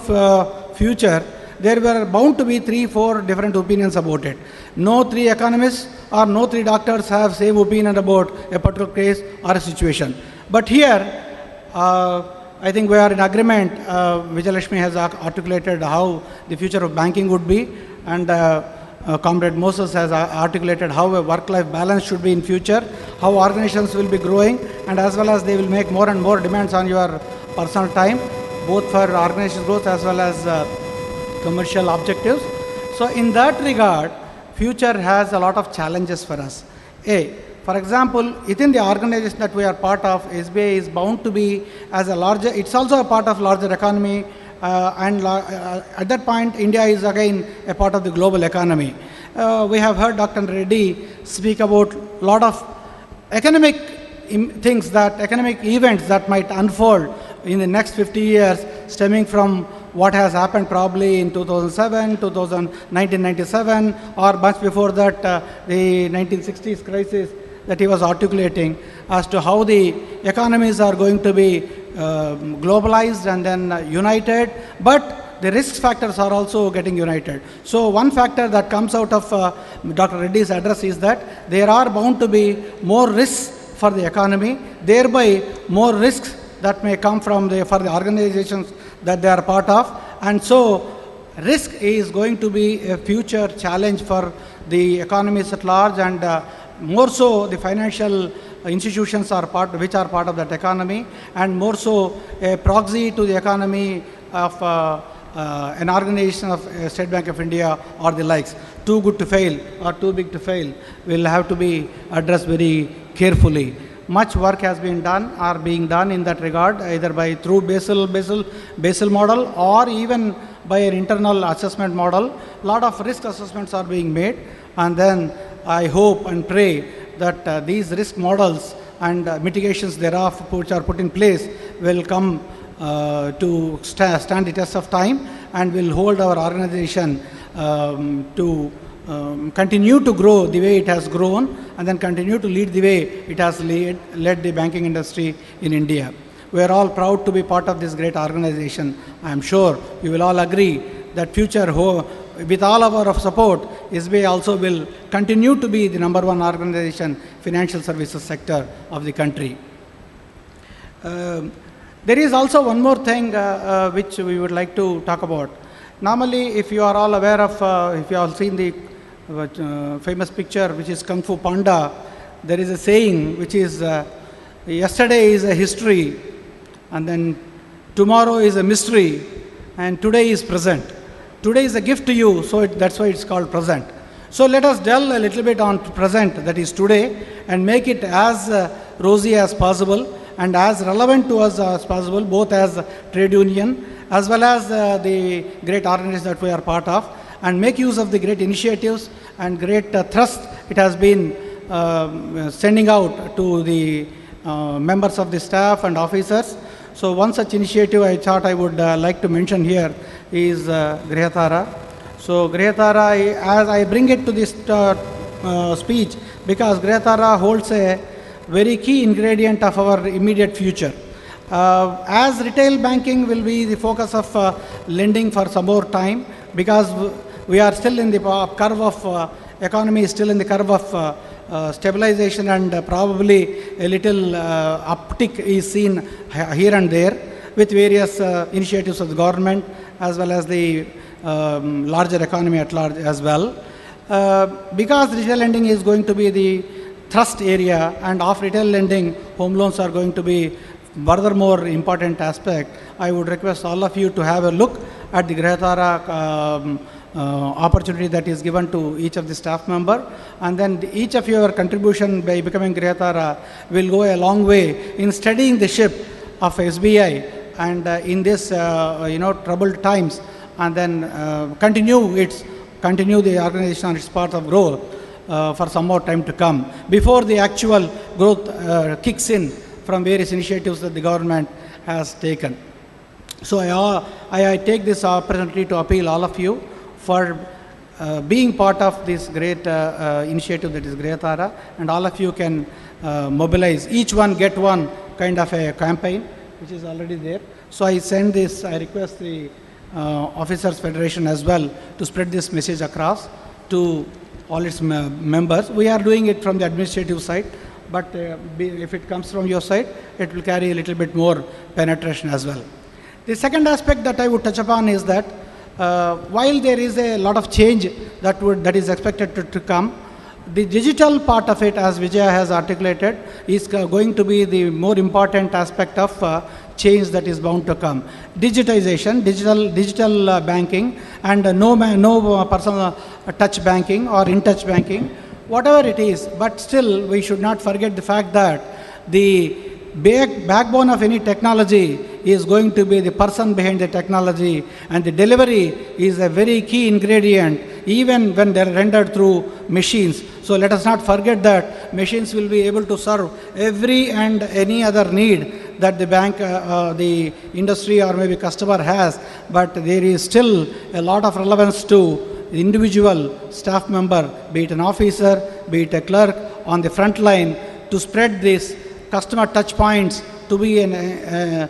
future, there were bound to be 3-4 different opinions about it. No 3 economists or no 3 doctors have same opinion about a particular case or a situation. But here, I think we are in agreement. Vijayalakshmi has articulated how the future of banking would be, and Comrade Moses has articulated how a work-life balance should be in future, how organizations will be growing, and as well as they will make more and more demands on your personal time, both for organization growth as well as commercial objectives. So in that regard, future has a lot of challenges for us. For example, within the organization that we are part of, SBI is bound to be as a larger, it's also a part of larger economy, and at that point, India is again a part of the global economy. We have heard Dr. Reddy speak about a lot of economic things, that economic events that might unfold in the next 50 years, stemming from what has happened probably in 2007, 1997, or much before that, the 1960s crisis that he was articulating, as to how the economies are going to be globalized and then united, but the risk factors are also getting united. So one factor that comes out of Dr. Reddy's address is that there are bound to be more risks for the economy, thereby more risks that may come from for the organizations that they are part of. And so risk is going to be a future challenge for the economies at large, and more so the financial institutions which are part of that economy, and more so a proxy to the economy of an organization of State Bank of India or the likes. Too good to fail or too big to fail will have to be addressed very carefully. Much work has been done or being done in that regard, either through Basel model or even by an internal assessment model. A lot of risk assessments are being made, and then I hope and pray that these risk models and mitigations thereof which are put in place will come to stand the test of time, and will hold our organization to continue to grow the way it has grown, and then continue to lead the way it has led the banking industry in India. We are all proud to be part of this great organization. I am sure you will all agree that future, with all of our support, SBI also will continue to be the #1 organization, financial services sector of the country. There is also one more thing which we would like to talk about. Normally, if you are all aware of, if you have seen the famous picture which is Kung Fu Panda, there is a saying which is, yesterday is a history, and then tomorrow is a mystery, and today is present. Today is a gift to you, so that's why it's called present. So let us dwell a little bit on present, that is today, and make it as rosy as possible and as relevant to us as possible, both as trade union as well as the great organizations that we are part of, and make use of the great initiatives and great thrust it has been sending out to the members of the staff and officers. So one such initiative I thought I would like to mention here is Grihatara. So Grihatara, as I bring it to this speech, because Grihatara holds a very key ingredient of our immediate future. As retail banking will be the focus of lending for some more time, because we are still in the curve of economy is still in the curve of stabilization, and probably a little uptick is seen here and there with various initiatives of the government as well as the larger economy at large as well. Because retail lending is going to be the thrust area, and of retail lending, home loans are going to be furthermore important aspect, I would request all of you to have a look at the Grihadhara opportunity that is given to each of the staff member. And then each of your contribution by becoming Grihadhara will go a long way in steadying the ship of SBI and in this troubled times, and then continue the organization on its path of growth for some more time to come before the actual growth kicks in from various initiatives that the government has taken. So I take this opportunity to appeal all of you for being part of this great initiative that is Grihadhara, and all of you can mobilize, each one get one kind of a campaign which is already there. So I send this, I request the Officers Federation as well to spread this message across to all its members. We are doing it from the administrative side, but if it comes from your side, it will carry a little bit more penetration as well. The second aspect that I would touch upon is that while there is a lot of change that is expected to come, the digital part of it, as Vijaya has articulated, is going to be the more important aspect of change that is bound to come. Digitization, digital banking, and no personal touch banking or in-touch banking, whatever it is, but still we should not forget the fact that the backbone of any technology is going to be the person behind the technology, and the delivery is a very key ingredient even when they are rendered through machines. So let us not forget that machines will be able to serve every and any other need that the bank, the industry or maybe customer has, but there is still a lot of relevance to the individual staff member, be it an officer, be it a clerk on the front line, to spread these customer touch points to be a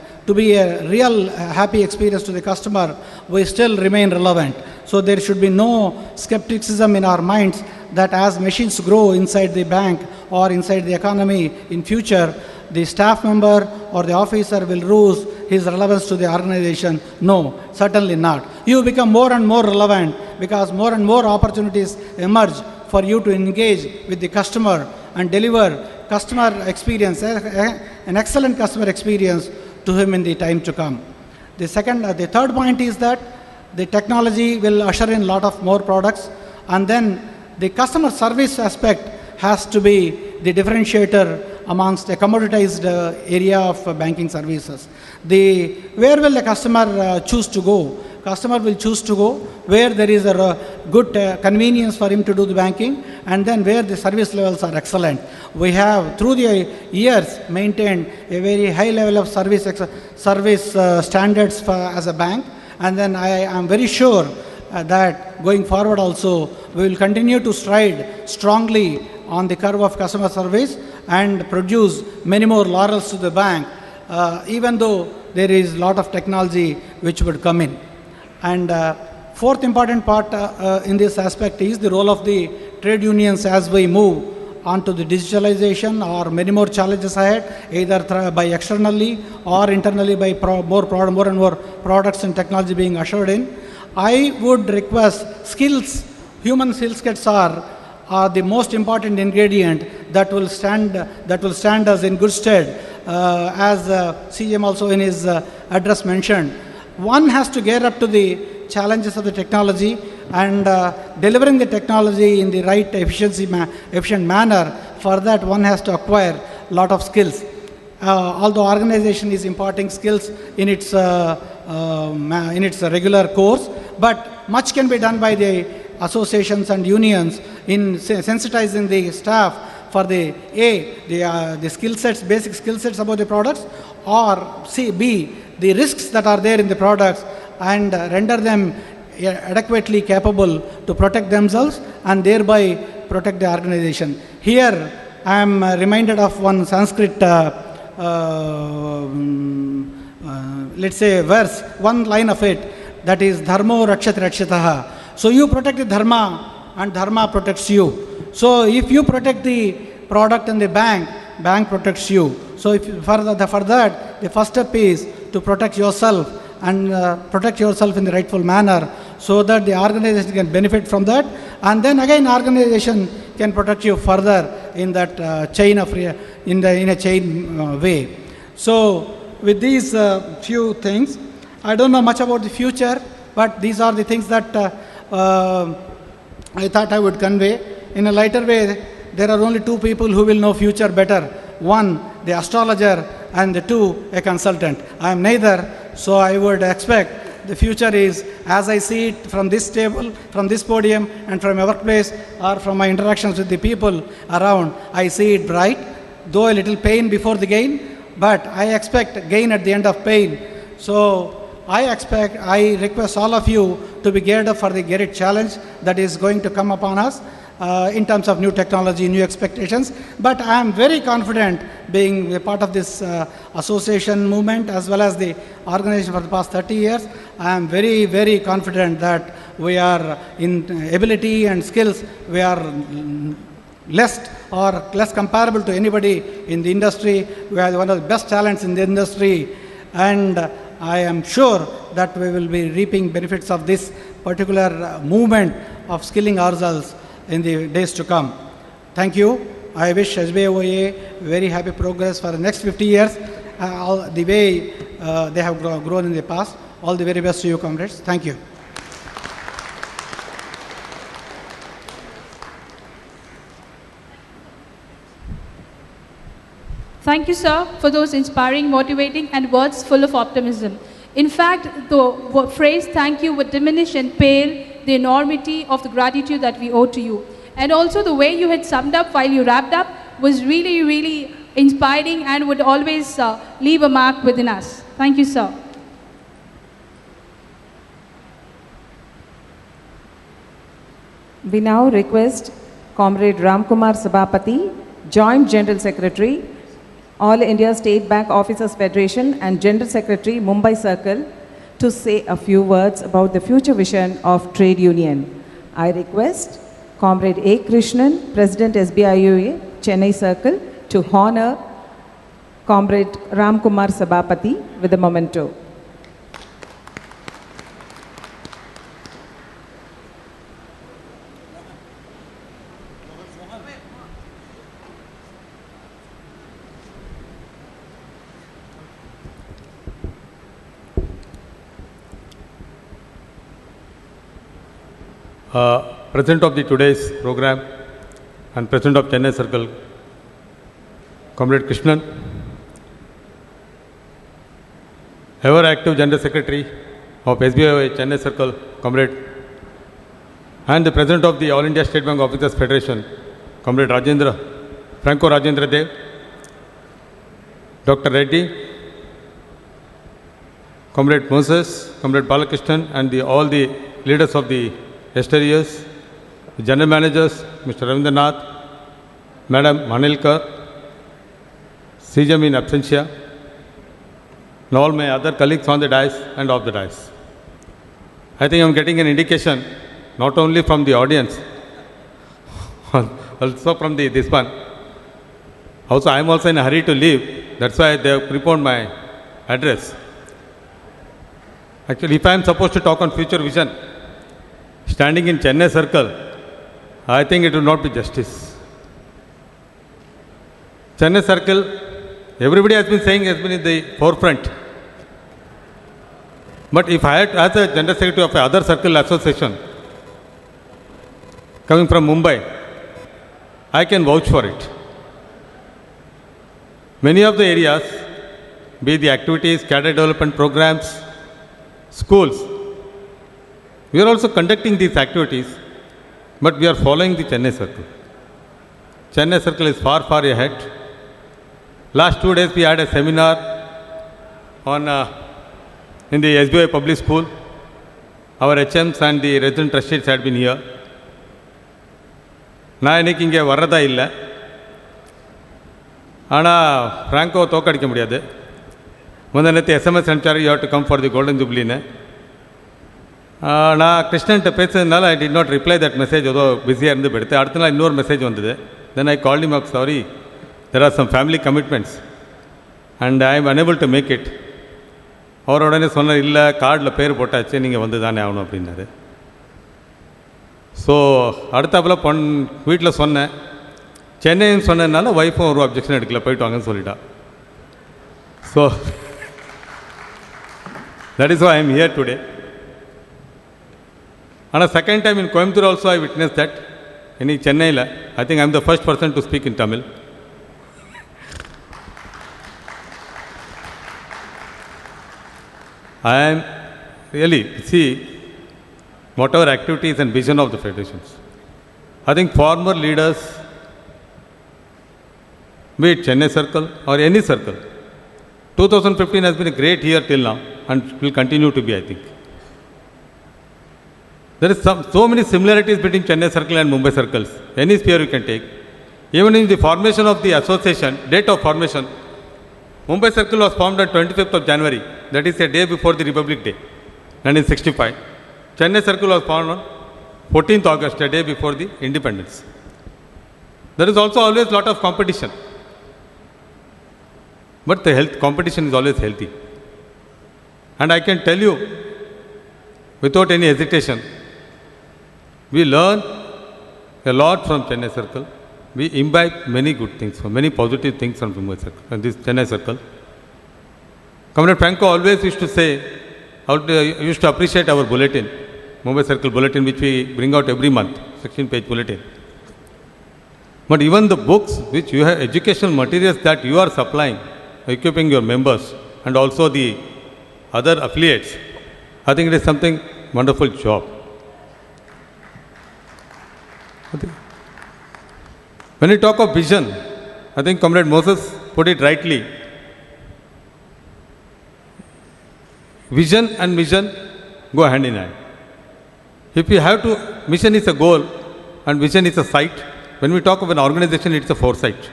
real happy experience to the customer. We still remain relevant. So there should be no skepticism in our minds that as machines grow inside the bank or inside the economy in future, the staff member or the officer will lose his relevance to the organization. No, certainly not. You become more and more relevant because more and more opportunities emerge for you to engage with the customer and deliver customer experience, an excellent customer experience to him in the time to come. The third point is that the technology will usher in a lot of more products, and then the customer service aspect has to be the differentiator amongst a commoditized area of banking services. Where will the customer choose to go? Customer will choose to go where there is a good convenience for him to do the banking, and then where the service levels are excellent. We have through the years maintained a very high level of service standards as a bank, and then I am very sure that going forward also we will continue to stride strongly on the curve of customer service and produce many more laurels to the bank, even though there is a lot of technology which would come in. And fourth important part in this aspect is the role of the trade unions as we move on to the digitalization or many more challenges ahead, either by externally or internally by more and more products and technology being ushered in. I would request human skill sets are the most important ingredient that will stand us in good stead. As CM also in his address mentioned, one has to gear up to the challenges of the technology and delivering the technology in the right efficient manner. For that, one has to acquire a lot of skills. Although organization is imparting skills in its regular course, but much can be done by the associations and unions in sensitizing the staff for the skill sets, basic skill sets about the products, or B, the risks that are there in the products, and render them adequately capable to protect themselves and thereby protect the organization. Here I am reminded of one Sanskrit let's say verse, one line of it, that is dharmo rakshat rakshitaha. So you protect the dharma and dharma protects you. So if you protect the product and the bank protects you. So for that, the first step is to protect yourself and protect yourself in the rightful manner so that the organization can benefit from that, and then again organization can protect you further in that chain of in a chain way. So with these few things, I don't know much about the future, But these are the things that I thought I would convey. In a lighter way, there are only two people who will know future better. One, the astrologer, and the two, a consultant. I am neither, so I would expect the future is, as I see it from this table, from this podium, and from my workplace, or from my interactions with the people around, I see it bright, though a little pain before the gain, but I expect gain at the end of pain. So I request all of you to be geared up for the great challenge that is going to come upon us in terms of new technology, new expectations. But I am very confident, being a part of this association movement as well as the organization for the past 30 years, I am very, very confident that we are in ability and skills, we are less comparable to anybody in the industry. We are one of the best talents in the industry, and I am sure that we will be reaping benefits of this particular movement of skilling ourselves in the days to come. Thank you. I wish SBOA very happy progress for the next 50 years, the way they have grown in the past. All the very best to you, comrades. Thank you. Thank you, sir, for those inspiring, motivating, and words full of optimism. In fact, the phrase "thank you" would diminish and pale the enormity of the gratitude that we owe to you. And also the way you had summed up while you wrapped up was really, really inspiring and would always leave a mark within us. Thank you, sir. We now request Comrade Ramkumar Sabapati, Joint General Secretary, All India State Bank Officers Federation and General Secretary, Mumbai Circle, to say a few words about the future vision of trade union. I request Comrade A. Krishnan, President SBIOA, Chennai Circle, to honor Comrade Ramkumar Sabapati with a memento. President of today's program and President of Chennai Circle, Comrade Krishnan, ever active General Secretary of SBIOA Chennai Circle, Comrade, and the President of the All India State Bank Officers Federation, Comrade Franco Rajendra Dev, Dr. Reddy, Comrade Moses, Comrade Balakrishnan, and all the leaders of the yesteryears, the General Managers, Mr. Ravindranath, Madam Manilkar, CJM in absentia, and all my other colleagues on the dais and off the dais. I think I am getting an indication, not only from the audience, also from this one. Also, I am also in a hurry to leave. That's why they have preponed my address. Actually, if I am supposed to talk on future vision, standing in Chennai Circle, I think it will not be justice. Chennai Circle, everybody has been saying, has been in the forefront. But if I had, as a General Secretary of another circle association, coming from Mumbai, I can vouch for it. Many of the areas, be the activities, cadre development programs, schools, we are also conducting these activities, but we are following the Chennai Circle. Chennai Circle is far, far ahead. Last 2 days we had a seminar on in the SBOA Public School. Our HMs and the resident trustees had been here. நான் இன்னைக்கு இங்கே வர்றதா இல்லை, ஆனால் Franco தோக்கடிக்க முடியாது. முந்தினத்து SMS அனுப்பிச்சாரு, you have to come for the golden ஜூப்ளின்னு. நான் கிருஷ்ணன்ட்ட பேசுறதுனால I did not reply that message, ஏதோ பிஸியாக இருந்து போயிடுது. அடுத்த நாள் இன்னொரு மெசேஜ் வந்தது. Then I called him up, sorry there are some family commitments and I am unable to make it. அவர் உடனே சொன்னார், இல்லை கார்டில் பேர் போட்டாச்சு, நீங்கள் வந்து தானே ஆகணும் அப்படின்னாரு. ஸோ அடுத்தாப்பில் வீட்டில் சொன்னேன், சென்னைன்னு சொன்னதுனால ஒய்ஃபும் ஒரு அப்ஜெக்ஷன் எடுக்கல, போயிட்டு வாங்கன்னு சொல்லிட்டா. So that is why I am here today. And a second time in Coimbatore also I witnessed that. In Chennai, I think I am the first person to speak in Tamil. I am really, see, whatever activities and vision of the federations. I think former leaders, be it Chennai Circle or any circle, 2015 has been a great year till now and will continue to be, I think. There is so many similarities between Chennai Circle and Mumbai Circles. Any sphere you can take. Even in the formation of the association, date of formation, Mumbai Circle was formed on 25th of January. That is a day before the Republic Day, 1965. Chennai Circle was formed on 14th August, a day before the independence. There is also always a lot of competition. But the competition is always healthy. And I can tell you, without any hesitation, we learn a lot from Chennai Circle. We imbibe many good things, many positive things from Mumbai Circle, and this Chennai Circle. Comrade Franco always used to say, used to appreciate our bulletin, Mumbai Circle bulletin, which we bring out every month, 16-page bulletin. But even the books, which you have, educational materials that you are supplying, equipping your members and also the other affiliates, I think it is something wonderful job. When you talk of vision, I think Comrade Moses put it rightly. Vision and mission go hand in hand. If you have to, mission is a goal and vision is a sight. When we talk of an organization, it's a foresight.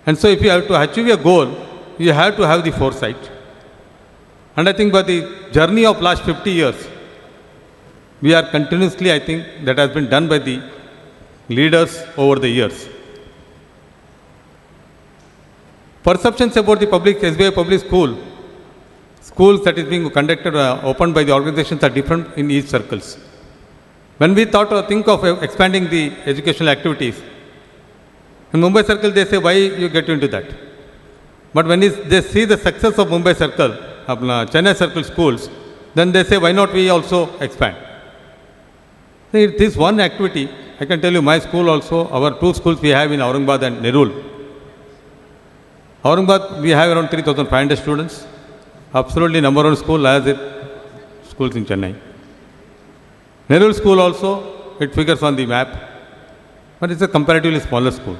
And so if you have to achieve a goal, you have to have the foresight. And I think by the journey of last 50 years, we are continuously, I think, that has been done by the leaders over the years. Perceptions about the public, SBI public schools that is being conducted, opened by the organizations are different in each circles. When we think of expanding the educational activities, in Mumbai Circle they say, why you get into that? But when they see the success of Mumbai Circle, Chennai Circle schools, then they say, why not we also expand? This one activity, I can tell you my school also, our two schools we have in Aurangabad and Nerul. Aurangabad, we have around 3,500 students. Absolutely number one school as it schools in Chennai. Nerul school also, it figures on the map, but it's a comparatively smaller school.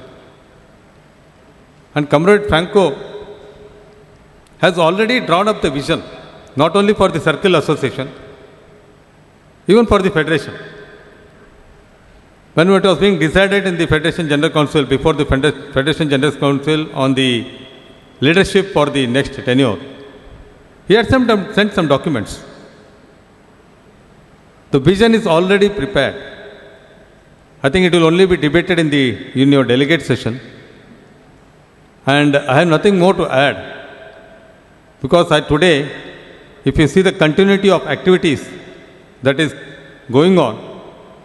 And Comrade Franco has already drawn up the vision, not only for the Circle Association, even for the Federation. When it was being decided in the Federation General Council, before the Federation General Council on the leadership for the next tenure, he had sent some documents. The vision is already prepared. I think it will only be debated in your delegate session. And I have nothing more to add. Because today, if you see the continuity of activities that is going on,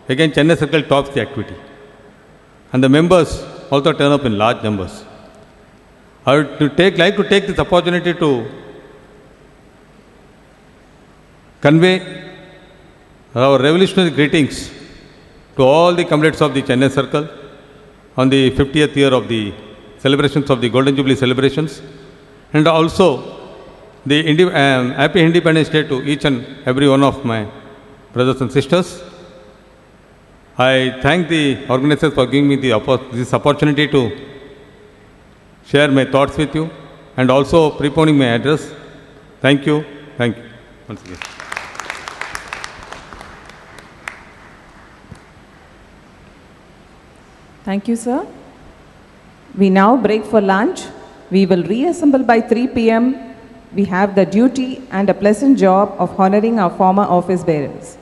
again Chennai Circle tops the activity. And the members also turn up in large numbers. I would like to take this opportunity to convey our revolutionary greetings to all the comrades of the Chennai Circle on the 50th year of the celebrations of the Golden Jubilee celebrations, and also the Happy Independence Day to each and every one of my brothers and sisters. I thank the organizers for giving me this opportunity to share my thoughts with you and also preponing my address. Thank you once again. Thank you, sir. We now break for lunch. We will reassemble by 3 p.m. We have the duty and a pleasant job of honoring our former office bearers.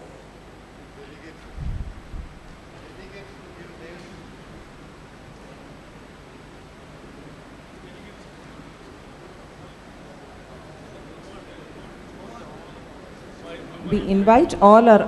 We invite all our